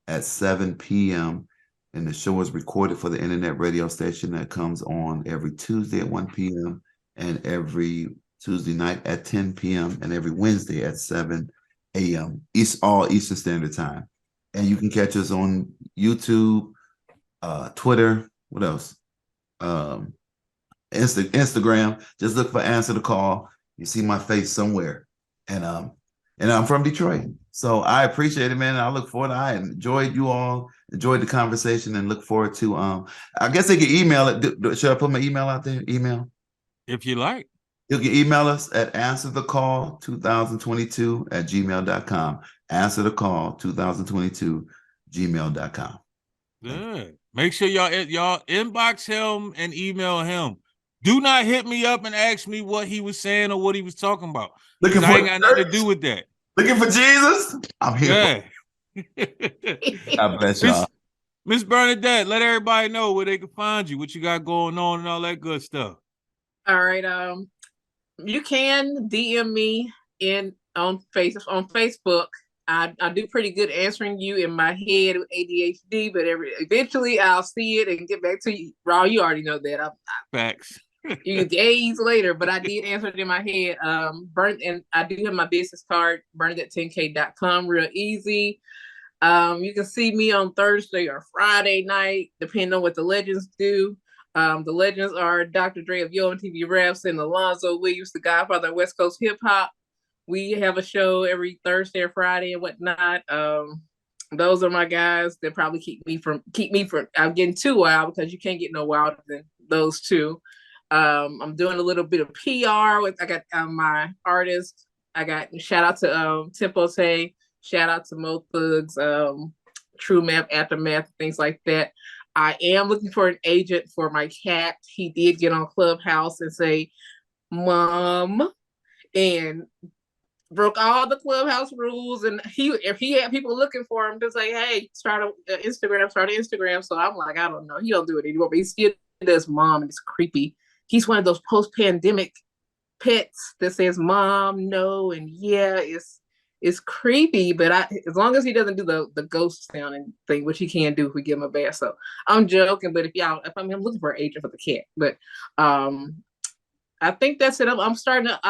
at 7 p.m. And the show is recorded for the internet radio station that comes on every Tuesday at 1 p.m. and every Tuesday night at 10 p.m. and every Wednesday at 7 a.m. all Eastern Standard Time. And you can catch us on YouTube, Twitter, what else? Instagram. Just look for Answer the Call. You see my face somewhere. And I'm from Detroit. So I appreciate it, man. I look forward. I enjoyed you all, enjoyed the conversation, and look forward to I guess they can email it. Should I put my email out there? Email? If you like. You can email us at answerthecall2022@gmail.com. Answerthecall2022@gmail.com. Good. Make sure y'all inbox him and email him. Do not hit me up and ask me what he was saying or what he was talking about. Looking for I ain't got nothing to do with that. Looking for Jesus? I'm here. Yeah. God bless y'all. Miss Bernadette, let everybody know where they can find you, what you got going on, and all that good stuff. All right. You can DM me on Facebook. I do pretty good answering you in my head with ADHD, but eventually I'll see it and get back to you. Raw, you already know that. Facts. You days later, but I did answer it in my head. And I do have my business card, bernadette10k.com, real easy. You can see me on Thursday or Friday night, depending on what the legends do. The legends are Dr. Dre of Yo MTV Raps and Alonzo Williams, the Godfather of West Coast Hip Hop. We have a show every Thursday or Friday and whatnot. Those are my guys that probably keep me from I'm getting too wild because you can't get no wilder than those two. I'm doing a little bit of PR with I got my artists. I got shout out to Tempo Tay, shout out to Mo Thugs, True Math, Aftermath, things like that. I am looking for an agent for my cat. He did get on Clubhouse and say, "Mom," and broke all the Clubhouse rules. And if he had people looking for him to say, "Hey, start an Instagram." So I'm like, I don't know. He don't do it anymore, but he still does Mom, and it's creepy. He's one of those post-pandemic pets that says Mom, no, and yeah, it's creepy, but as long as he doesn't do the ghost sounding thing, which he can do if we give him a bath. So I'm joking, but I'm looking for an agent for the cat. But I think that's it. I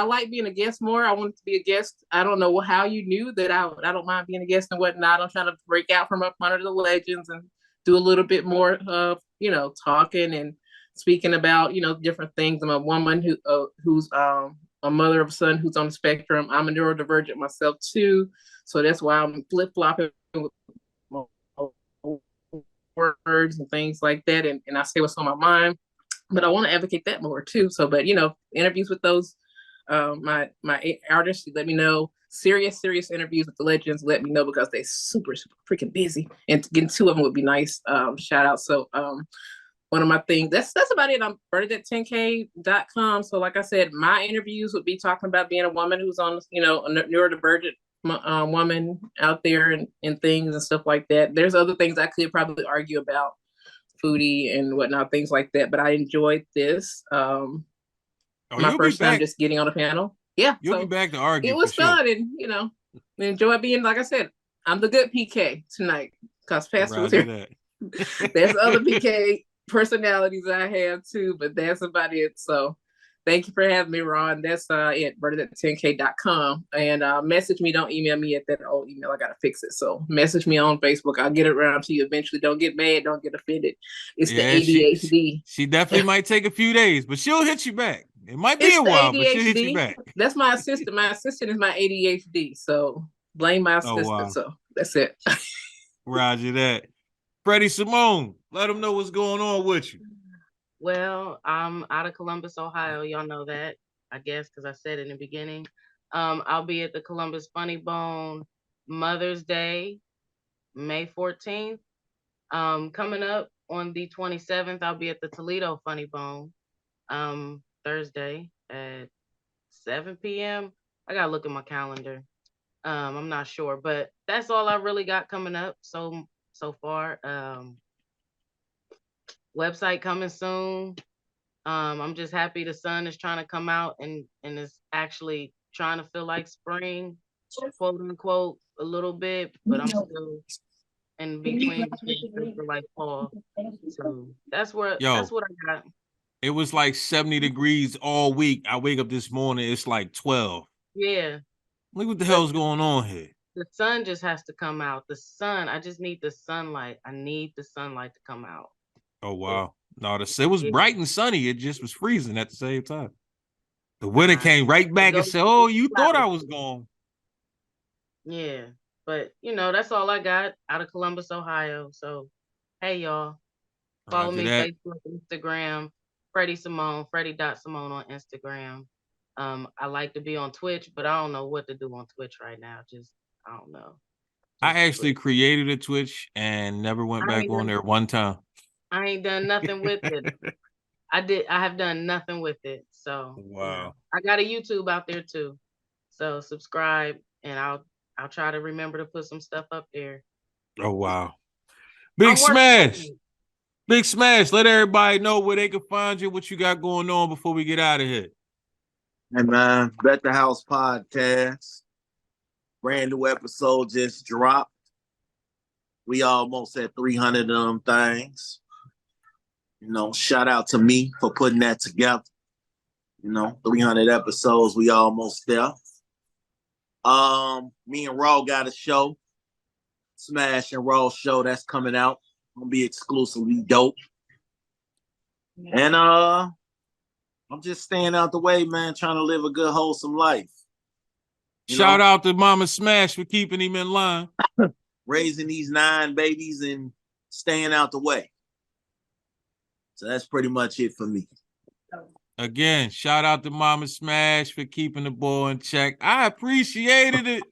like being a guest more. I wanted to be a guest. I don't know how you knew that I don't mind being a guest and whatnot. I'm trying to break out from up under the legends and do a little bit more of, talking and speaking about, different things. I'm a woman who's a mother of a son who's on the spectrum. I'm a neurodivergent myself too, so that's why I'm flip flopping with my words and things like that, and I say what's on my mind. But I want to advocate that more too. So, but interviews with those my artists, let me know. Serious interviews with the legends, let me know, because they super freaking busy, and getting 2 of them would be nice. Shout out. So one of my things, that's about it. I'm Bernadette10k.com. So like I said, my interviews would be talking about being a woman who's on, a neurodivergent woman out there, and things and stuff like that. There's other things I could probably argue about, foodie and whatnot, things like that, but I enjoyed this. My first time just getting on a panel. Yeah. You'll be back to argue. It was fun, and enjoy being, like I said, I'm the good PK tonight, because Pastor was here. There's other PK personalities I have too, but that's about it. So thank you for having me, Ron. That's at Bernadette10k.com. And message me, don't email me at that old email. I gotta fix it. So message me on Facebook. I'll get it around to you eventually. Don't get mad, don't get offended. It's the ADHD. She definitely might take a few days, but she'll hit you back. It might be a while, but she'll hit you back. That's my assistant. My assistant is my ADHD. So blame my assistant. Wow. So that's it. Roger that. Freddie Simone, let them know what's going on with you. Well, I'm out of Columbus, Ohio. Y'all know that, I guess, because I said it in the beginning. I'll be at the Columbus Funny Bone Mother's Day, May 14th. Coming up on the 27th, I'll be at the Toledo Funny Bone Thursday at 7 p.m. I gotta look at my calendar. I'm not sure, but that's all I really got coming up so far. Website coming soon. I'm just happy the sun is trying to come out and is actually trying to feel like spring, quote unquote, a little bit, but I'm still in between for like fall. So that's what I got. It was like 70 degrees all week. I wake up this morning, it's like 12. Yeah. Look what the hell's going on here. The sun just has to come out. The sun, I just need the sunlight. I need the sunlight to come out. Oh, wow. No, it was bright and sunny. It just was freezing at the same time. The winter came right back and said, oh, you thought I was gone. Yeah. But, that's all I got out of Columbus, Ohio. So, hey, y'all. Follow me, Facebook, Instagram, Freddie Simone, Freddie.Simone on Instagram. I like to be on Twitch, but I don't know what to do on Twitch right now. I don't know. I actually created a Twitch and never went back on there one time. I ain't done nothing with it. I have done nothing with it. So wow. I got a YouTube out there too. So subscribe, and I'll try to remember to put some stuff up there. Oh wow. Big Smash. Big Smash. Let everybody know where they can find you, what you got going on before we get out of here. Hey man, Bet the House Podcast. Brand new episode just dropped. We almost at 300 of them things. Shout out to me for putting that together. 300 episodes, we almost there. Me and Raw got a show. Smash and Raw show that's coming out. Gonna be exclusively dope. And I'm just staying out the way, man, trying to live a good, wholesome life. Shout out to Mama Smash for keeping him in line. Raising these 9 babies and staying out the way. So that's pretty much it for me. Again, shout out to Mama Smash for keeping the ball in check. I appreciated it.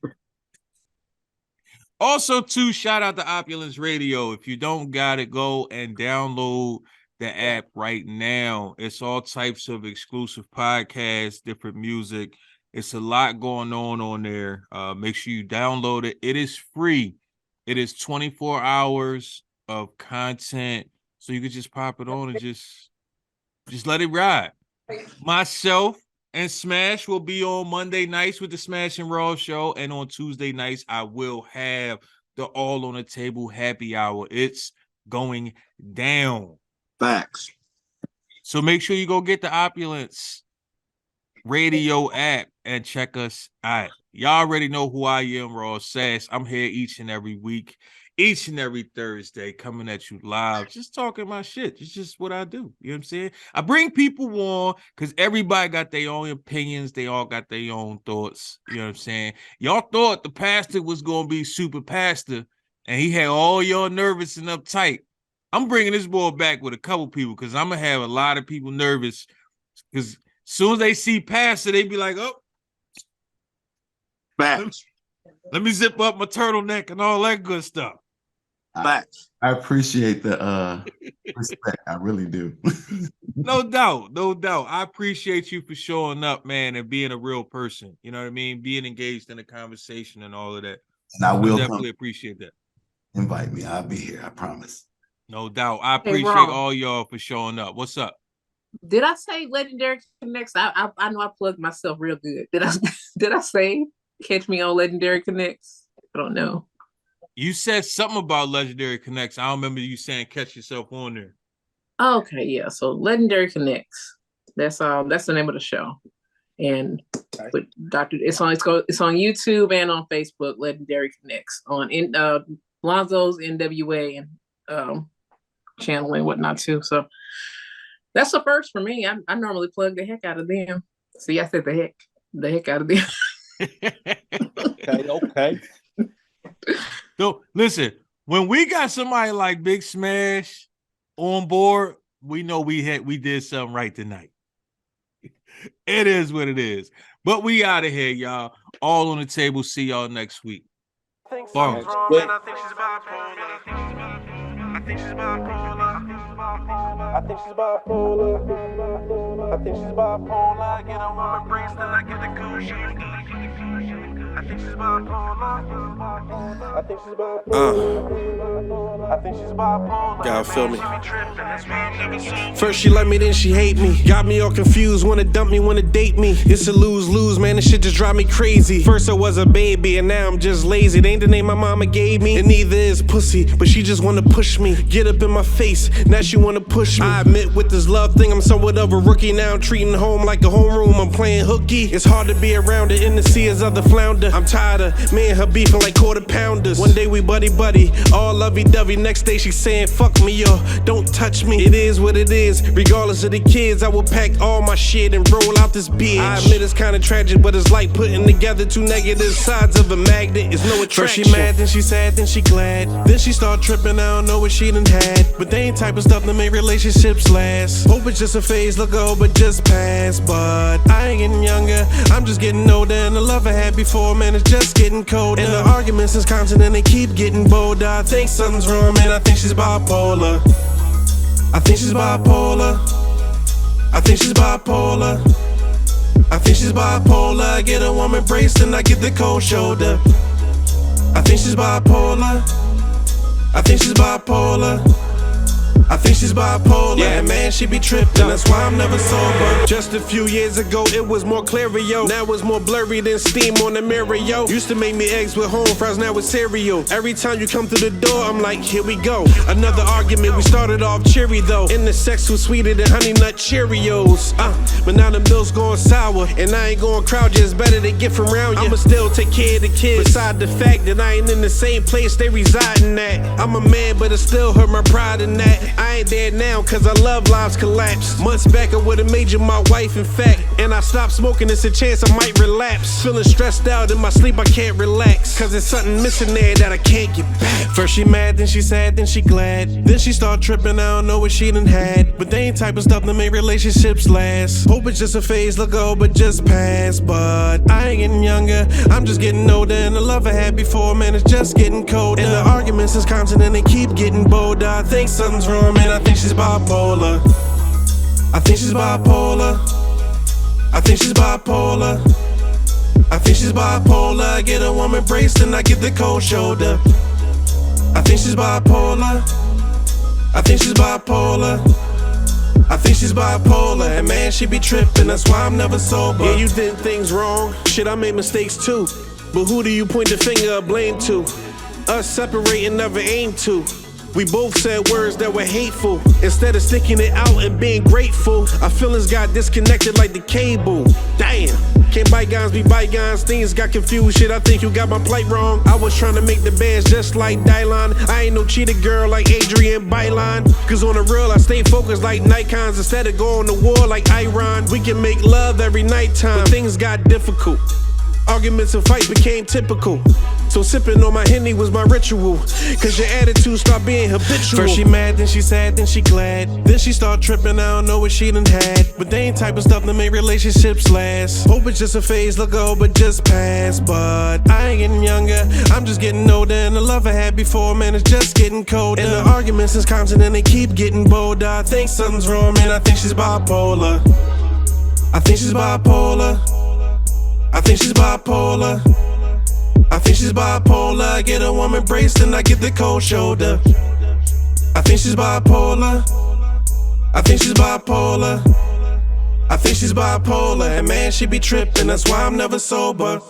Also, too, shout out to Opulence Radio. If you don't got it, go and download the app right now. It's all types of exclusive podcasts, different music. It's a lot going on there. Make sure you download it. It is free. It is 24 hours of content. So you could just pop it on and just let it ride. Myself and Smash will be on Monday nights with the Smash and Raw show. And on Tuesday nights, I will have the All on the Table happy hour. It's going down. Facts. So make sure you go get the Opulence Radio app and check us out. Y'all already know who I am, Raw Sass. I'm here each and every week. each and every Thursday, coming at you live, just talking my shit. It's just what I do. You know what I'm saying? I bring people on because everybody got their own opinions. They all got their own thoughts. You know what I'm saying? Y'all thought the pastor was going to be super pastor, and he had all y'all nervous and uptight. I'm bringing this boy back with a couple people because I'm going to have a lot of people nervous because as soon as they see pastor, they be like, oh, let me zip up my turtleneck and all that good stuff. I appreciate the respect. I really do. No doubt. I appreciate you for showing up, man, and being a real person. You know what I mean? Being engaged in a conversation and all of that. And I will definitely appreciate that. Invite me. I'll be here. I promise. No doubt. I appreciate all y'all for showing up. What's up? Did I say Legendary Connects? I know I plugged myself real good. Did I say catch me on Legendary Connects? I don't know. You said something about Legendary Connects. I don't remember you saying catch yourself on there. Okay, yeah. So Legendary Connects. That's the name of the show. And with Dr. It's on YouTube and on Facebook, Legendary Connects. On Lonzo's NWA and channel and whatnot too. So that's the first for me. I normally plug the heck out of them. See, I said the heck out of them. Okay. So listen, when we got somebody like Big Smash on board, we know we did something right tonight. It is what it is. But we out of here, y'all. All on the table. See y'all next week. Bars. I think she's bipolar. I think she's bipolar. I think she's bipolar. I think she's bipolar. Get a woman brains, then I get the cool shit. I think she's bipolar. I think she's bipolar. I think she's bipolar. Y'all feel me? First she like me, then she hate me. Got me all confused, wanna dump me, wanna date me. It's a lose-lose, man, this shit just drive me crazy. First I was a baby, and now I'm just lazy. It ain't the name my mama gave me, and neither is pussy. But she just wanna push me, get up in my face, now she wanna push me. I admit with this love thing, I'm somewhat of a rookie. Now I'm treating home like a homeroom, I'm playing hooky. It's hard to be around it in the sea as other flounder. I'm tired of me and her beefing like quarter pounders. One day we buddy, all lovey-dovey. Next day she saying fuck me or don't touch me. It is what it is, regardless of the kids. I will pack all my shit and roll out this bitch. I admit it's kinda tragic, but it's like putting together two negative sides of a magnet. It's no attraction. First she mad, then she sad, then she glad. Then she start tripping, I don't know what she done had. But they ain't type of stuff that make relationships last. Hope it's just a phase, look I hope it just passed. But I ain't getting younger, I'm just getting older. And the love I had before, man, it's just getting colder. And the arguments is constant and they keep getting bolder. I think something's wrong, man, I think she's bipolar. I think she's bipolar. I think she's bipolar. I think she's bipolar. I get a woman braced and I get the cold shoulder. I think she's bipolar. I think she's bipolar. I think she's bipolar, yeah, man, she be tripping, that's why I'm never sober. Just a few years ago, it was more clear, yo. Now it's more blurry than steam on the mirror, yo. Used to make me eggs with home fries, now it's cereal. Every time you come through the door, I'm like, here we go. Another argument, we started off cheery, though. And the sex was sweeter than Honey Nut Cheerios. But now the milk's going sour, and I ain't going crowd you, it's better to get from around you. I'ma still take care of the kids, beside the fact that I ain't in the same place they residing at. I'm a man, but it still hurt my pride in that. I ain't there now, cause I love lives collapse. Months back I would've made you my wife, in fact. And I stopped smoking, it's a chance I might relapse. Feeling stressed out in my sleep, I can't relax. Cause there's something missing there that I can't get back. First she mad, then she sad, then she glad. Then she start tripping, I don't know what she done had. But they ain't type of stuff that make relationships last. Hope it's just a phase, look I hope it just passed. But I ain't getting younger, I'm just getting older. And the love I had before, man, it's just getting colder. And the arguments is constant and they keep getting bolder. I think something's wrong, man, I think she's bipolar. I think she's bipolar. I think she's bipolar. I think she's bipolar. I get a woman braced and I get the cold shoulder. I think she's bipolar. I think she's bipolar. I think she's bipolar, and man, she be tripping, that's why I'm never sober. Yeah, you did things wrong, shit, I made mistakes too. But who do you point the finger of blame to? Us separating, never aim to. We both said words that were hateful. Instead of sticking it out and being grateful, our feelings got disconnected like the cable. Damn. Can't bygones be bygones, things got confused. Shit, I think you got my plight wrong. I was trying to make the bands just like Dylon. I ain't no cheater girl like Adrian Byline. Cause on the real, I stay focused like Nikons instead of going to war like Iran. We can make love every nighttime, but things got difficult. Arguments and fights became typical. So sipping on my Henny was my ritual. Cause your attitude start being habitual. First she mad, then she sad, then she glad. Then she start tripping, I don't know what she done had. But they ain't type of stuff that make relationships last. Hope it's just a phase, look, I hope it just passed. But I ain't getting younger, I'm just getting older. And the love I had before, man, it's just getting colder. And the arguments is constant and they keep getting bolder. I think something's wrong, man, I think she's bipolar. I think she's bipolar. I think she's bipolar. I think she's bipolar. I get a woman braced and I get the cold shoulder. I think she's bipolar. I think she's bipolar. I think she's bipolar. And man, she be tripping, that's why I'm never sober.